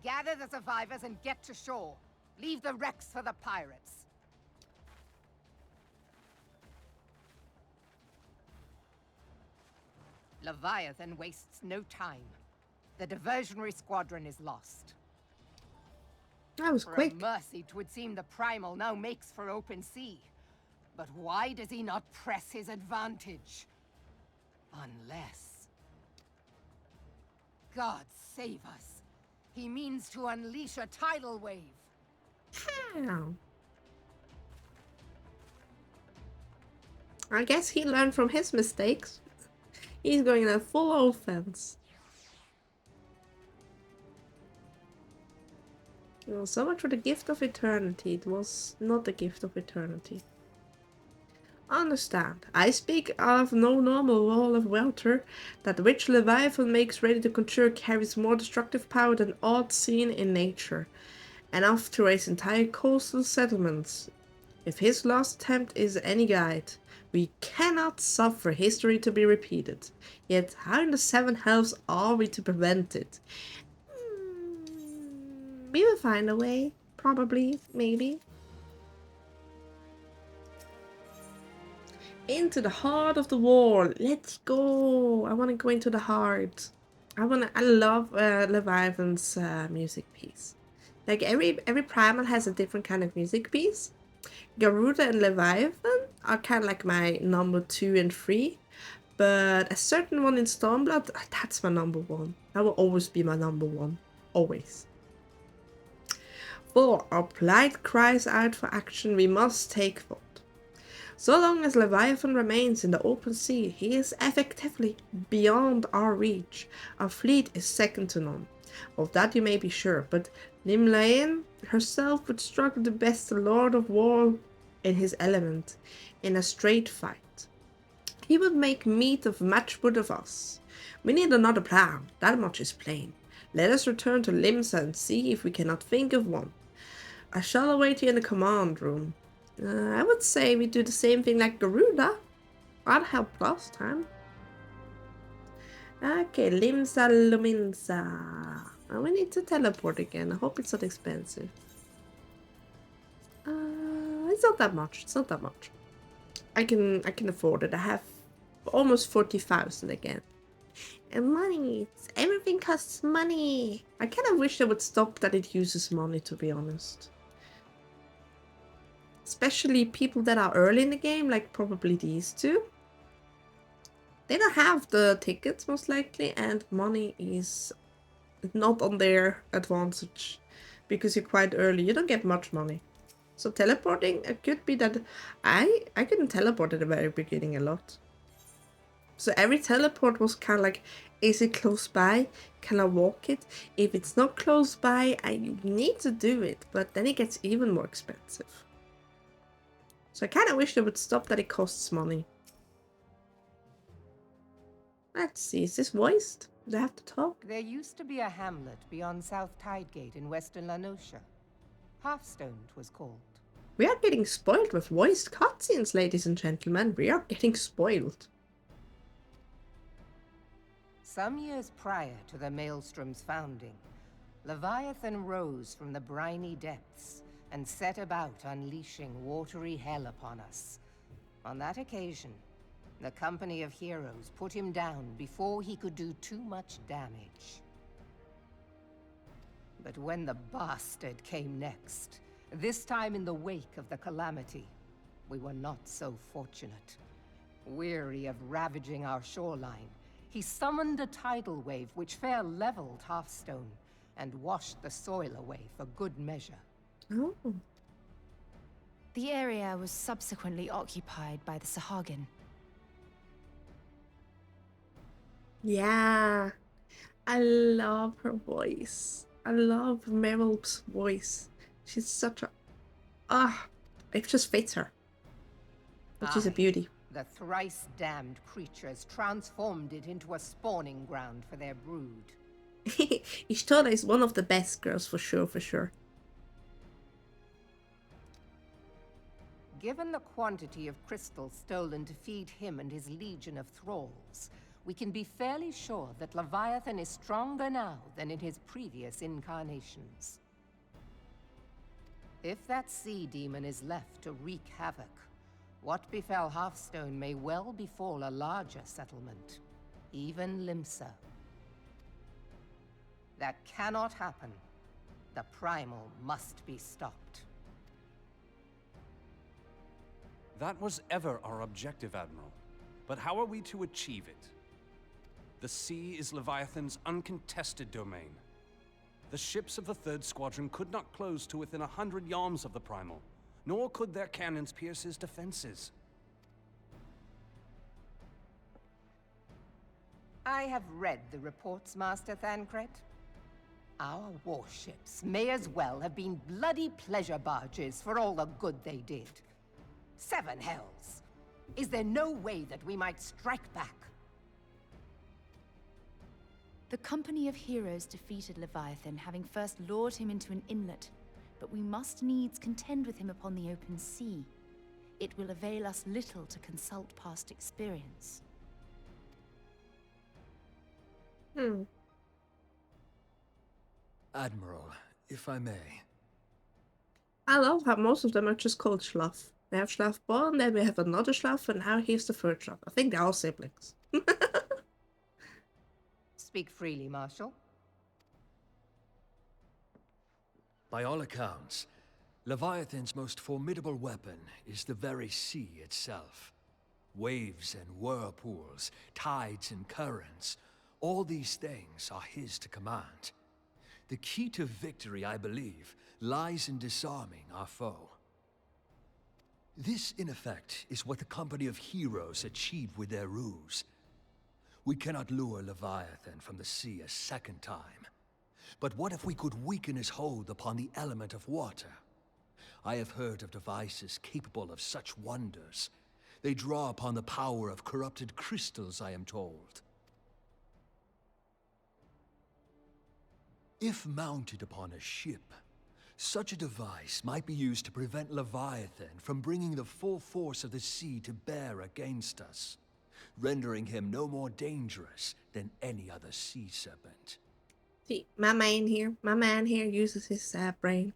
Gather the survivors and get to shore. Leave the wrecks for the pirates. Leviathan wastes no time. The diversionary squadron is lost. That was quick. For a mercy, 'twould seem the Primal now makes for open sea. But why does he not press his advantage? Unless... God save us. He means to unleash a tidal wave. How? I guess he learned from his mistakes. He's going in a full offense. Well, so much for the gift of eternity. It was not the gift of eternity. Understand, I speak of no normal wall of welter. That which Leviathan makes ready to conjure carries more destructive power than aught seen in nature. Enough to raise entire coastal settlements. If his last attempt is any guide, we cannot suffer history to be repeated. Yet how in the seven hells are we to prevent it? We will find a way. Probably. Maybe. Into the heart of the war. Let's go. I want to go into the heart. I love Leviathan's music piece. Like every primal has a different kind of music piece. Garuda and Leviathan are kind of like my number 2 and 3. But a certain one in Stormblood, that's my number 1. That will always be my number 1. Always. For our plight cries out for action, we must take thought. So long as Leviathan remains in the open sea, he is effectively beyond our reach. Our fleet is second to none. Of that you may be sure, but Nimlaen herself would struggle to best the Lord of War in his element, in a straight fight. He would make meat of matchwood of us. We need another plan, that much is plain. Let us return to Limsa and see if we cannot think of one. I shall await you in the command room. I would say we do the same thing like Garuda. That helped last time. Okay, Limsa Luminsa. We need to teleport again. I hope it's not expensive. It's not that much. It's not that much. I can afford it. I have almost 40,000 again. And money. Everything costs money. I kind of wish they would stop that it uses money, to be honest. Especially people that are early in the game, like probably these two. They don't have the tickets, most likely, and money is not on their advantage. Because you're quite early, you don't get much money. So teleporting, it could be that I couldn't teleport at the very beginning a lot. So every teleport was kind of like, is it close by? Can I walk it? If it's not close by, I need to do it, but then it gets even more expensive. So I kind of wish they would stop that it costs money. Let's see, is this voiced? Do I have to talk? There used to be a hamlet beyond South Tidegate in western Lanosha. Hearthstone it was called. We are getting spoiled with voiced cutscenes, ladies and gentlemen. We are getting spoiled. Some years prior to the Maelstrom's founding, Leviathan rose from the briny depths and set about unleashing watery hell upon us. On that occasion, the company of heroes put him down before he could do too much damage. But when the bastard came next, this time in the wake of the calamity, we were not so fortunate. Weary of ravaging our shoreline, he summoned a tidal wave which fair leveled Hearthstone and washed the soil away for good measure. Oh. The area was subsequently occupied by the Sahagin. Yeah, I love her voice. I love Meryl's voice. She's such a... it just fits her. But she's a beauty. The thrice-damned creatures transformed it into a spawning ground for their brood. Ishtora is one of the best girls, for sure, for sure. Given the quantity of crystals stolen to feed him and his legion of thralls, we can be fairly sure that Leviathan is stronger now than in his previous incarnations. If that sea demon is left to wreak havoc, what befell Hearthstone may well befall a larger settlement, even Limsa. That cannot happen. The primal must be stopped. That was ever our objective, Admiral. But how are we to achieve it? The sea is Leviathan's uncontested domain. The ships of the 3rd Squadron could not close to within 100 yards of the primal, nor could their cannons pierce his defenses. I have read the reports, Master Thancred. Our warships may as well have been bloody pleasure barges for all the good they did. 7 hells! Is there no way that we might strike back? The company of heroes defeated Leviathan, having first lured him into an inlet, but we must needs contend with him upon the open sea. It will avail us little to consult past experience. Admiral, if I may. I love how most of them are just called Schlaf. We have Schlafborn, then we have another Schlaf, and now here's the 3rd Schlaf. I think they're all siblings. Speak freely, Marshal. By all accounts, Leviathan's most formidable weapon is the very sea itself. Waves and whirlpools, tides and currents, all these things are his to command. The key to victory, I believe, lies in disarming our foe. This, in effect, is what the company of heroes achieved with their ruse. We cannot lure Leviathan from the sea a second time. But what if we could weaken his hold upon the element of water? I have heard of devices capable of such wonders. They draw upon the power of corrupted crystals, I am told. If mounted upon a ship, such a device might be used to prevent Leviathan from bringing the full force of the sea to bear against us, rendering him no more dangerous than any other sea serpent. See, my man here uses his brain.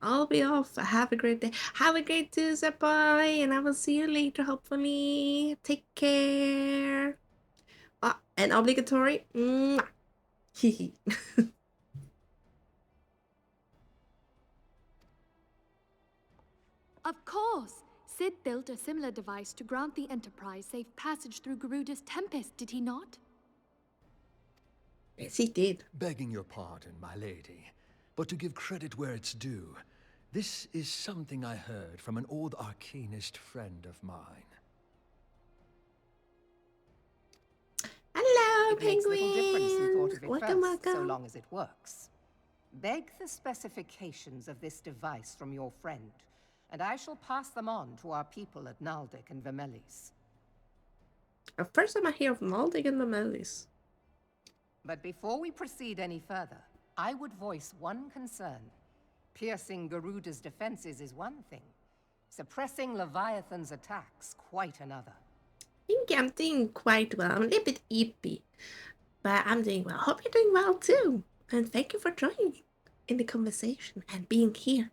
I'll be off. Have a great day. Have a great Tuesday, boy, and I will see you later, hopefully. Take care. And obligatory. Mwah. Hehe. Of course! Sid built a similar device to grant the Enterprise safe passage through Garuda's Tempest, did he not? Yes, he did. Begging your pardon, my lady, but to give credit where it's due, this is something I heard from an old arcanist friend of mine. Hello, It makes little difference who thought of it Welcome, first, so welcome. long as it works. Beg the specifications of this device from your friend, and I shall pass them on to our people at Naldic and Vermelis. First time I hear of Naldic and Vermelis. But before we proceed any further, I would voice one concern. Piercing Garuda's defenses is one thing. Suppressing Leviathan's attacks, quite another. I think I'm doing quite well. I'm a little bit ippy, but I'm doing well. Hope you're doing well too. And thank you for joining in the conversation and being here.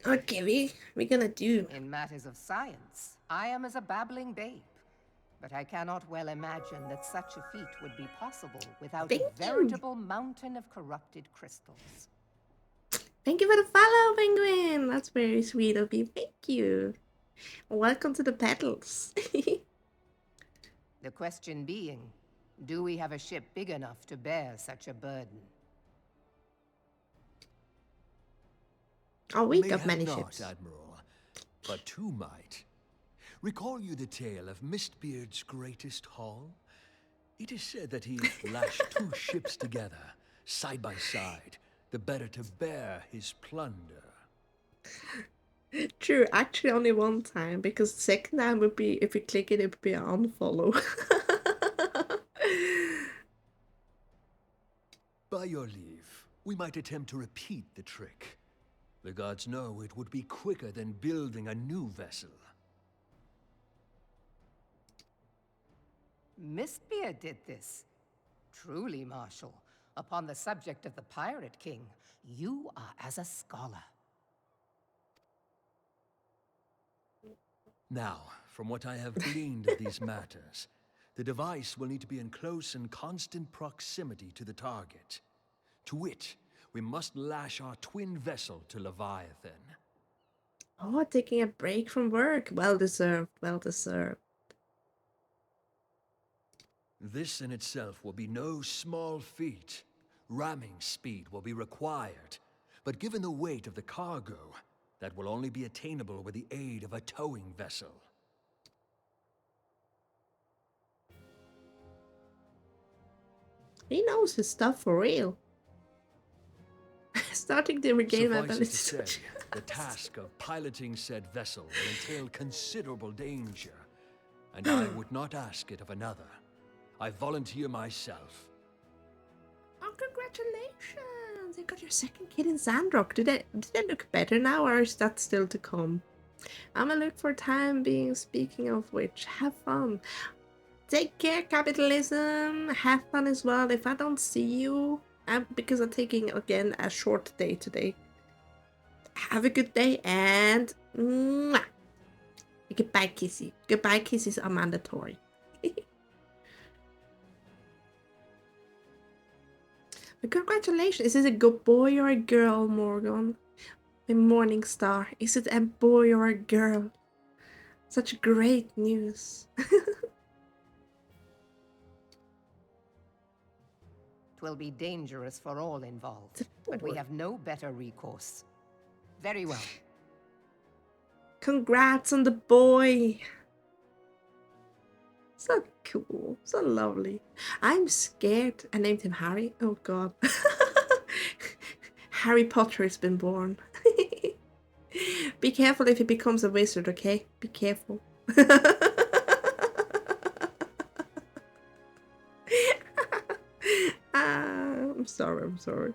Okay, we're gonna do. In matters of science, I am as a babbling babe. But I cannot well imagine that such a feat would be possible without a veritable mountain of corrupted crystals. Thank you for the follow, Penguin. That's very sweet of you. Thank you. Welcome to the petals. The question being, do we have a ship big enough to bear such a burden? Oh, we May got have many not, ships. Admiral, but two might. Recall you the tale of Mistbeard's greatest haul? It is said that he lashed two ships together, side by side, the better to bear his plunder. True, actually only one time, because the second time would be, if you click it, it would be an unfollow. By your leave, we might attempt to repeat the trick. The gods know it would be quicker than building a new vessel. Mistbeard did this. Truly, Marshal, upon the subject of the Pirate King, you are as a scholar. Now, from what I have gleaned of these matters, the device will need to be in close and constant proximity to the target. To wit, we must lash our twin vessel to Leviathan. Oh, taking a break from work. Well deserved, well deserved. This in itself will be no small feat. Ramming speed will be required, but given the weight of the cargo, that will only be attainable with the aid of a towing vessel. He knows his stuff for real. Starting to regain my Suffice it to ability. say, the task of piloting said vessel will entail considerable danger, and I would not ask it of another. I volunteer myself. Oh, congratulations! You got your second kid in Sandrock. Did it look better now, or is that still to come? I'm gonna look for time being. Speaking of which, have fun. Take care, capitalism. Have fun as well. If I don't see you, because I'm taking again a short day today. Have a good day and mwah. Goodbye, kissy. Goodbye, kisses are mandatory. But congratulations. Is it a good boy or a girl, Morgan? The Morning Star. Is it a boy or a girl? Such great news. Twill be dangerous for all involved, but we have no better recourse. Very well. Congrats on the boy. So cool. So lovely. I'm scared. I named him Harry. Oh god. Harry Potter has been born. Be careful if he becomes a wizard, okay? Be careful. I'm sorry.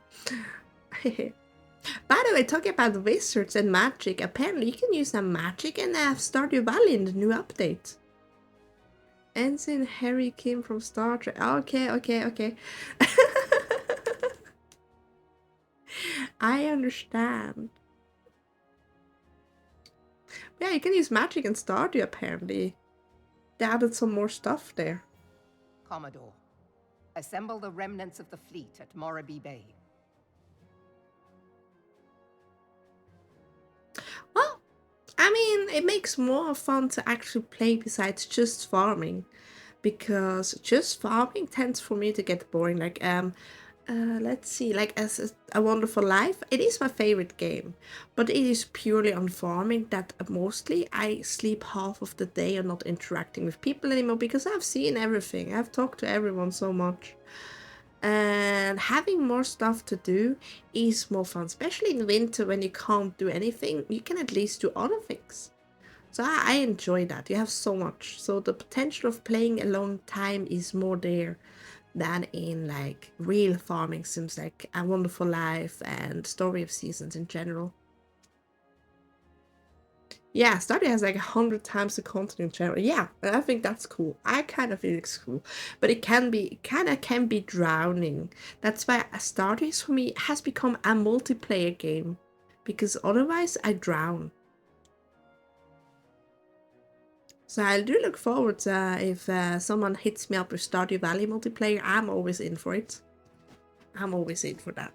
By the way, talking about wizards and magic, apparently you can use some magic in Stardew Valley in the new update. Ensign Harry came from Star Trek. Okay. I understand. Yeah, you can use magic in Stardew apparently. They added some more stuff there. Commodore, assemble the remnants of the fleet at Morabee Bay. Well, I mean, it makes more fun to actually play besides just farming. Because just farming tends for me to get boring. Like, let's see, like as A Wonderful Life, it is my favorite game, but it is purely on farming that mostly I sleep half of the day and not interacting with people anymore because I've seen everything. I've talked to everyone so much. And having more stuff to do is more fun, especially in winter when you can't do anything. You can at least do other things. So I enjoy that. You have so much. So the potential of playing a long time is more there than in like real farming sims like A Wonderful Life and Story of Seasons in general. Yeah, Stardew has like 100 times the content in general. Yeah, and I think that's cool. I kind of think it's cool, but it can be drowning. That's why Stardew for me has become a multiplayer game, because otherwise I drown. So I do look forward to if someone hits me up with Stardew Valley multiplayer. I'm always in for it. I'm always in for that.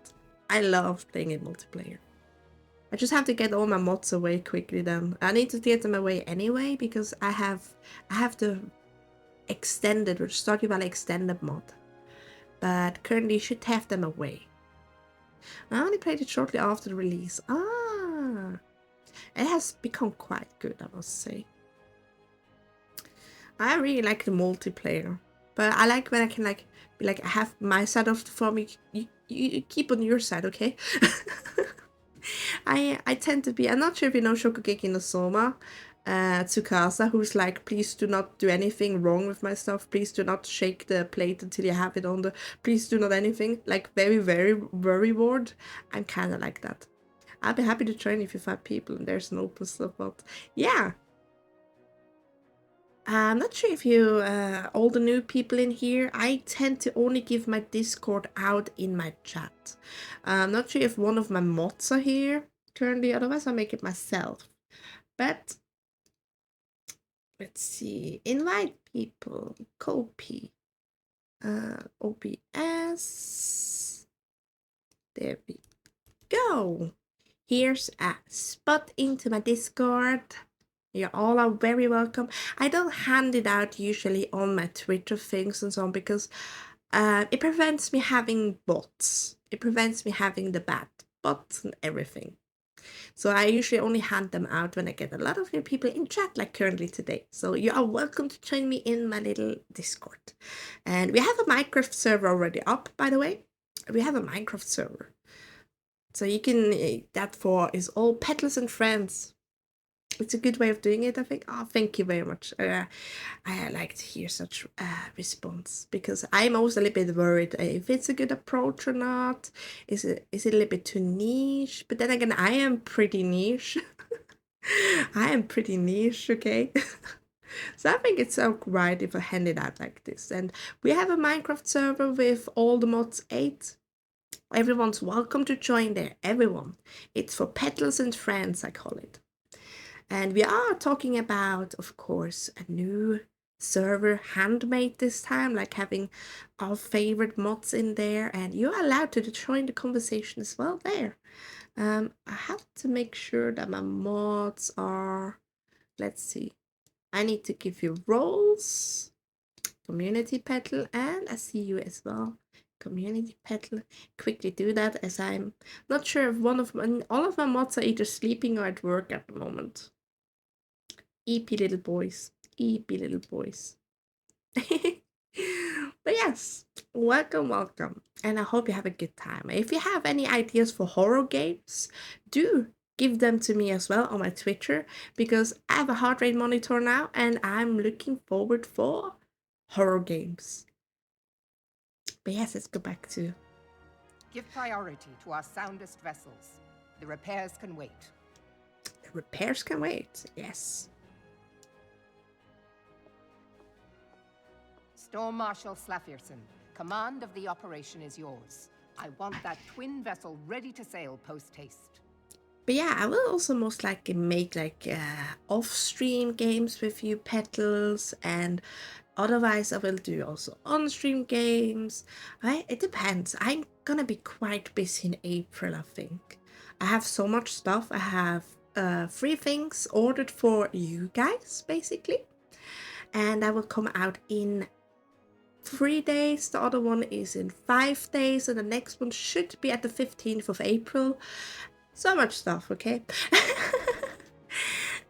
I love playing in multiplayer. I just have to get all my mods away quickly then. I need to get them away anyway because I have the extended or Stardew Valley extended mod. But currently you should have them away. I only played it shortly after the release. It has become quite good, I must say. I really like the multiplayer, but I like when I can like be like I have my side of the farm. You keep on your side, okay? I tend to be. I'm not sure if you know Shokugeki no Soma, Tsukasa, who's like, please do not do anything wrong with my stuff. Please do not shake the plate until you have it on the. Please do not anything. Like very worry ward. I'm kind of like that. I'll be happy to join if you find people and there's an open stuff, but yeah. I'm not sure if you, all the new people in here, I tend to only give my Discord out in my chat. I'm not sure if one of my mods are here currently, otherwise I'll make it myself. But, let's see, invite people, copy, OBS, there we go. Here's a spot into my Discord. You all are very welcome. I don't hand it out usually on my Twitter things and so on because it prevents me having bots. It prevents me having the bad bots and everything. So I usually only hand them out when I get a lot of new people in chat, like currently today. So you are welcome to join me in my little Discord. And we have a Minecraft server already up, by the way. We have a Minecraft server. So you can, that for is all petals and friends. It's a good way of doing it, I think. Oh, thank you very much. I like to hear such response because I'm always a little bit worried if it's a good approach or not. Is it a little bit too niche? But then again, I am pretty niche. I am pretty niche, okay? So I think it's alright if I hand it out like this. And we have a Minecraft server with all the mods 8. Everyone's welcome to join there. Everyone. It's for petals and friends, I call it. And we are talking about, of course, a new server, handmade this time, like having our favorite mods in there. And you're allowed to join the conversation as well there. I have to make sure that my mods are, let's see. I need to give you roles, community petal, and I see you as well. community petal. Quickly do that, as I'm not sure if all of my mods are either sleeping or at work at the moment. EP little boys. EP little boys. But yes, welcome. And I hope you have a good time. If you have any ideas for horror games, do give them to me as well on my Twitter, because I have a heart rate monitor now and I'm looking forward for horror games. But yes, let's go back to... Give priority to our soundest vessels. The repairs can wait. The repairs can wait, yes. Storm Marshal Slafirson, command of the operation is yours. I want that twin vessel ready to sail post-haste. But yeah, I will also most likely make like off-stream games with you petals, and otherwise I will do also on-stream games. It depends. I'm gonna be quite busy in April, I think. I have so much stuff. I have 3 things ordered for you guys, basically. And I will come out in 3 days. The other one is in 5 days, and the next one should be at the 15th of April. So much stuff, okay?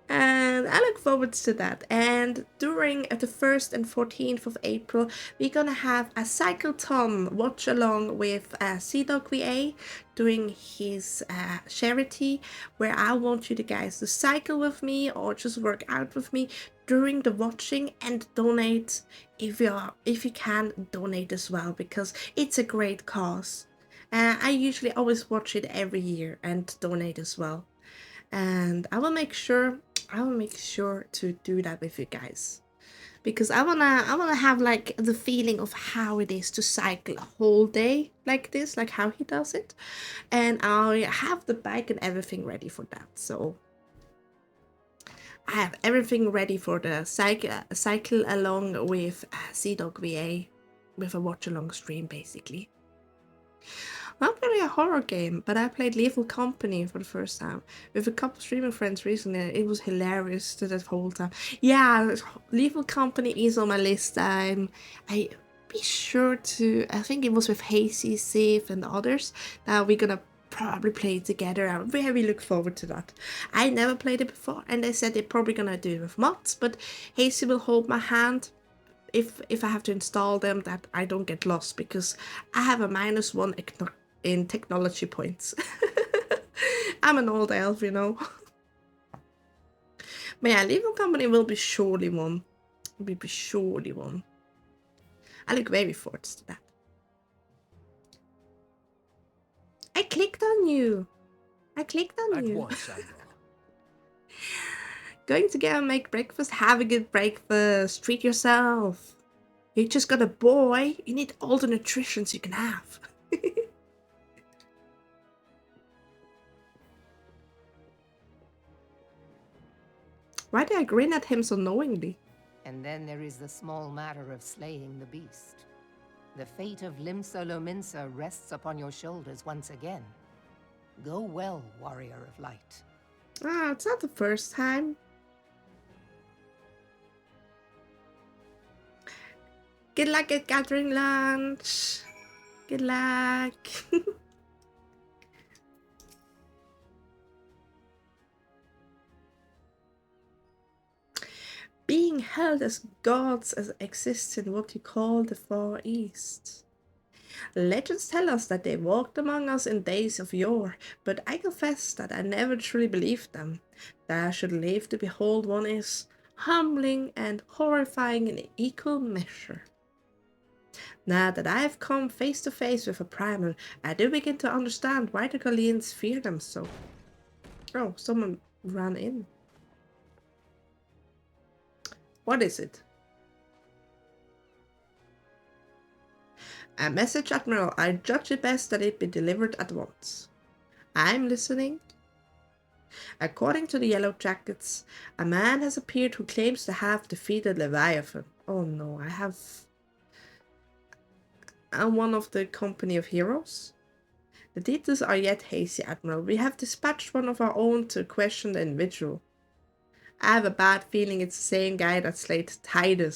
And I look forward to that. And during the 1st and 14th of April, we're gonna have a cycleton watch along with CWA doing his charity, where I want you guys to cycle with me or just work out with me during the watching, and donate if you can donate as well, because it's a great cause. I usually always watch it every year and donate as well. And I will make sure to do that with you guys, because I wanna have like the feeling of how it is to cycle a whole day like this, like how he does it, and I have the bike and everything ready for that. So I have everything ready for the cycle along with CWA, with a watch along stream basically. Not really a horror game, but I played Lethal Company for the first time with a couple streaming friends recently. It was hilarious to that whole time. Yeah, Lethal Company is on my list. I be sure to, I think it was with Hazy, Sif and others, that we're gonna probably play it together. I really look forward to that. I never played it before, and they said they're probably gonna do it with mods, but Hazy will hold my hand if I have to install them, that I don't get lost, because I have a -1 in technology points. I'm an old elf, you know. But yeah, Lethal Company will be surely one. Will be surely one. I look very forward to that. I clicked on you. At once, Admiral. Going to go and make breakfast. Have a good breakfast. Treat yourself. You just got a boy. You need all the nutritions you can have. Why did I grin at him so knowingly? And then there is the small matter of slaying the beast. The fate of Limsa Lominsa rests upon your shoulders once again. Go well, warrior of light. Ah, it's not the first time. Good luck at gathering lunch. Good luck. Being held as gods as exists in what you call the Far East. Legends tell us that they walked among us in days of yore, but I confess that I never truly believed them. That I should live to behold one is humbling and horrifying in equal measure. Now that I have come face to face with a primal, I do begin to understand why the Galleans fear them so. Oh, someone ran in. What is it? A message, Admiral. I judge it best that it be delivered at once. I'm listening. According to the Yellow Jackets, a man has appeared who claims to have defeated Leviathan. Oh no, I'm one of the company of heroes. The details are yet hazy, Admiral. We have dispatched one of our own to question the individual. I have a bad feeling it's the same guy that slayed Titan.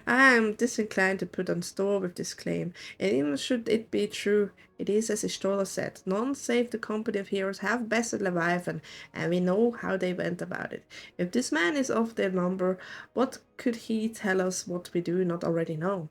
I am disinclined to put on store with this claim, and even should it be true, it is as Ishtola said, none save the company of heroes have bested Leviathan, and we know how they went about it. If this man is of their number, what could he tell us what we do not already know?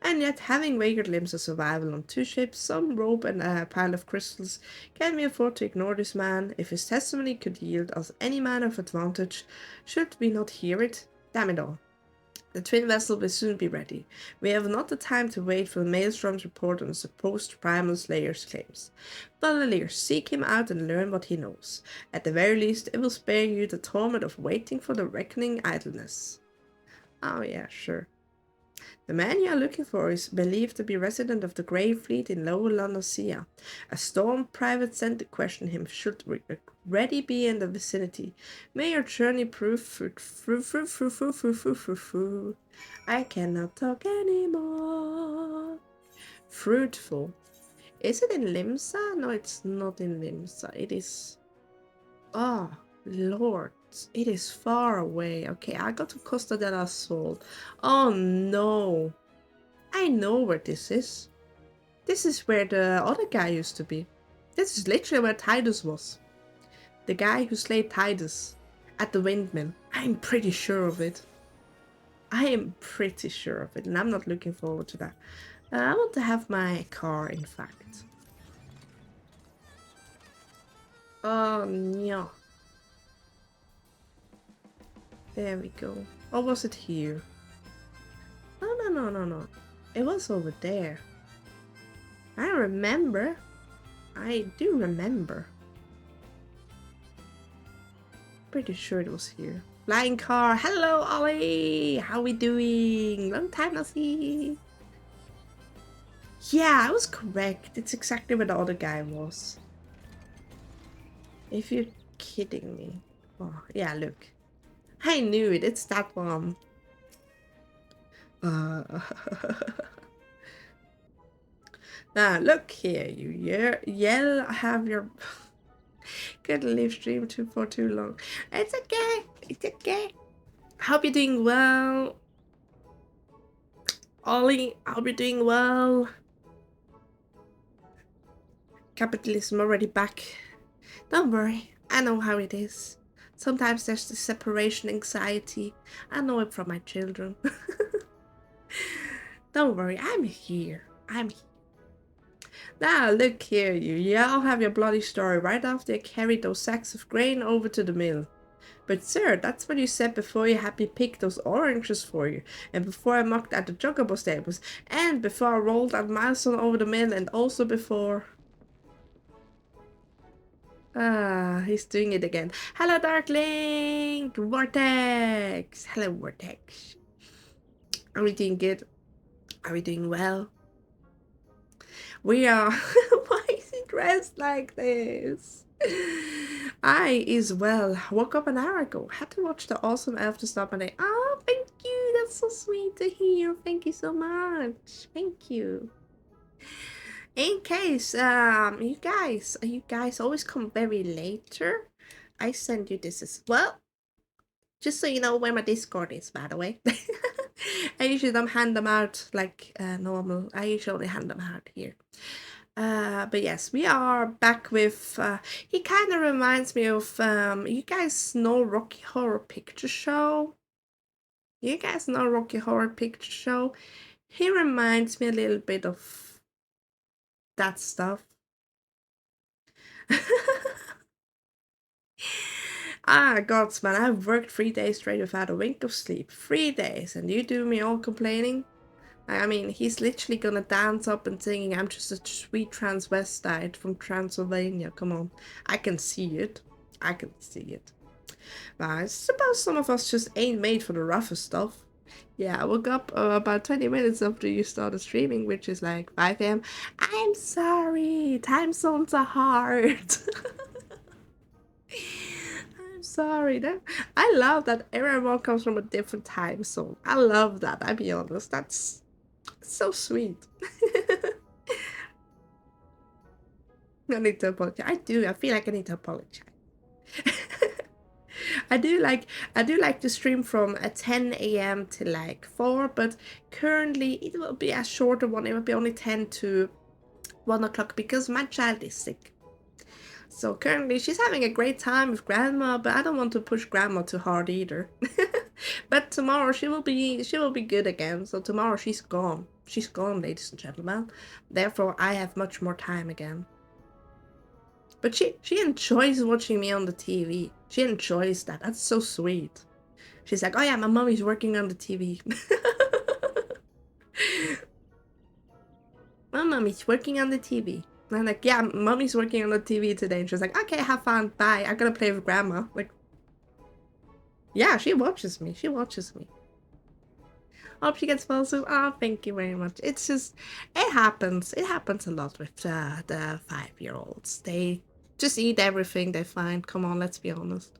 And yet, having vagrant limbs of survival on 2 ships, some rope and a pile of crystals, can we afford to ignore this man? If his testimony could yield us any manner of advantage, should we not hear it? Damn it all. The twin vessel will soon be ready. We have not the time to wait for the Maelstrom's report on the supposed primal slayer's claims. Fela'lyr, seek him out and learn what he knows. At the very least, it will spare you the torment of waiting for the reckoning idleness. Oh yeah, sure. The man you are looking for is believed to be resident of the Grey Fleet in Lower Laodicea. A Storm private sent to question him should already be in the vicinity. May your journey prove fruitful. I cannot talk anymore. Fruitful. Is it in Limsa? No, it's not in Limsa. It is... Oh, Lord. It is far away. Okay, I got to Costa del Sol. Oh no. I know where this is. This is where the other guy used to be. This is literally where Titus was. The guy who slayed Titus at the windmill. I'm pretty sure of it. I am pretty sure of it, and I'm not looking forward to that. I want to have my car, in fact. Oh no. There we go. Or was it here? No. It was over there. I remember. I do remember. Pretty sure it was here. Flying car. Hello, Ollie. How we doing? Long time no see. Yeah, I was correct. It's exactly where the other guy was. If you're kidding me. Oh, yeah, look. I knew it. It's that one. Now, look here, you yell have your... Couldn't leave stream for too long. It's okay. It's okay. Hope you're doing well. Ollie, I hope you're doing well. Capitalism already back. Don't worry. I know how it is. Sometimes there's the separation anxiety. I know it from my children. Don't worry, I'm here. I'm here. Now, look here, you all have your bloody story right after you carried those sacks of grain over to the mill. But sir, that's what you said before you had me pick those oranges for you, and before I mocked at the Chocobo stables, and before I rolled that milestone over the mill, and also before... Ah, he's doing it again. Hello, Darkling! Vortex! Hello, Vortex. Are we doing good? Are we doing well? We are... Why is he dressed like this? I is well. Woke up an hour ago. Had to watch the awesome elf to stop my day. Oh, thank you. That's so sweet to hear. Thank you so much. Thank you. In case you guys always come very later, I send you this as well. Just so you know where my Discord is, by the way. I usually don't hand them out like normal. I usually only hand them out here. But yes, we are back with, he kind of reminds me of, you guys know Rocky Horror Picture Show? You guys know Rocky Horror Picture Show? He reminds me a little bit of that stuff. Ah, gods, man, I've worked 3 days straight without a wink of sleep. 3 days, and you do me all complaining? I mean, he's literally gonna dance up and singing, I'm just a sweet transvestite from Transylvania. Come on. I can see it. I can see it. But I suppose some of us just ain't made for the roughest stuff. Yeah, I woke up about 20 minutes after you started streaming, which is like 5 AM. I'm sorry. Time zones are hard. I'm sorry. I love that everyone comes from a different time zone. I love that, I'll be honest. That's so sweet. I need to apologize. I do. I feel like I need to apologize. I do like to stream from 10 a.m. to like 4, but currently it will be a shorter one. It will be only 10 to 1 o'clock because my child is sick. So currently she's having a great time with grandma, but I don't want to push grandma too hard either. But tomorrow she will be good again. So tomorrow she's gone. She's gone, ladies and gentlemen. Therefore I have much more time again. But she enjoys watching me on the TV. She enjoys that. That's so sweet. She's like, oh yeah, my mommy's working on the TV. My mommy's working on the TV. And I'm like, yeah, mommy's working on the TV today. And she's like, okay, have fun. Bye. I'm gonna play with grandma. Like, yeah, she watches me. She watches me. Hope she gets well soon. Oh, thank you very much. It's just, it happens. It happens a lot with the 5-year-olds. They just eat everything they find. Come on, let's be honest.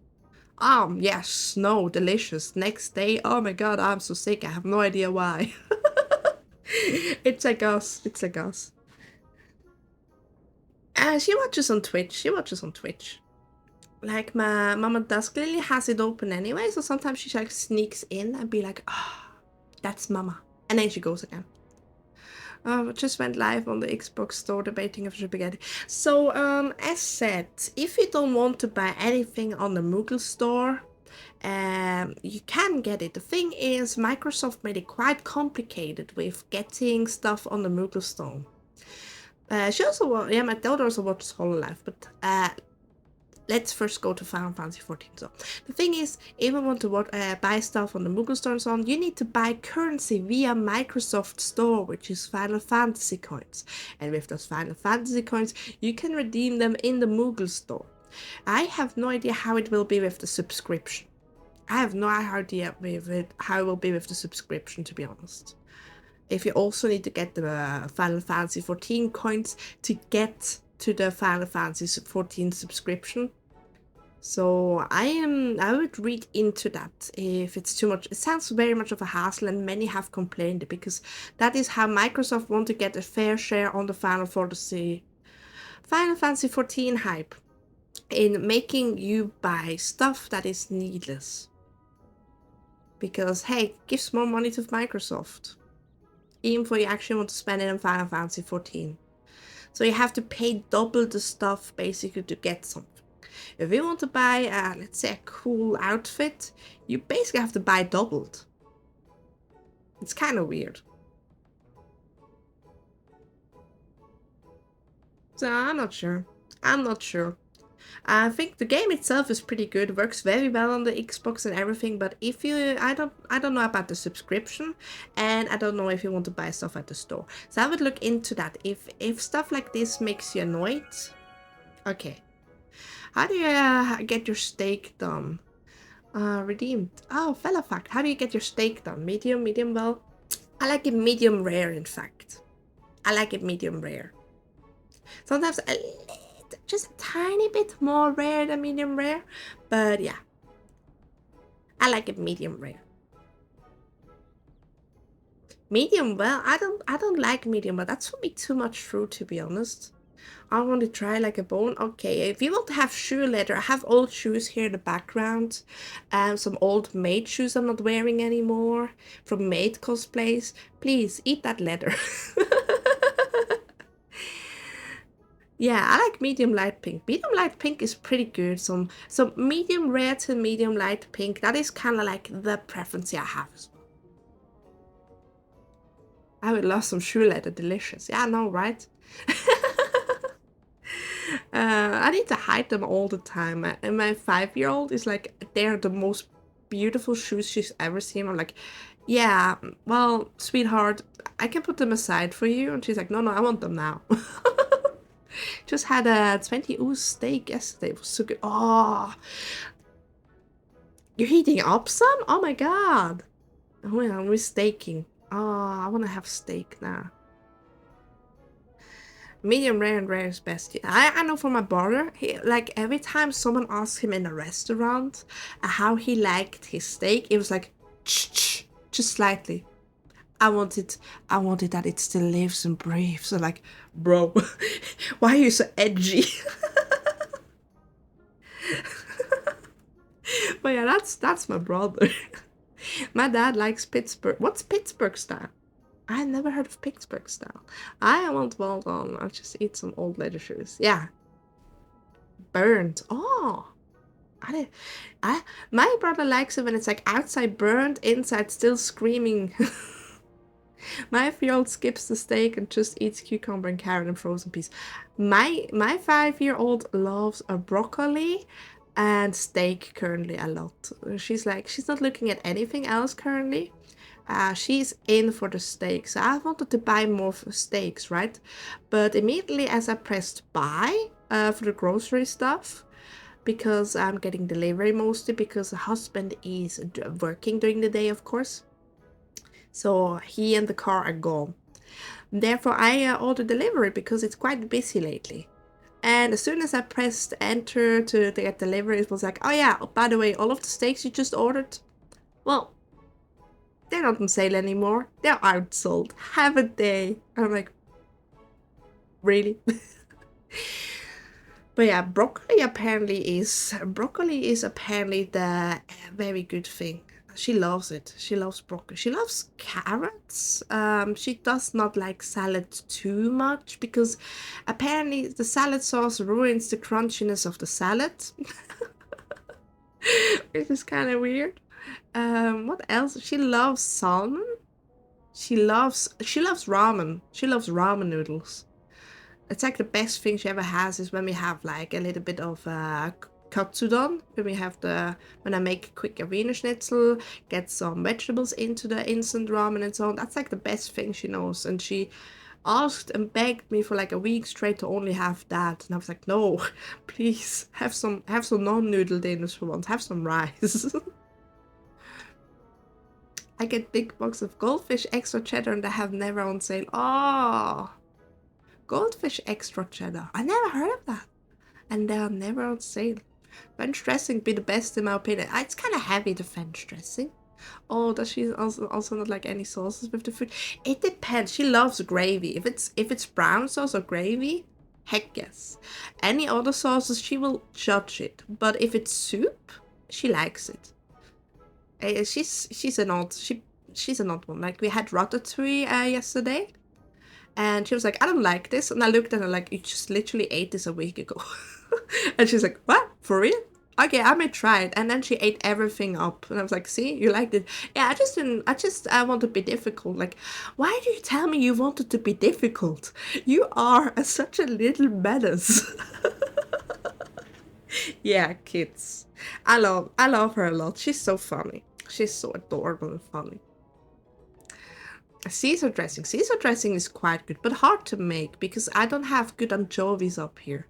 Yes, snow, delicious. Next day, oh my god, I'm so sick. I have no idea why. It's like us. It's like us. She watches on Twitch. She watches on Twitch. Like, my Mama DISLCAIMER has it open anyway, so sometimes she like sneaks in and be like, oh, that's Mama. And then she goes again. Just went live on the Xbox store debating if it should be getting. So, as said, if you don't want to buy anything on the Moogle store, you can get it. The thing is, Microsoft made it quite complicated with getting stuff on the Moogle store. She also, yeah, my daughter also watches Hololive, but let's first go to Final Fantasy XIV. So, the thing is, if you want to buy stuff on the Moogle store and so on, you need to buy currency via Microsoft Store, which is Final Fantasy coins. And with those Final Fantasy coins, you can redeem them in the Moogle store. I have no idea how it will be with the subscription. I have no idea how it will be with the subscription, to be honest. If you also need to get the Final Fantasy XIV coins to get to the Final Fantasy XIV subscription. So I would read into that if it's too much. It sounds very much of a hassle, and many have complained because that is how Microsoft want to get a fair share on the Final Fantasy XIV hype, in making you buy stuff that is needless. Because hey, gives more money to Microsoft. Even though you actually want to spend it on Final Fantasy XIV. So you have to pay double the stuff basically to get something. If you want to buy, let's say, a cool outfit, you basically have to buy doubled. It's kind of weird. So I'm not sure. I think the game itself is pretty good, works very well on the Xbox and everything, but if you, I don't know about the subscription, and I don't know if you want to buy stuff at the store. So I would look into that. If stuff like this makes you annoyed, okay. How do you get your steak done? Redeemed. Oh, Fela'lyr fact. How do you get your steak done? Medium, medium well? I like it medium rare, in fact. I like it medium rare. Sometimes just a tiny bit more rare than medium rare, but yeah, I like it medium rare. Medium well, I don't like medium well. That's for me too much fruit, to be honest. I want to try like a bone. Okay, if you want to have shoe leather, I have old shoes here in the background. Some old maid shoes I'm not wearing anymore from maid cosplays. Please eat that leather. Yeah, I like medium light pink. Medium light pink is pretty good. Some medium rare to medium light pink. That is kind of like the preference I have as well. I would love some shoe leather. Delicious. Yeah, I know, right? I need to hide them all the time. And my 5-year-old is like, they're the most beautiful shoes she's ever seen. I'm like, yeah, well, sweetheart, I can put them aside for you. And she's like, no, I want them now. Just had a 20 ooze steak yesterday. It was so good. Oh, you're heating up some? Oh my god. Oh yeah, we're staking. Oh, I want to have steak now. Medium rare and rare is best. I know for my brother, like every time someone asks him in a restaurant how he liked his steak, it was like, just slightly. I wanted that it still lives and breathes. So like, bro, why are you so edgy? But yeah, that's my brother. My dad likes Pittsburgh. What's Pittsburgh style? I never heard of Pittsburgh style. I won't well on. I'll just eat some old leather shoes. Yeah. Burnt. Oh. My brother likes it when it's like outside burnt, inside still screaming. My 5-year-old skips the steak and just eats cucumber and carrot and frozen peas. My 5-year-old loves a broccoli and steak currently a lot. She's not looking at anything else currently. She's in for the steak. So I wanted to buy more steaks, right? But immediately as I pressed buy for the grocery stuff, because I'm getting delivery mostly because the husband is working during the day, of course. So he and the car are gone. Therefore, I ordered delivery because it's quite busy lately. And as soon as I pressed enter to get delivery, it was like, oh yeah, by the way, all of the steaks you just ordered, well, they're not on sale anymore. They're outsold. Haven't they? And I'm like, really? But yeah, broccoli is apparently the very good thing. She loves it. She loves broccoli. She loves carrots. She does not like salad too much because apparently the salad sauce ruins the crunchiness of the salad. Which is kind of weird. What else? She loves salmon. She loves ramen. She loves ramen noodles. It's like the best thing she ever has is when we have like a little bit of katsudon. When I make a quick Wiener Schnitzel, get some vegetables into the instant ramen and so on. That's like the best thing she knows. And she asked and begged me for like a week straight to only have that. And I was like, no, please have some non-noodle dinners for once. Have some rice. I get big box of goldfish extra cheddar and they have never on sale. Oh. Goldfish extra cheddar. I never heard of that. And they are never on sale. French dressing be the best in my opinion. It's kind of heavy, the French dressing. Oh, does she also not like any sauces with the food? It depends. She loves gravy. If it's brown sauce or gravy, heck yes. Any other sauces, she will judge it. But if it's soup, she likes it. She's an odd one. Like we had ratatouille yesterday. And she was like, I don't like this. And I looked at her like, you just literally ate this a week ago. And she's like, what? For real? Okay, I may try it. And then she ate everything up. And I was like, see, you liked it. Yeah, I want to be difficult. Like, why do you tell me you wanted to be difficult? You are such a little menace. Yeah, kids. I love her a lot. She's so funny. She's so adorable and funny. Caesar dressing. Caesar dressing is quite good, but hard to make because I don't have good anchovies up here.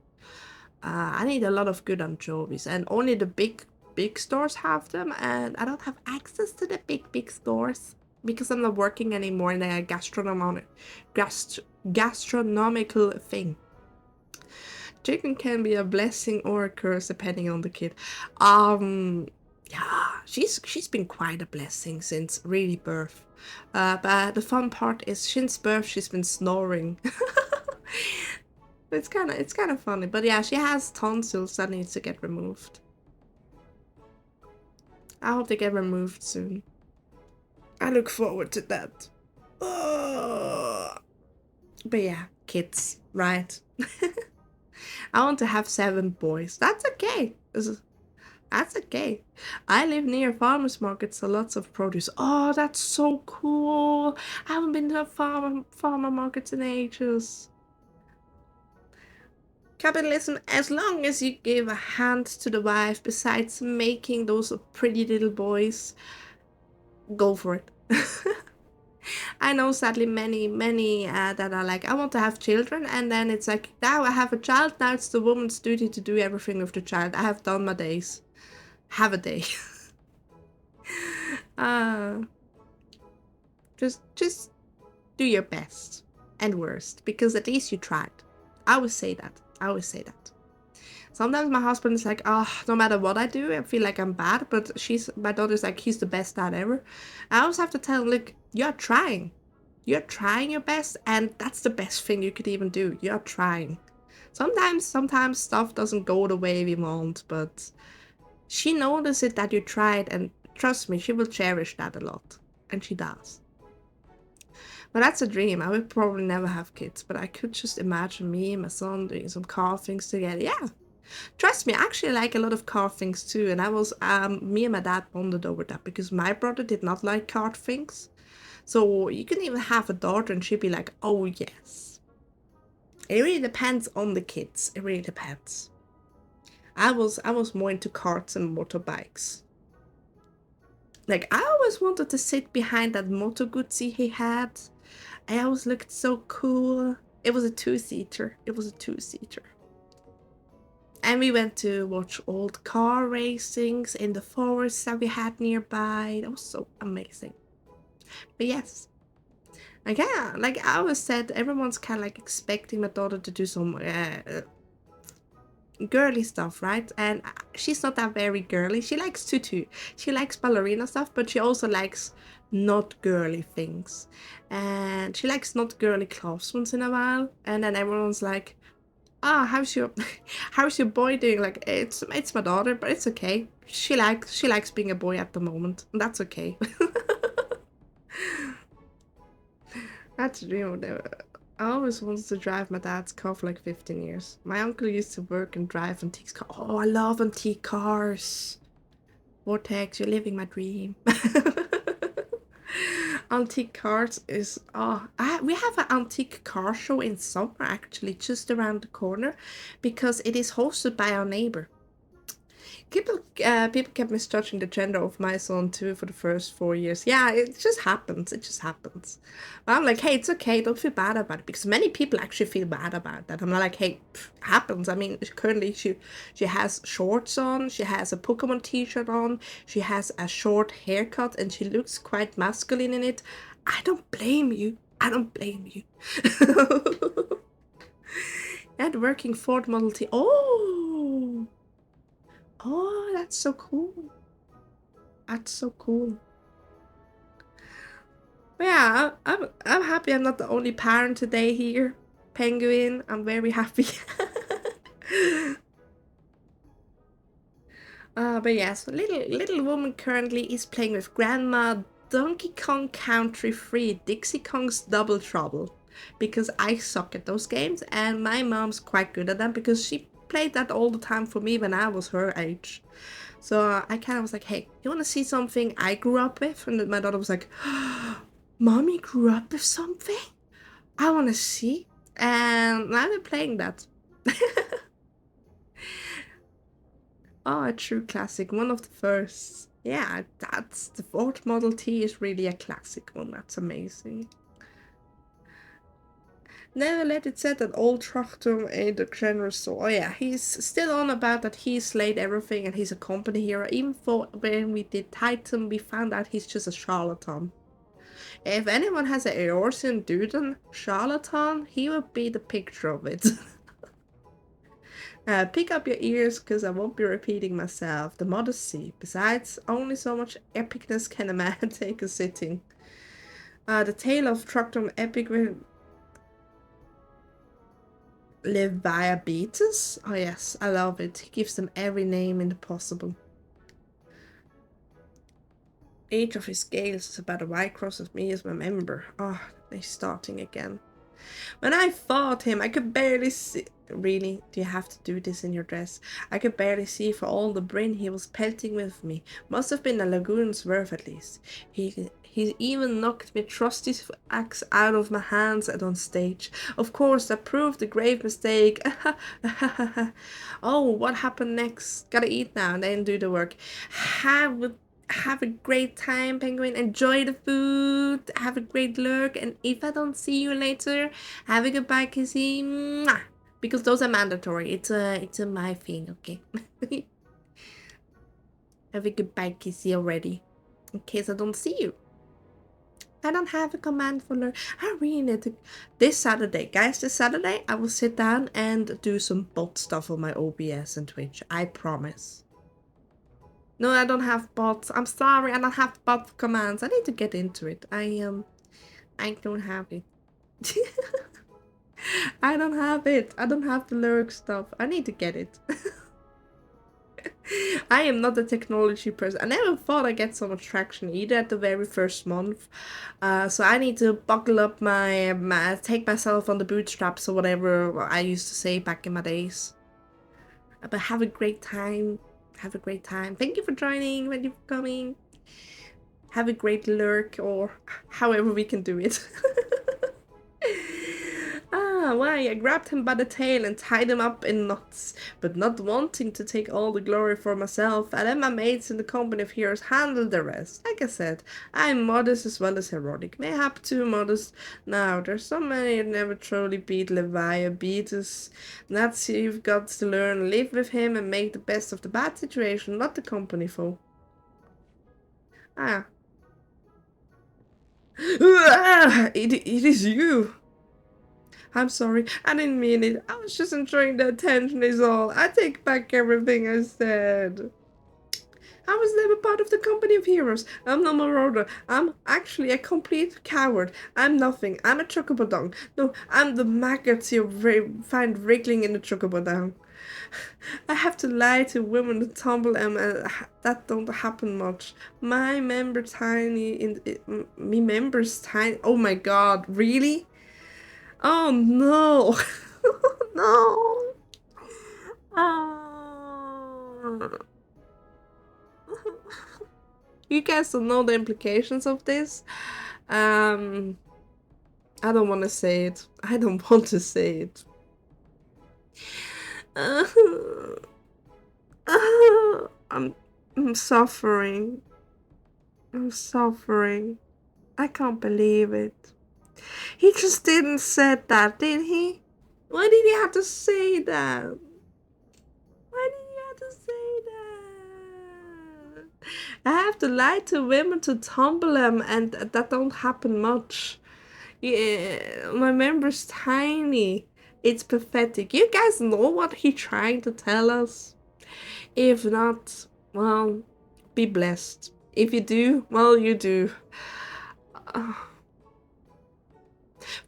I need a lot of good anchovies, and only the big stores have them, and I don't have access to the big stores because I'm not working anymore in a gastronomical thing. Chicken can be a blessing or a curse depending on the kid. Yeah, she's been quite a blessing since really birth. But the fun part is since birth she's been snoring. It's kind of funny. But yeah, she has tonsils that needs to get removed. I hope they get removed soon. I look forward to that. But yeah, kids, right? I want to have 7 boys. That's okay. That's okay. I live near farmers markets, so lots of produce. Oh, that's so cool. I haven't been to farmer markets in ages. Capitalism, as long as you give a hand to the wife, besides making those pretty little boys, go for it. I know sadly many that are like, I want to have children, and then it's like, now I have a child, now it's the woman's duty to do everything with the child. I have done my days. Have a day. Just do your best and worst, because at least you tried. I always say that. Sometimes my husband is like, oh, no matter what I do, I feel like I'm bad. But my daughter's like, he's the best dad ever. I always have to tell him, look, you're trying. You're trying your best, and that's the best thing you could even do. You're trying. Sometimes stuff doesn't go the way we want, but She notices that you tried, and trust me, she will cherish that a lot. And she does. But that's a dream. I would probably never have kids, but I could just imagine me and my son doing some car things together. Yeah. Trust me, I actually like a lot of car things too. And I was, me and my dad bonded over that because my brother did not like car things. So you can even have a daughter and she'd be like, oh yes. It really depends on the kids. It really depends. I was more into karts and motorbikes. Like, I always wanted to sit behind that Moto Guzzi he had. I always looked so cool. It was a two-seater. It was a two-seater. And we went to watch old car racings in the forest that we had nearby. That was so amazing. But yes. Like, yeah, like I always said, everyone's kind of like expecting my daughter to do some girly stuff, right? And she's not that very girly. She likes tutu. She likes ballerina stuff, but she also likes not girly things. And she likes not girly clothes once in a while. And then everyone's like, ah, how's your boy doing? Like, it's my daughter, but it's okay. She likes being a boy at the moment. And that's okay. That's a dream. I always wanted to drive my dad's car for like 15 years. My uncle used to work and drive antique cars. Oh, I love antique cars. Vortex, you're living my dream. Antique cars is... Oh, we have an antique car show in summer, actually, just around the corner. Because it is hosted by our neighbor. People kept misjudging the gender of my son too for the first 4 years. Yeah, it just happens. It just happens. But I'm like, hey, it's okay. Don't feel bad about it, because many people actually feel bad about that. I'm not like, hey, happens. I mean, currently she has shorts on. She has a Pokemon T-shirt on. She has a short haircut, and she looks quite masculine in it. I don't blame you. I don't blame you. And working Ford Model T. Oh, that's so cool. That's so cool. But yeah, I'm happy I'm not the only parent today here. Penguin, I'm very happy. But yes, little woman currently is playing with Grandma Donkey Kong Country 3 Dixie Kong's Double Trouble. Because I suck at those games, and my mom's quite good at them because she played that all the time for me when I was her age. So I kind of was like, hey, you want to see something I grew up with? And my daughter was like, Mommy grew up with something? I want to see. And now they're playing that. Oh, a true classic. One of the first. Yeah, that's the Ford Model T is really a classic one. That's amazing. Never let it set that old Trachtum a the generous soul. Oh yeah, he's still on about that he slayed everything and he's a company hero. Even for when we did Titan, we found out he's just a charlatan. If anyone has an Eorzean Duden charlatan, he would be the picture of it. Pick up your ears, because I won't be repeating myself. The modesty. Besides, only so much epicness can a man take a sitting. The tale of Trachtum epic Leviabetus? Oh yes, I love it. He gives them every name in the possible. Each of his scales is about a white cross of me as my member. Oh, they're starting again. When I fought him, I could barely see... Really? Do you have to do this in your dress? I could barely see for all the brin he was pelting with me. Must have been a lagoon's worth at least. He even knocked me trusty's axe out of my hands and on stage. Of course, that proved a grave mistake. Oh, what happened next? Gotta eat now and then do the work. Have a great time, Penguin. Enjoy the food. Have a great lurk. And if I don't see you later, have a goodbye, Kissy. Mwah! Because those are mandatory. It's a my thing, okay? Have a goodbye, Kissy already. In case I don't see you. I don't have a command for lurk. I really need to... This Saturday, guys, this Saturday, I will sit down and do some bot stuff on my OBS and Twitch. I promise. No, I don't have bots. I'm sorry, I don't have bot commands. I need to get into it. I don't have it. I don't have it. I don't have the lurk stuff. I need to get it. I am not a technology person. I never thought I'd get so much traction either at the very first month. So I need to buckle up take myself on the bootstraps or whatever I used to say back in my days. But have a great time. Have a great time. Thank you for joining. Thank you for coming. Have a great lurk, or however we can do it. Why? I grabbed him by the tail and tied him up in knots, but not wanting to take all the glory for myself. I let my mates in the company of heroes handle the rest. Like I said, I'm modest as well as heroic. Mayhap too modest. Now, there's so many that never truly beat Leviathan. Beat us. That's you've got to learn. Live with him and make the best of the bad situation, not the company foe. It is you. I'm sorry, I didn't mean it. I was just enjoying the attention is all. I take back everything I said. I was never part of the company of heroes. I'm no marauder. I'm actually a complete coward. I'm nothing. I'm a chocobodong. No, I'm the maggots you find wriggling in the chocobodong. I have to lie to women to tumble them, and that don't happen much. My member tiny me members tiny. Oh my god, really? Oh no. No. Oh. You guys don't know the implications of this. I don't want to say it. I don't want to say it. I'm suffering. I'm suffering. I can't believe it. He just didn't say that, did he? Why did he have to say that? Why did he have to say that? I have to lie to women to tumble them, and that don't happen much. Yeah, my member's tiny. It's pathetic. You guys know what he's trying to tell us? If not, well, be blessed. If you do, well, you do.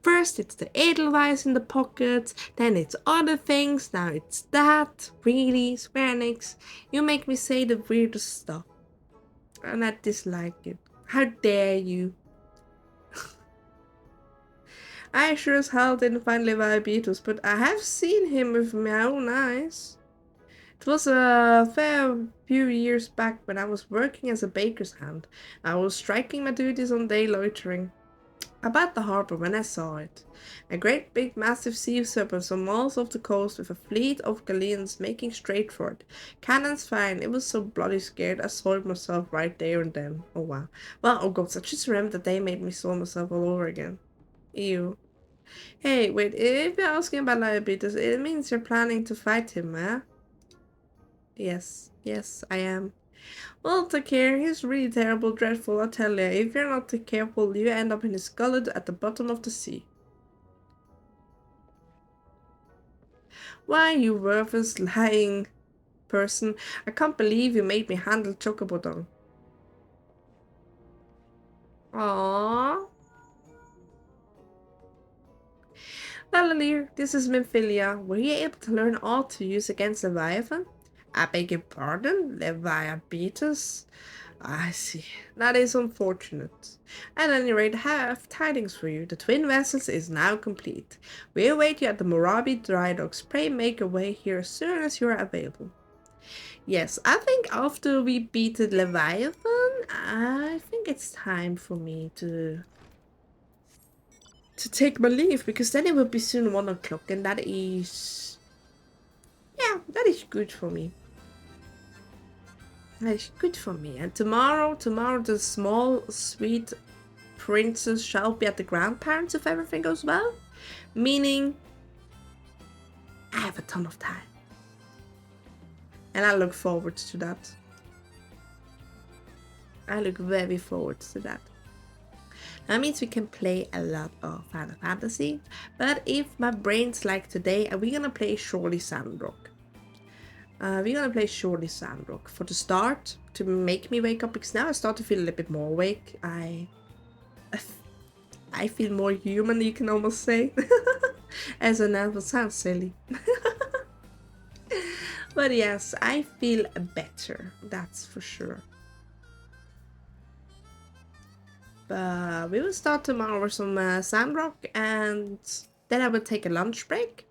First it's the Edelweiss in the pockets, then it's other things, now it's that. Really, Square Enix, you make me say the weirdest stuff. And I dislike it. How dare you? I sure as hell didn't find Levi Beatles, but I have seen him with my own eyes. It was a fair few years back when I was working as a baker's hand. I was striking my duties on day loitering about the harbor when I saw it. A great big massive sea serpent some miles off the coast with a fleet of galleons making straight for it. Cannons firing. It was so bloody scared I saw it myself right there and then. Oh wow. Well, oh god, I just remembered that they made me saw myself all over again. Ew. Hey, wait, if you're asking about diabetes, it means you're planning to fight him, eh? Yes, I am. Well, take care. He's really terrible, dreadful, I tell ya. If you're not careful, you end up in his gullet at the bottom of the sea. Why, you worthless, lying person. I can't believe you made me handle Chocobodon. Aww. Fela'lyr, this is nvidia. Were you able to learn all to use against Leviathan? I beg your pardon? Leviathan? I see. That is unfortunate. At any rate, I have tidings for you. The twin vessels is now complete. We await you at the Morabi dry docks. Pray make your way here as soon as you are available. Yes, I think after we beat the Leviathan, I think it's time for me to take my leave, because then it will be soon 1 o'clock, and that is... yeah, that is good for me. That is good for me. And tomorrow the small, sweet princess shall be at the grandparents if everything goes well. Meaning, I have a ton of time. And I look forward to that. I look very forward to that. That means we can play a lot of Final Fantasy. But if my brain's like today, are we gonna play Surely Sandrock? We're gonna play Surely Sandrock for the start, to make me wake up, because now I start to feel a little bit more awake. I feel more human, you can almost say. As an elf, it sounds silly. But yes, I feel better, that's for sure. But we will start tomorrow with some Sandrock, and then I will take a lunch break.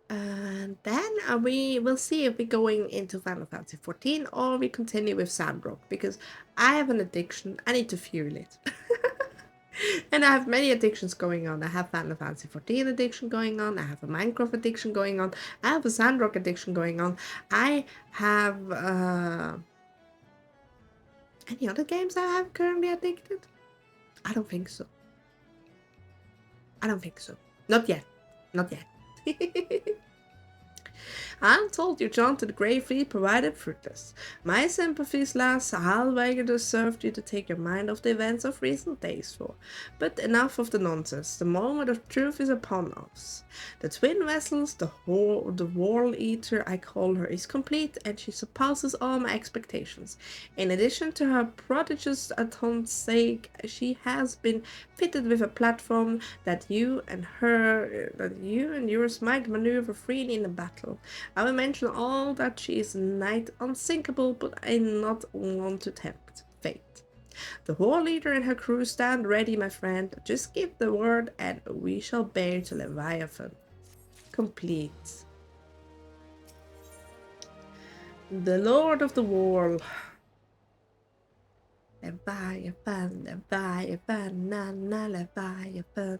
And then we will see if we're going into Final Fantasy 14 or we continue with Sandrock, because I have an addiction. I need to fuel it. And I have many addictions going on. I have Final Fantasy 14 addiction going on. I have a Minecraft addiction going on. I have a Sandrock addiction going on. I have any other games I have currently addicted? I don't think so. I don't think so. Not yet. Not yet. I'm told you chanted gravely provided fruitless. My sympathies, lass. I'll wager deserved you to take your mind off the events of recent days for. But enough of the nonsense. The moment of truth is upon us. The twin vessels, the wall eater I call her, is complete, and she surpasses all my expectations. In addition to her prodigious attempt's sake, she has been fitted with a platform that you and yours might maneuver freely in a battle. I will mention all that she is a knight unsinkable, but I'm not one to tempt fate. The war leader and her crew stand ready, my friend. Just give the word and we shall bear to Leviathan. Complete. The Lord of the Wall. Leviathan, Leviathan, na Leviathan.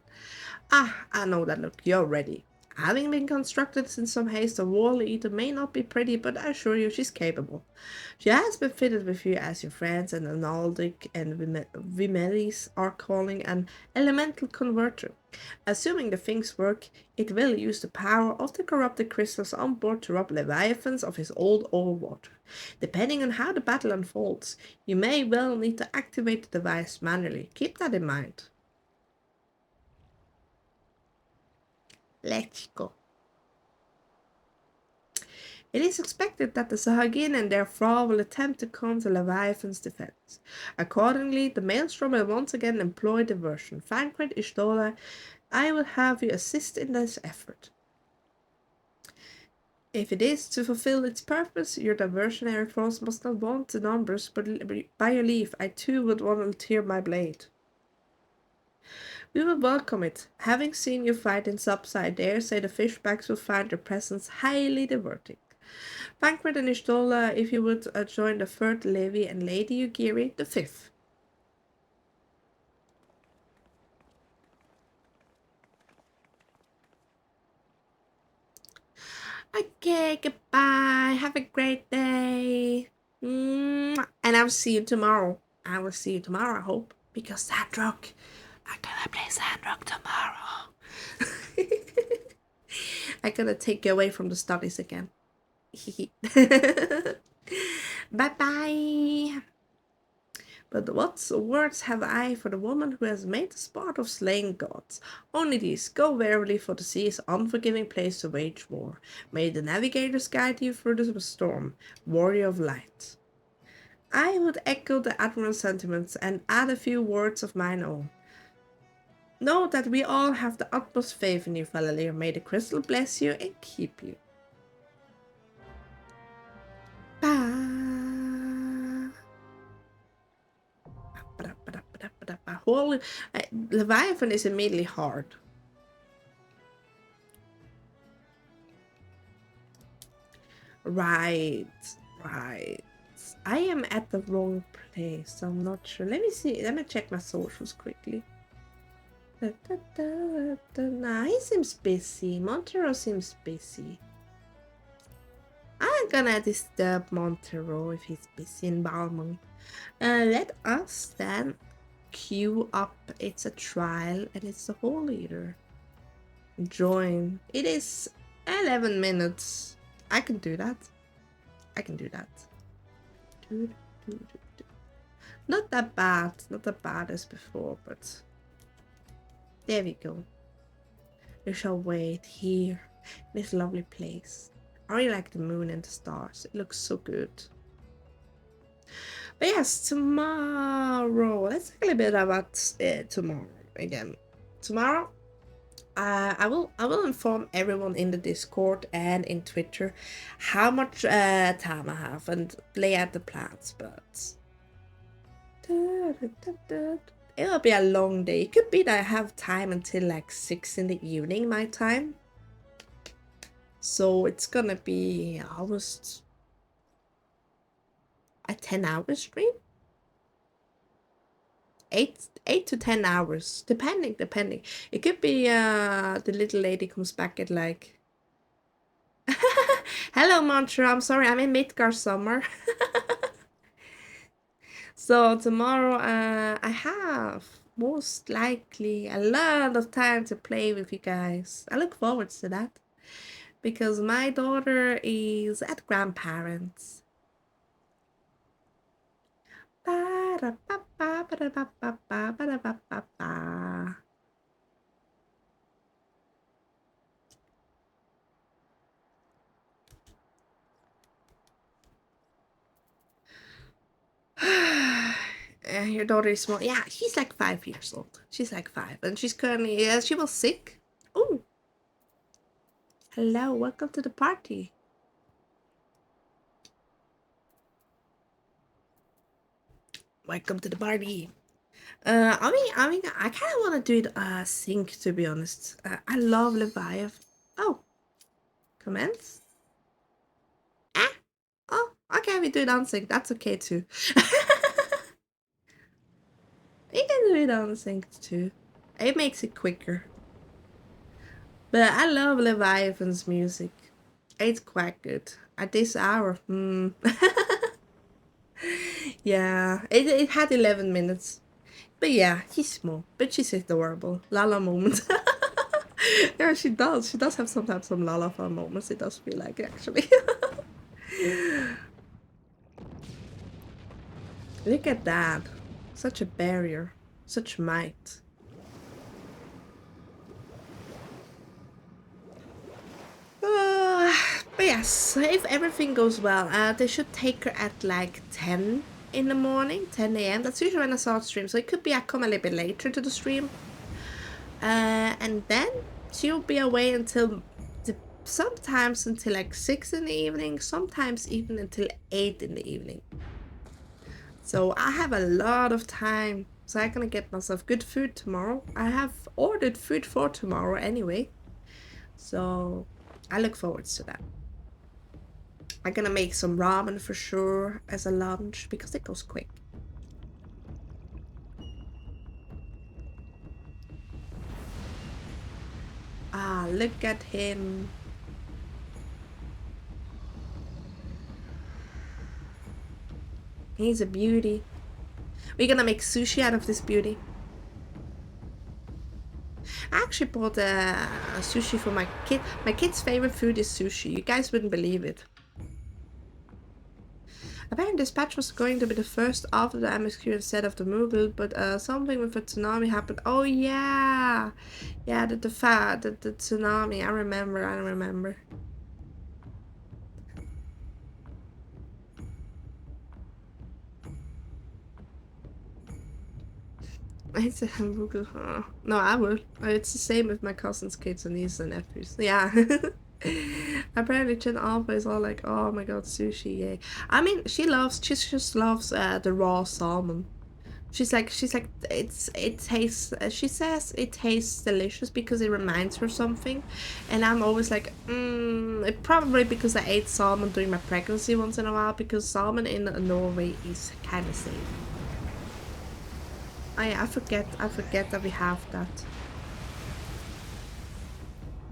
Ah, I know that look. You're ready. Having been constructed in some haste, the wall eater may not be pretty, but I assure you she's capable. She has been fitted with you as your friends, and Naldic and Vimelis are calling an elemental converter. Assuming the things work, it will use the power of the corrupted crystals on board to rob Leviathans of his old ore water. Depending on how the battle unfolds, you may well need to activate the device manually. Keep that in mind. Let's go. It is expected that the Sahagin and their thrall will attempt to come to Leviathan's defense. Accordingly, the Maelstrom will once again employ diversion. Thancred Ishtola, I will have you assist in this effort. If it is to fulfill its purpose, your diversionary force must not want the numbers, but by your leave, I too would volunteer my blade. We will welcome it. Having seen you fight in subs, I dare say the fishbacks will find your presence highly diverting. Thancred and Ishtola, if you would join the 3rd Levy and Lady Ugiri, the 5th. Okay, goodbye. Have a great day. And I'll see you tomorrow. I will see you tomorrow, I hope. Because Sandrock. I'm gonna play Sandrock tomorrow. I'm gonna take you away from the studies again. Bye-bye. But what words have I for the woman who has made the sport of slaying gods? Only these: go warily, for the sea is an unforgiving place to wage war. May the navigators guide you through the storm, warrior of light. I would echo the Admiral's sentiments and add a few words of mine own. Know that we all have the utmost faith in you, Fela'lyr. May the crystal bless you and keep you. Bye. Leviathan is immediately hard. Right. I am at the wrong place. I'm not sure. Let me see. Let me check my socials quickly. Nah, he seems busy. Montero seems busy. I'm gonna disturb Montero if he's busy in Balmont. Let us then queue up. It's a trial and it's the whole leader. Join. It is 11 minutes. I can do that. Not that bad. Not that bad as before, but there we go. We shall wait here in this lovely place. I really like the moon and the stars. It looks so good. But yes, tomorrow. Let's talk a little bit about tomorrow again. Tomorrow, I will inform everyone in the Discord and in Twitter how much time I have and lay out the plans, but it'll be a long day. It could be that I have time until like 6 in the evening my time. So it's gonna be almost a 10-hour stream. 8 to 10 hours, depending. It could be the little lady comes back at like hello Mantra, I'm sorry, I'm in Midgar summer. So tomorrow I have most likely a lot of time to play with you guys. I look forward to that because my daughter is at grandparents. Your daughter is small. Yeah, she's like 5 years old. She's like 5, and she's currently she was sick. Oh, hello, welcome to the party. Welcome to the party. I mean, I kind of want to do it sync, to be honest. I love Leviathan. Oh, comments? Ah, oh, okay, we do it on sync. That's okay too. We can do it on sync too. It makes it quicker. But I love Leviathan's music. It's quite good. At this hour, yeah, it had 11 minutes. But yeah, he's small, but she's adorable. Lala moment. Yeah, she does. She does have sometimes some Lala fun moments. It does feel like, actually. Look at that. Such a barrier. Such might. But yes, if everything goes well, they should take her at like 10 in the morning, 10 a.m. That's usually when I start stream, so it could be I come a little bit later to the stream. And then she'll be away until sometimes until like 6 in the evening, sometimes even until 8 in the evening. So I have a lot of time, so I'm gonna get myself good food tomorrow. I have ordered food for tomorrow anyway, so I look forward to that. I'm gonna make some ramen for sure as a lunch because it goes quick. Ah, look at him. He's a beauty. We're gonna make sushi out of this beauty. I actually bought a sushi for my kid. My kid's favorite food is sushi. You guys wouldn't believe it. Apparently dispatch was going to be the first after the MSQ instead of the Mughal, but something with a tsunami happened. Oh yeah! Yeah, the tsunami. I remember. It's a Mughal. Oh. No, I will. It's the same with my cousin's kids and nieces and nephews. Yeah. Apparently Chen Alpha is all like, oh my god, sushi, yay. I mean, she just loves the raw salmon. She's like, it tastes, she says it tastes delicious because it reminds her of something. And I'm always like, probably because I ate salmon during my pregnancy once in a while, because salmon in Norway is kind of safe. Oh yeah, I forget that we have that.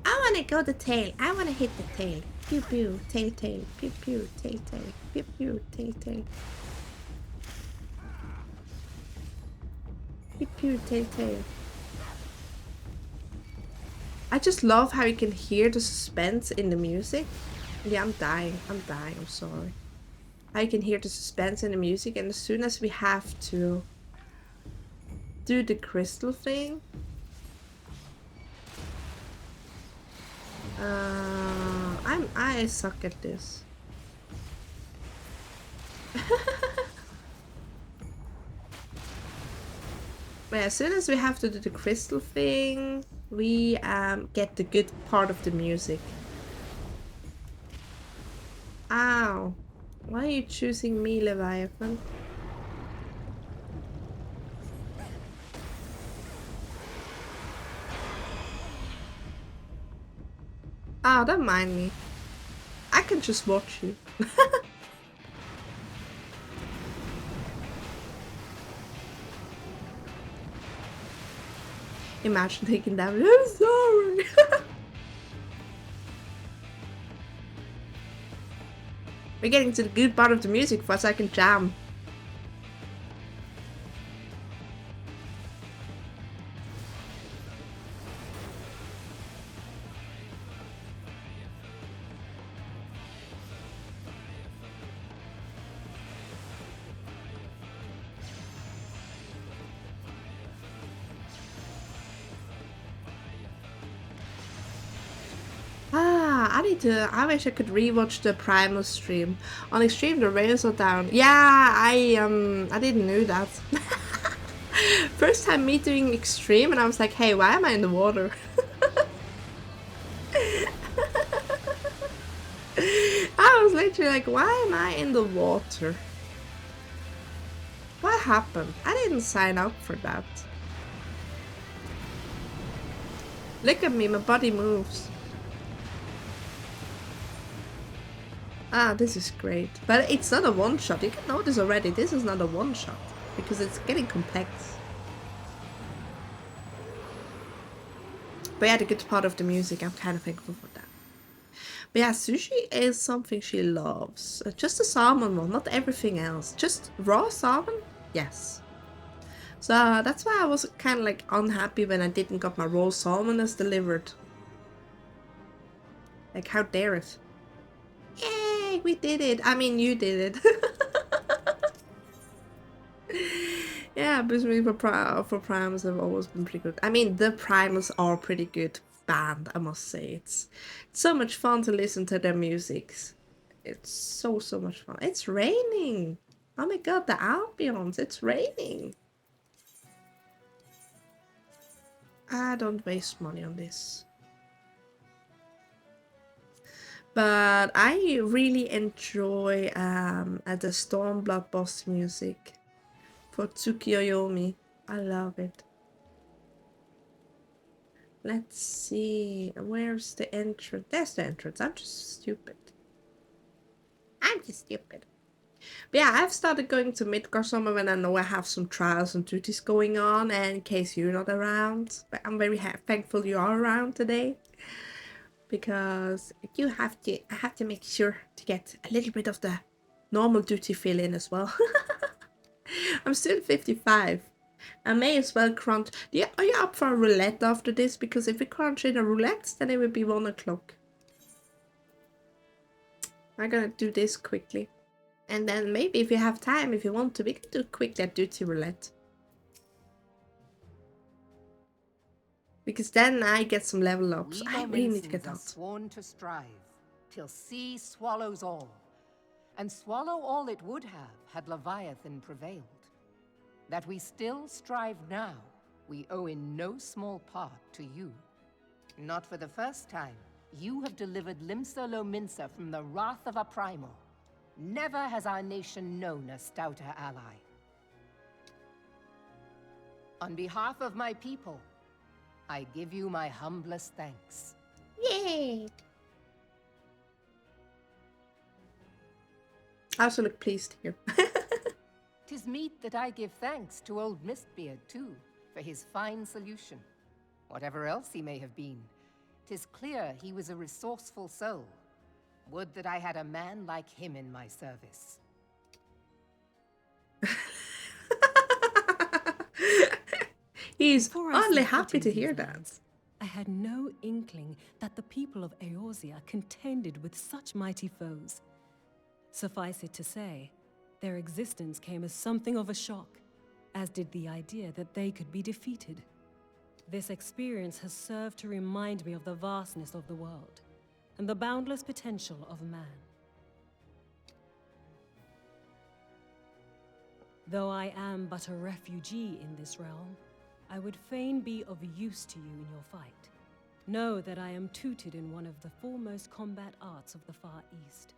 I wanna go the tail. I wanna hit the tail. Pew pew, tail tail. Pew pew, tail tail. Pew pew, tail tail. Pew pew, tail tail. I just love how you can hear the suspense in the music. Yeah, I'm dying, I'm sorry. How you can hear the suspense in the music, and as soon as we have to do the crystal thing, I suck at this. But as soon as we have to do the crystal thing, we get the good part of the music. Ow. Why are you choosing me, Leviathan? Oh, don't mind me. I can just watch you. Imagine taking damage. I'm sorry. We're getting to the good part of the music for so I can jam. I wish I could rewatch the Primal stream. On Extreme the rails are down. Yeah, I didn't know that. First time me doing Extreme and I was like, hey, why am I in the water? I was literally like, why am I in the water? What happened? I didn't sign up for that. Look at me, my body moves. Ah, this is great. But it's not a one-shot. You can notice already, this is not a one-shot. Because it's getting complex. But yeah, the good part of the music, I'm kind of thankful for that. But yeah, sushi is something she loves. Just the salmon one, not everything else. Just raw salmon? Yes. So that's why I was kind of like unhappy when I didn't got my raw salmon as delivered. Like, how dare it? Yay, we did it. I mean, you did it. Yeah, basically for primals have always been pretty good. I mean, the primals are pretty good band, I must say. It's so much fun to listen to their music. It's so much fun. It's raining. Oh my god, the ambience. It's raining. I don't waste money on this. But I really enjoy the Stormblood boss music for Tsukiyomi. I love it. Let's see, where's the entrance? There's the entrance. I'm just stupid. But yeah, I've started going to Midgårdsommer when I know I have some trials and duties going on, and in case you're not around. But I'm very thankful you are around today. Because I have to make sure to get a little bit of the normal duty fill in as well. I'm still 55. I may as well crunch. Yeah, are you up for a roulette after this? Because if we crunch in a roulette, then it would be 1 o'clock. I'm gonna do this quickly. And then maybe if you have time, if you want to, we can do quickly a duty roulette. Because then I get some level ups. I really need to get out. Sworn to strive till sea swallows all, and swallow all it would have had Leviathan prevailed. That we still strive now, we owe in no small part to you. Not for the first time, you have delivered Limsa Lominsa from the wrath of a primal. Never has our nation known a stouter ally. On behalf of my people, I give you my humblest thanks. Yay! I also look pleased here. 'Tis meet that I give thanks to old Mistbeard, too, for his fine solution. Whatever else he may have been, 'tis clear he was a resourceful soul. Would that I had a man like him in my service. He's Before I oddly set happy foot to in hear these that. lands, I had no inkling that the people of Eorzea contended with such mighty foes. Suffice it to say, their existence came as something of a shock, as did the idea that they could be defeated. This experience has served to remind me of the vastness of the world, and the boundless potential of man. Though I am but a refugee in this realm, I would fain be of use to you in your fight. Know that I am tutored in one of the foremost combat arts of the Far East.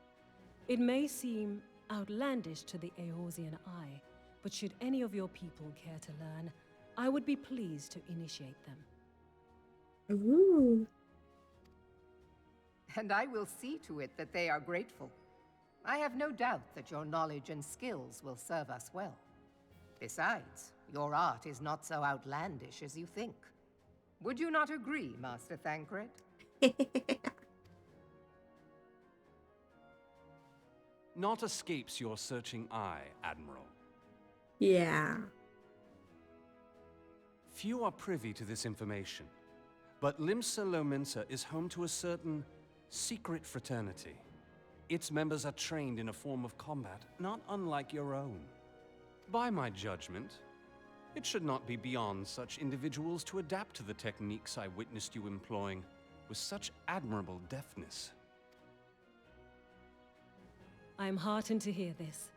It may seem outlandish to the Eorzean eye, but should any of your people care to learn, I would be pleased to initiate them. Ooh. And I will see to it that they are grateful. I have no doubt that your knowledge and skills will serve us well. Besides, your art is not so outlandish as you think. Would you not agree, Master Thancred? Naught escapes your searching eye, Admiral. Yeah. Few are privy to this information, but Limsa Lominsa is home to a certain secret fraternity. Its members are trained in a form of combat not unlike your own. By my judgment, it should not be beyond such individuals to adapt to the techniques I witnessed you employing with such admirable deftness. I am heartened to hear this.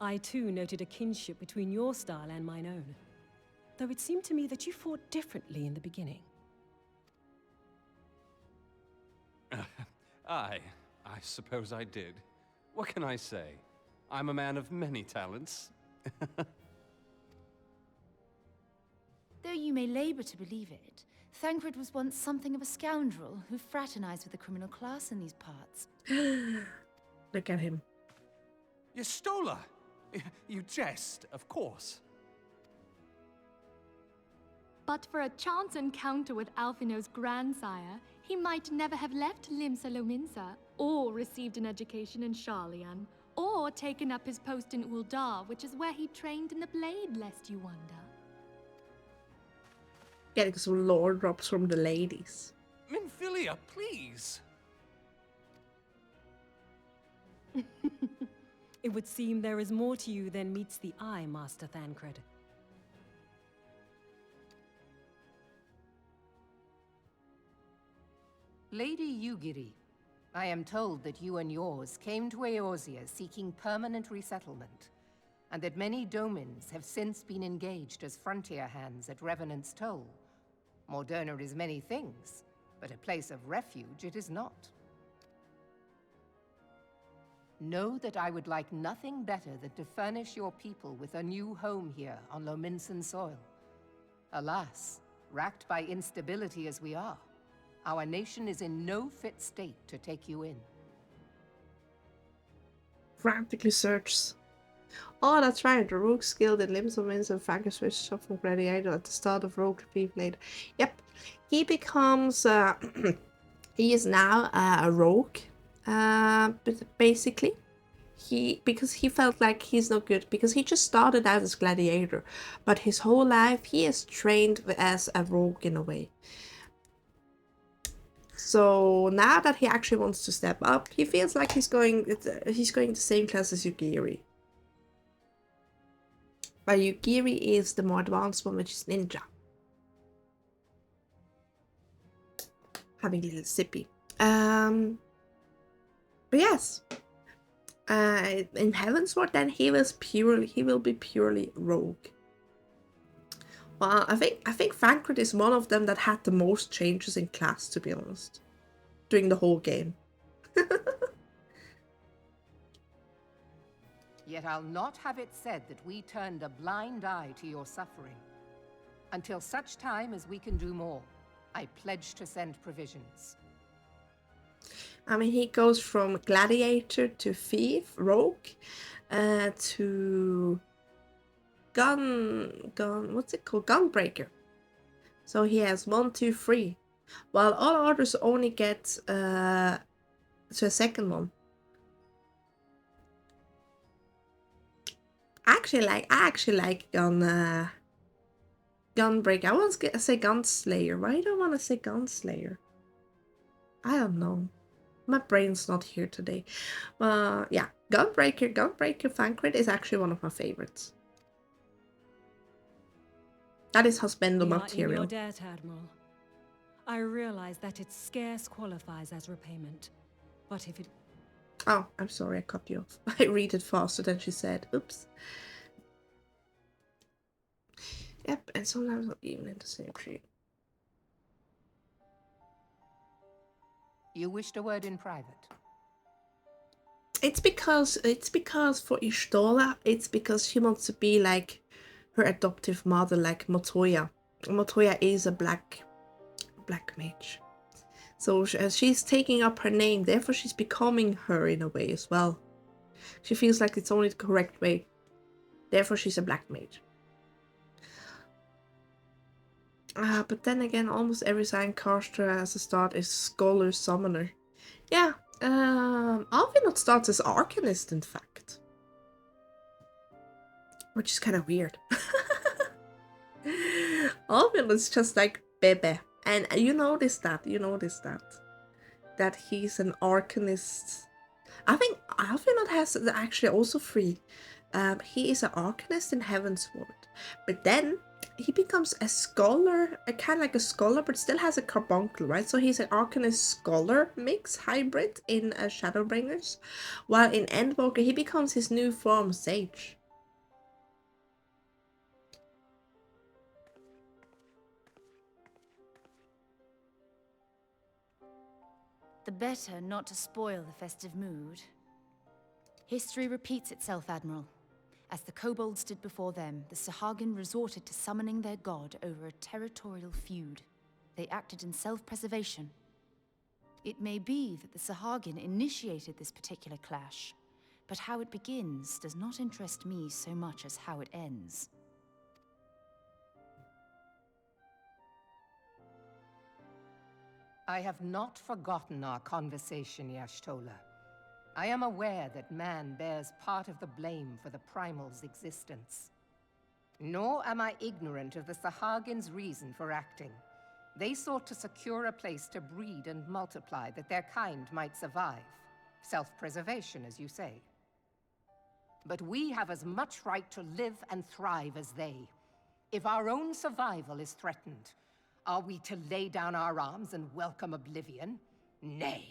I too noted a kinship between your style and mine own, though it seemed to me that you fought differently in the beginning. I suppose I did. What can I say? I'm a man of many talents. Though you may labor to believe it, Thancred was once something of a scoundrel who fraternized with the criminal class in these parts. Look at him. Yestola! You jest, of course. But for a chance encounter with Alphino's grandsire, he might never have left Limsa Lominsa, or received an education in Sharlayan, or taken up his post in Uldar, which is where he trained in the blade, lest you wonder. Getting some lore drops from the ladies. Minfilia, please! It would seem there is more to you than meets the eye, Master Thancred. Lady Yugiri, I am told that you and yours came to Eorzea seeking permanent resettlement, and that many domins have since been engaged as frontier hands at Revenant's Toll. Moderna is many things, but a place of refuge it is not. Know that I would like nothing better than to furnish your people with a new home here on Lominsan soil. Alas, racked by instability as we are, our nation is in no fit state to take you in. Frantically searches. Oh, that's right. The rogue skill that limits on wins and Frank switches up from Gladiator at the start of Rogue Replay. Yep. He becomes he is now a rogue. But basically because he felt like he's not good, because he just started out as Gladiator, but his whole life he is trained as a rogue in a way. So now that he actually wants to step up, he feels like he's going the same class as Yugiri. But Yugiri is the more advanced one, which is Ninja. Having a little sippy. But yes. In Heavensward then he will be purely rogue. Well, I think Thancred is one of them that had the most changes in class, to be honest, during the whole game. Yet I'll not have it said that we turned a blind eye to your suffering. Until such time as we can do more, I pledge to send provisions. I mean, he goes from Gladiator to Thief, Rogue, to what's it called? Gunbreaker. So he has 1, 2, 3, while all others only get to a second one. I actually like Gunbreaker. I want to say Gunslayer. Why do I want to say Gunslayer? I don't know. My brain's not here today. Yeah, Gunbreaker Thancred is actually one of my favorites. That is husbando material. In your debt, Admiral. I realize that it scarce qualifies as repayment, but if it... Oh, I'm sorry, I cut you off. I read it faster than she said. Oops. Yep, and sometimes not even in the same tree. You wished a word in private. It's because for Ishtola, it's because she wants to be like her adoptive mother, like Motoya. Motoya is a black mage. So she's taking up her name, therefore she's becoming her in a way as well. She feels like it's only the correct way. Therefore she's a black mage. But then again, almost every sign caster as a start is Scholar Summoner. Yeah, Alvinot starts as Arcanist, in fact. Which is kind of weird. Alvin is just like Bebe. And you notice that. That he's an Arcanist. I think Alvinot has actually also free. He is an Arcanist in Heavensward. But then he becomes a scholar, kind of like a scholar, but still has a carbuncle, right? So he's an Arcanist scholar mix hybrid in Shadowbringers. While in Endwalker, he becomes his new form, Sage. The better not to spoil the festive mood. History repeats itself, Admiral. As the kobolds did before them, the Sahagin resorted to summoning their god over a territorial feud. They acted in self-preservation. It may be that the Sahagin initiated this particular clash, but how it begins does not interest me so much as how it ends. I have not forgotten our conversation, Y'shtola. I am aware that man bears part of the blame for the Primal's existence. Nor am I ignorant of the Sahagin's reason for acting. They sought to secure a place to breed and multiply that their kind might survive. Self-preservation, as you say. But we have as much right to live and thrive as they. If our own survival is threatened, are we to lay down our arms and welcome oblivion? Nay.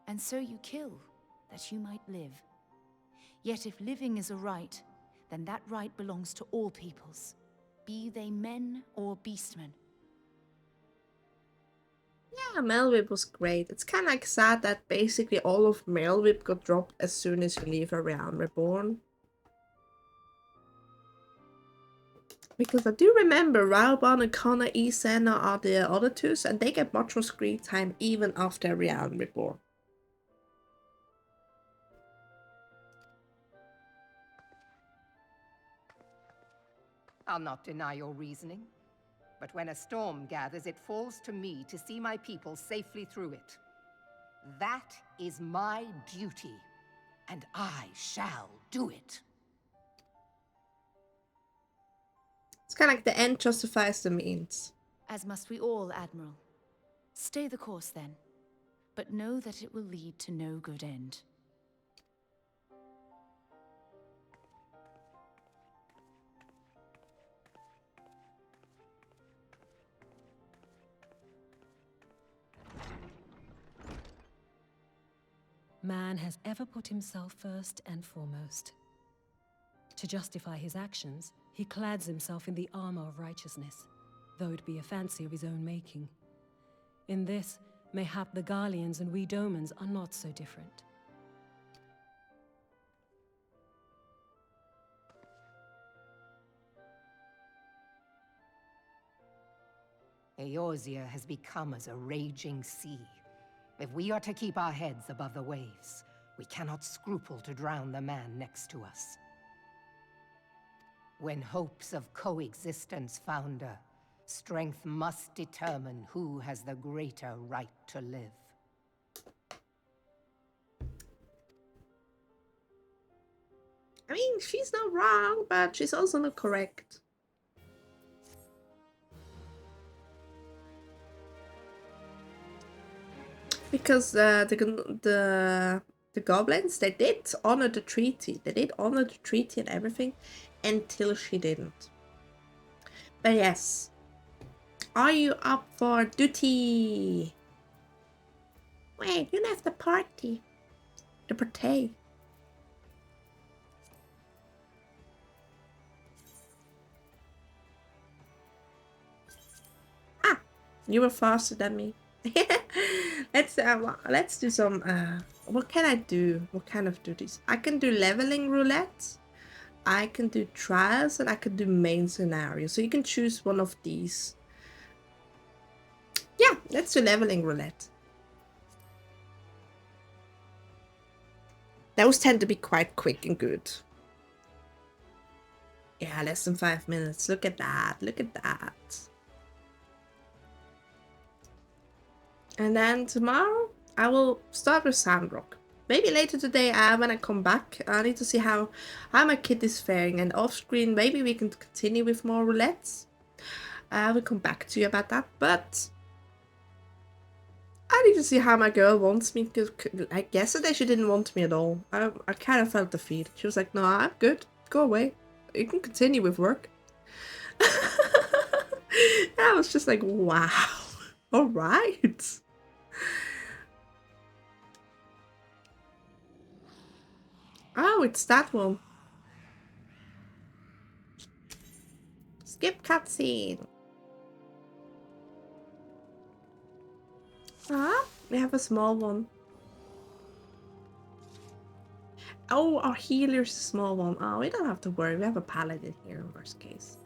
And so you kill, that you might live. Yet if living is a right, then that right belongs to all peoples, be they men or beastmen. Yeah, Melwhip was great. It's kind of like sad that basically all of Melwhip got dropped as soon as you leave a Realm Reborn. Because I do remember Raoban and Connor Isena are the other two, and they get much more screen time even after Realm Reborn. I'll not deny your reasoning. But when a storm gathers, it falls to me to see my people safely through it. That is my duty, and I shall do it. It's kind of like the end justifies the means. As must we all, Admiral. Stay the course then, but know that it will lead to no good end. Man has ever put himself first and foremost. To justify his actions, he clads himself in the armor of righteousness, though it be a fancy of his own making. In this, mayhap the Garleans and we Domans are not so different. Eorzea has become as a raging sea. If we are to keep our heads above the waves, we cannot scruple to drown the man next to us. When hopes of coexistence founder, strength must determine who has the greater right to live. I mean, she's not wrong, but she's also not correct. Because the goblins, they did honor the treaty. They did honor the treaty and everything until she didn't. But yes. Are you up for duty? Wait, you left the party. The party. You were faster than me. Let's do some. What can I do? What kind of duties? I can do leveling roulette. I can do trials, and I can do main scenario. So you can choose one of these. Yeah, let's do leveling roulette. Those tend to be quite quick and good. Yeah, less than 5 minutes. Look at that. Look at that. And then tomorrow, I will start with Sandrock. Maybe later today, when I come back, I need to see how my kid is faring. And off screen, maybe we can continue with more roulettes. I will come back to you about that. But I need to see how my girl wants me. Because like yesterday, she didn't want me at all. I kind of felt defeated. She was like, no, I'm good. Go away. You can continue with work. I was just like, wow. All right. Oh, it's that one. Skip cutscene. Ah, we have a small one. Oh, our healer's a small one. Oh, we don't have to worry. We have a paladin here in worst case.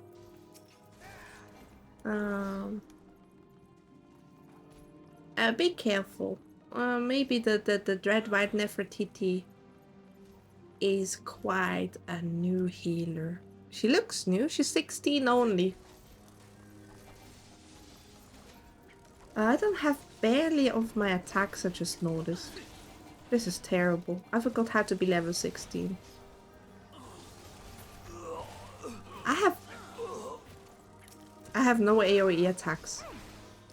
Be careful. Maybe the Dread White Nefertiti is quite a new healer. She looks new. She's 16 only. I don't have barely of my attacks, I just noticed. This is terrible. I forgot how to be level 16. I have no AoE attacks.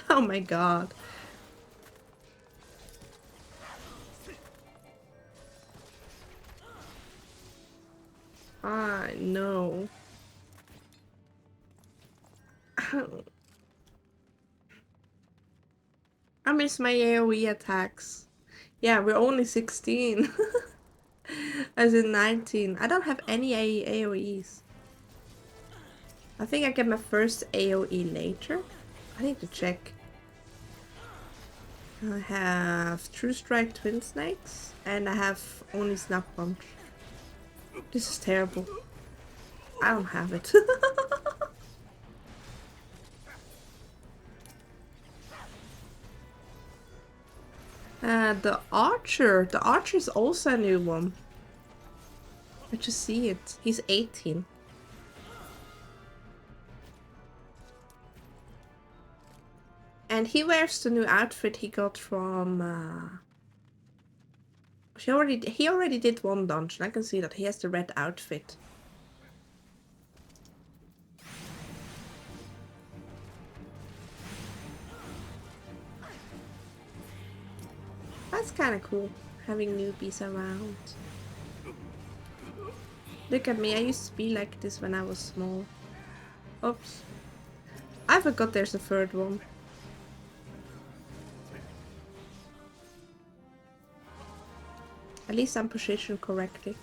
Oh my god. I know. I miss my AoE attacks. Yeah, we're only 16. As in 19. I don't have any AoEs. I think I get my first AoE later. I need to check. I have True Strike Twin Snakes. And I have only Snap Punch. This is terrible. I don't have it. The Archer. The Archer is also a new one. I just see it. He's 18. And he wears the new outfit he got from... He already did one dungeon. I can see that he has the red outfit. That's kind of cool, having newbies around. Look at me, I used to be like this when I was small. Oops. I forgot there's a third one. At least I'm positioned correctly.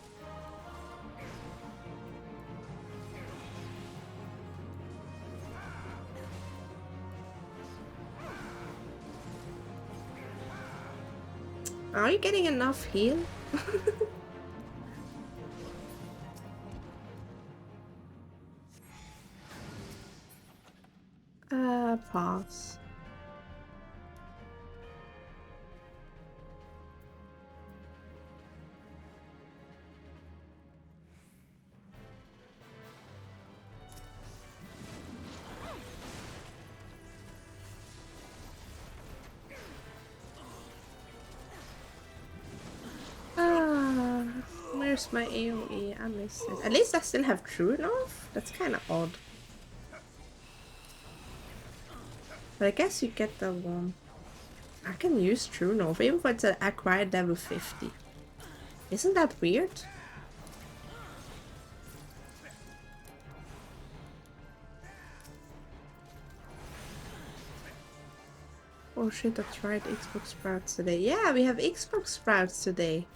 Are you getting enough heal? Pass. Where's my AoE? I missed it. At least I still have True North? That's kind of odd. But I guess you get that one. I can use True North even if it's an acquired level 50. Isn't that weird? Oh shit, that's right, Xbox Sprouts today. Yeah, we have Xbox Sprouts today.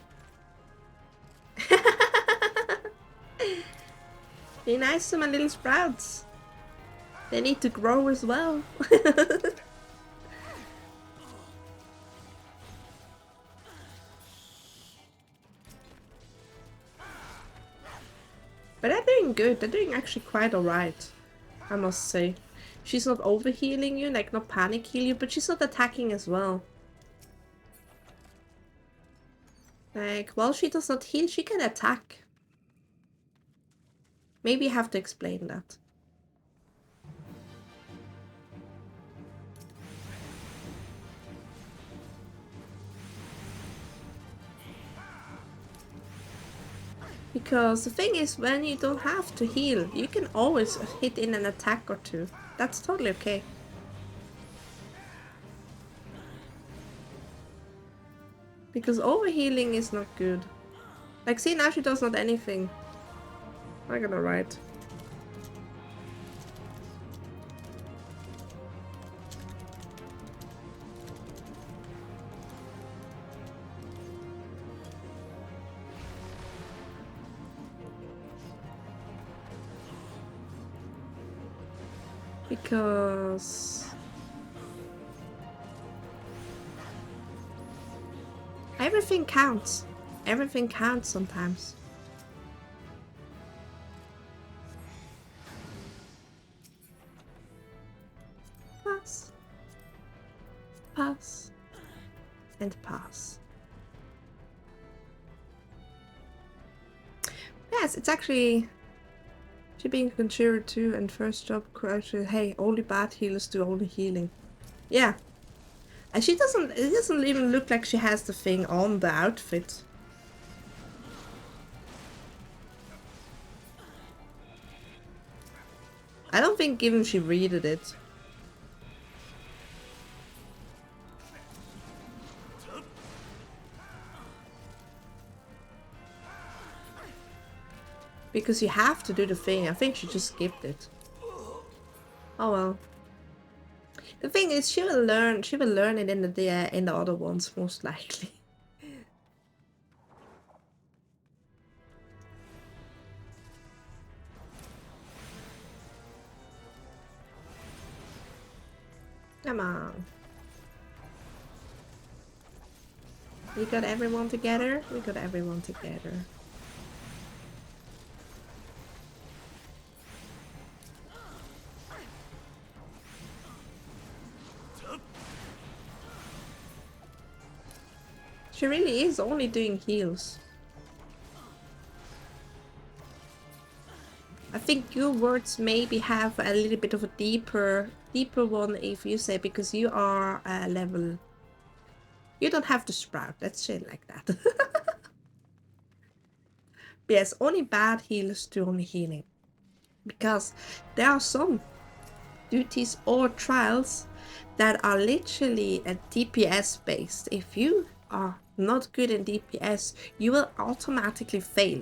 Be nice to my little sprouts. They need to grow as well. But they're doing good. They're doing actually quite alright, I must say. She's not overhealing you, like not panic heal you, but she's not attacking as well. Like, while she does not heal, she can attack. Maybe you have to explain that. Because the thing is, when you don't have to heal, you can always hit in an attack or two. That's totally okay. Because overhealing is not good. Like, see, now she does not anything. I'm gonna write. Because everything counts. Everything counts sometimes. Pass. Pass. And pass. Yes, it's actually... She being conjured too, and first job actually, hey, only bad healers do only healing. Yeah. And she doesn't, it doesn't even look like she has the thing on the outfit. I don't think even she readed it. Because you have to do the thing. I think she just skipped it. Oh well. The thing is, she will learn it in the other ones, most likely. Come on. We got everyone together? We got everyone together. She really is only doing heals. I think your words maybe have a little bit of a deeper one if you say, because you are a level... You don't have to sprout, let's say it like that. Yes, only bad healers do only healing. Because there are some duties or trials that are literally DPS based. If you are not good in DPS, you will automatically fail.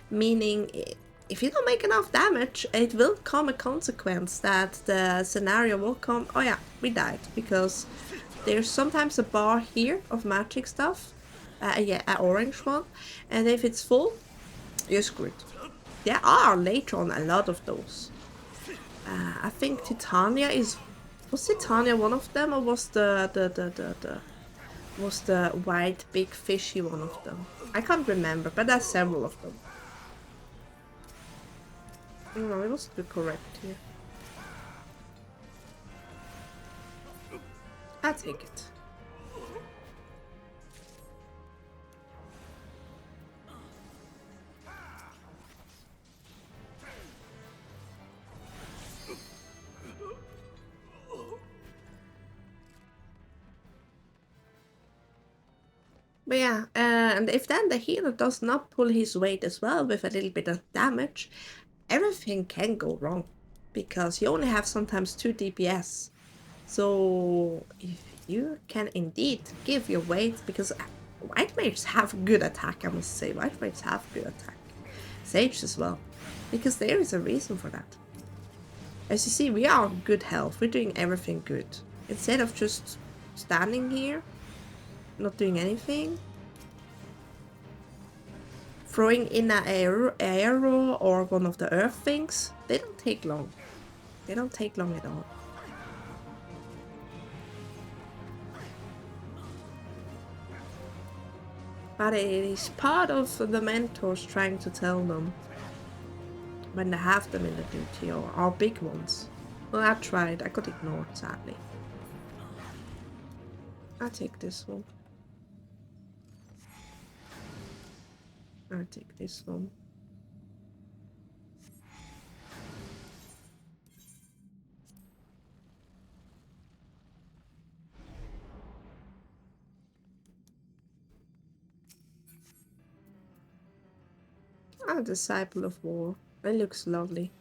Meaning, if you don't make enough damage, it will come a consequence that the scenario will come, oh yeah, we died. Because there's sometimes a bar here of magic stuff, yeah, an orange one, and if it's full, you're screwed. There are later on a lot of those. I think Titania is... Was Titania one of them, or was was the white big fishy one of them? I can't remember, but there's several of them. No, it was correct here. I'll take it. But yeah, and if then the healer does not pull his weight as well with a little bit of damage, everything can go wrong. Because you only have sometimes 2 DPS. So if you can indeed give your weight, because white mages have good attack, I must say. White mages have good attack. Sages as well. Because there is a reason for that. As you see, we are on good health. We're doing everything good. Instead of just standing here, not doing anything, throwing in an arrow or one of the earth things, they don't take long. They don't take long at all. But it is part of the mentors trying to tell them when they have them in the duty or are big ones. Well, I tried. I got ignored, sadly. I'll take this one. I'll take this one. Ah, Disciple of War. It looks lovely.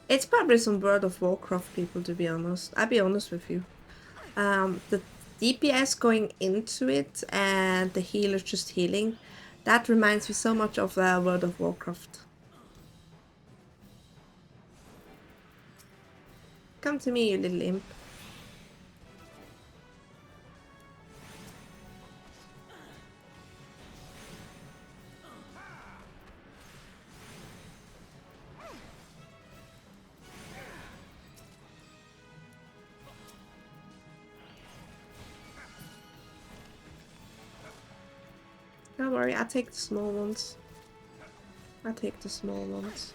It's probably some World of Warcraft people, to be honest. I'll be honest with you. The DPS going into it and the healer just healing, that reminds me so much of World of Warcraft. Come to me, you little imp. Don't worry, I take the small ones. I take the small ones.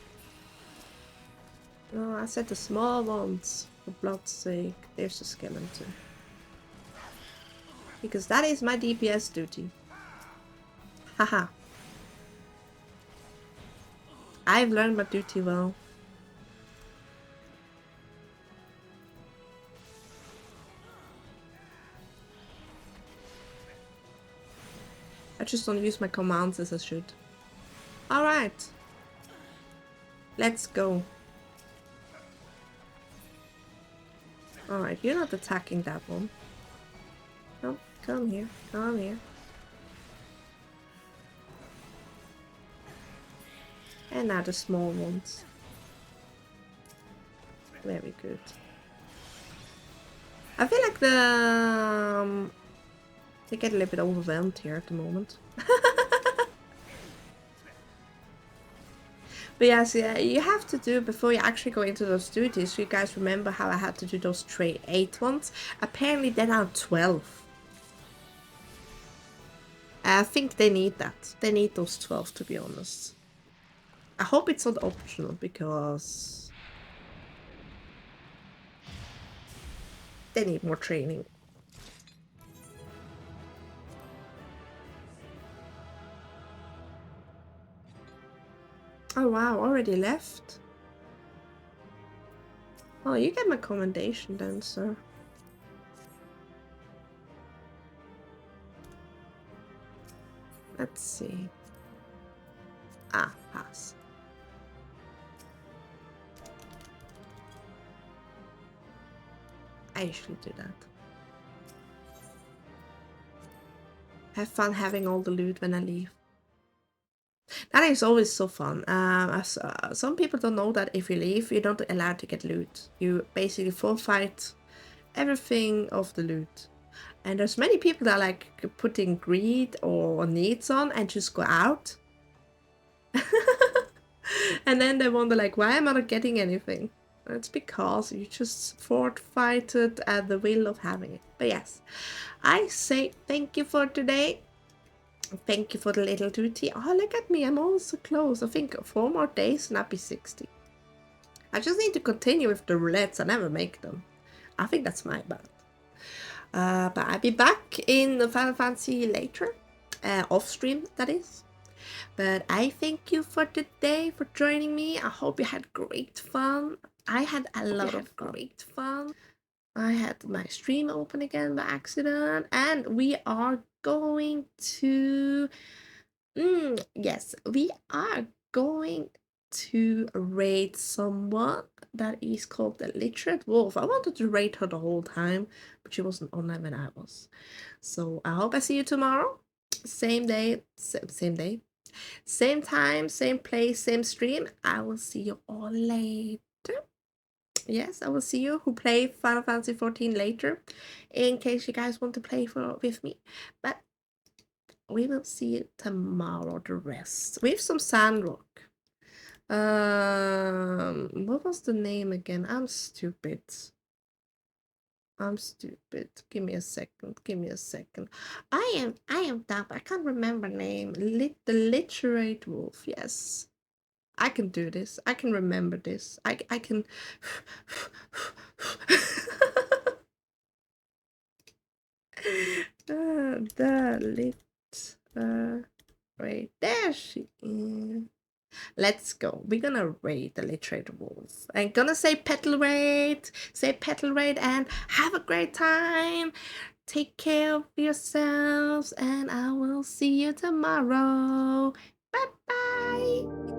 No, I said the small ones. For blood's sake. There's the skeleton. Because that is my DPS duty. Haha. I've learned my duty well. I just don't use my commands as I should. Alright. Let's go. Alright, you're not attacking that one. No, come here. Come here. And now the small ones. Very good. I feel like they get a little bit overwhelmed here at the moment. But yes, yeah, you have to do before you actually go into those duties. So you guys remember how I had to do those 8 ones? Apparently they're now 12. I think they need that. They need those 12, to be honest. I hope it's not optional, because they need more training. Oh wow, already left? Oh, you get my commendation then, sir. Let's see. Ah, pass. I usually do that. Have fun having all the loot when I leave. That is always so fun. Some people don't know that if you leave, you're not allowed to get loot. You basically forfeit everything of the loot. And there's many people that like putting greed or needs on and just go out. And then they wonder like, why am I not getting anything? It's because you just forfeited at the will of having it. But yes, I say thank you for today. Thank you for the little duty. Oh, look at me. I'm almost so close. I think 4 more days and I'll be 60. I just need to continue with the roulettes. I never make them. I think that's my bad. But I'll be back in the Final Fantasy later. Off stream, that is. But I thank you for today, for joining me. I hope you had great fun. I had a lot of great fun. I had my stream open again by accident. And we are going to... yes, we are going to raid someone that is called the Literate Wolf. I wanted to raid her the whole time, but she wasn't online when I was. So I hope I see you tomorrow. Same day, same day. Same time, same place, same stream. I will see you all later. Yes, I will see you who play Final Fantasy 14 later, in case you guys want to play with me. But we will see you tomorrow, the rest. We have some Sandrock. What was the name again? I'm stupid. Give me a second. Give me a second. I am dumb. I can't remember name. The literate wolf. Yes. I can do this. I can remember this. I can. The lit. Wait, there she is. Let's go. We're gonna raid the literate wolf. I'm gonna say petal raid. Say petal raid and have a great time. Take care of yourselves, and I will see you tomorrow. Bye bye.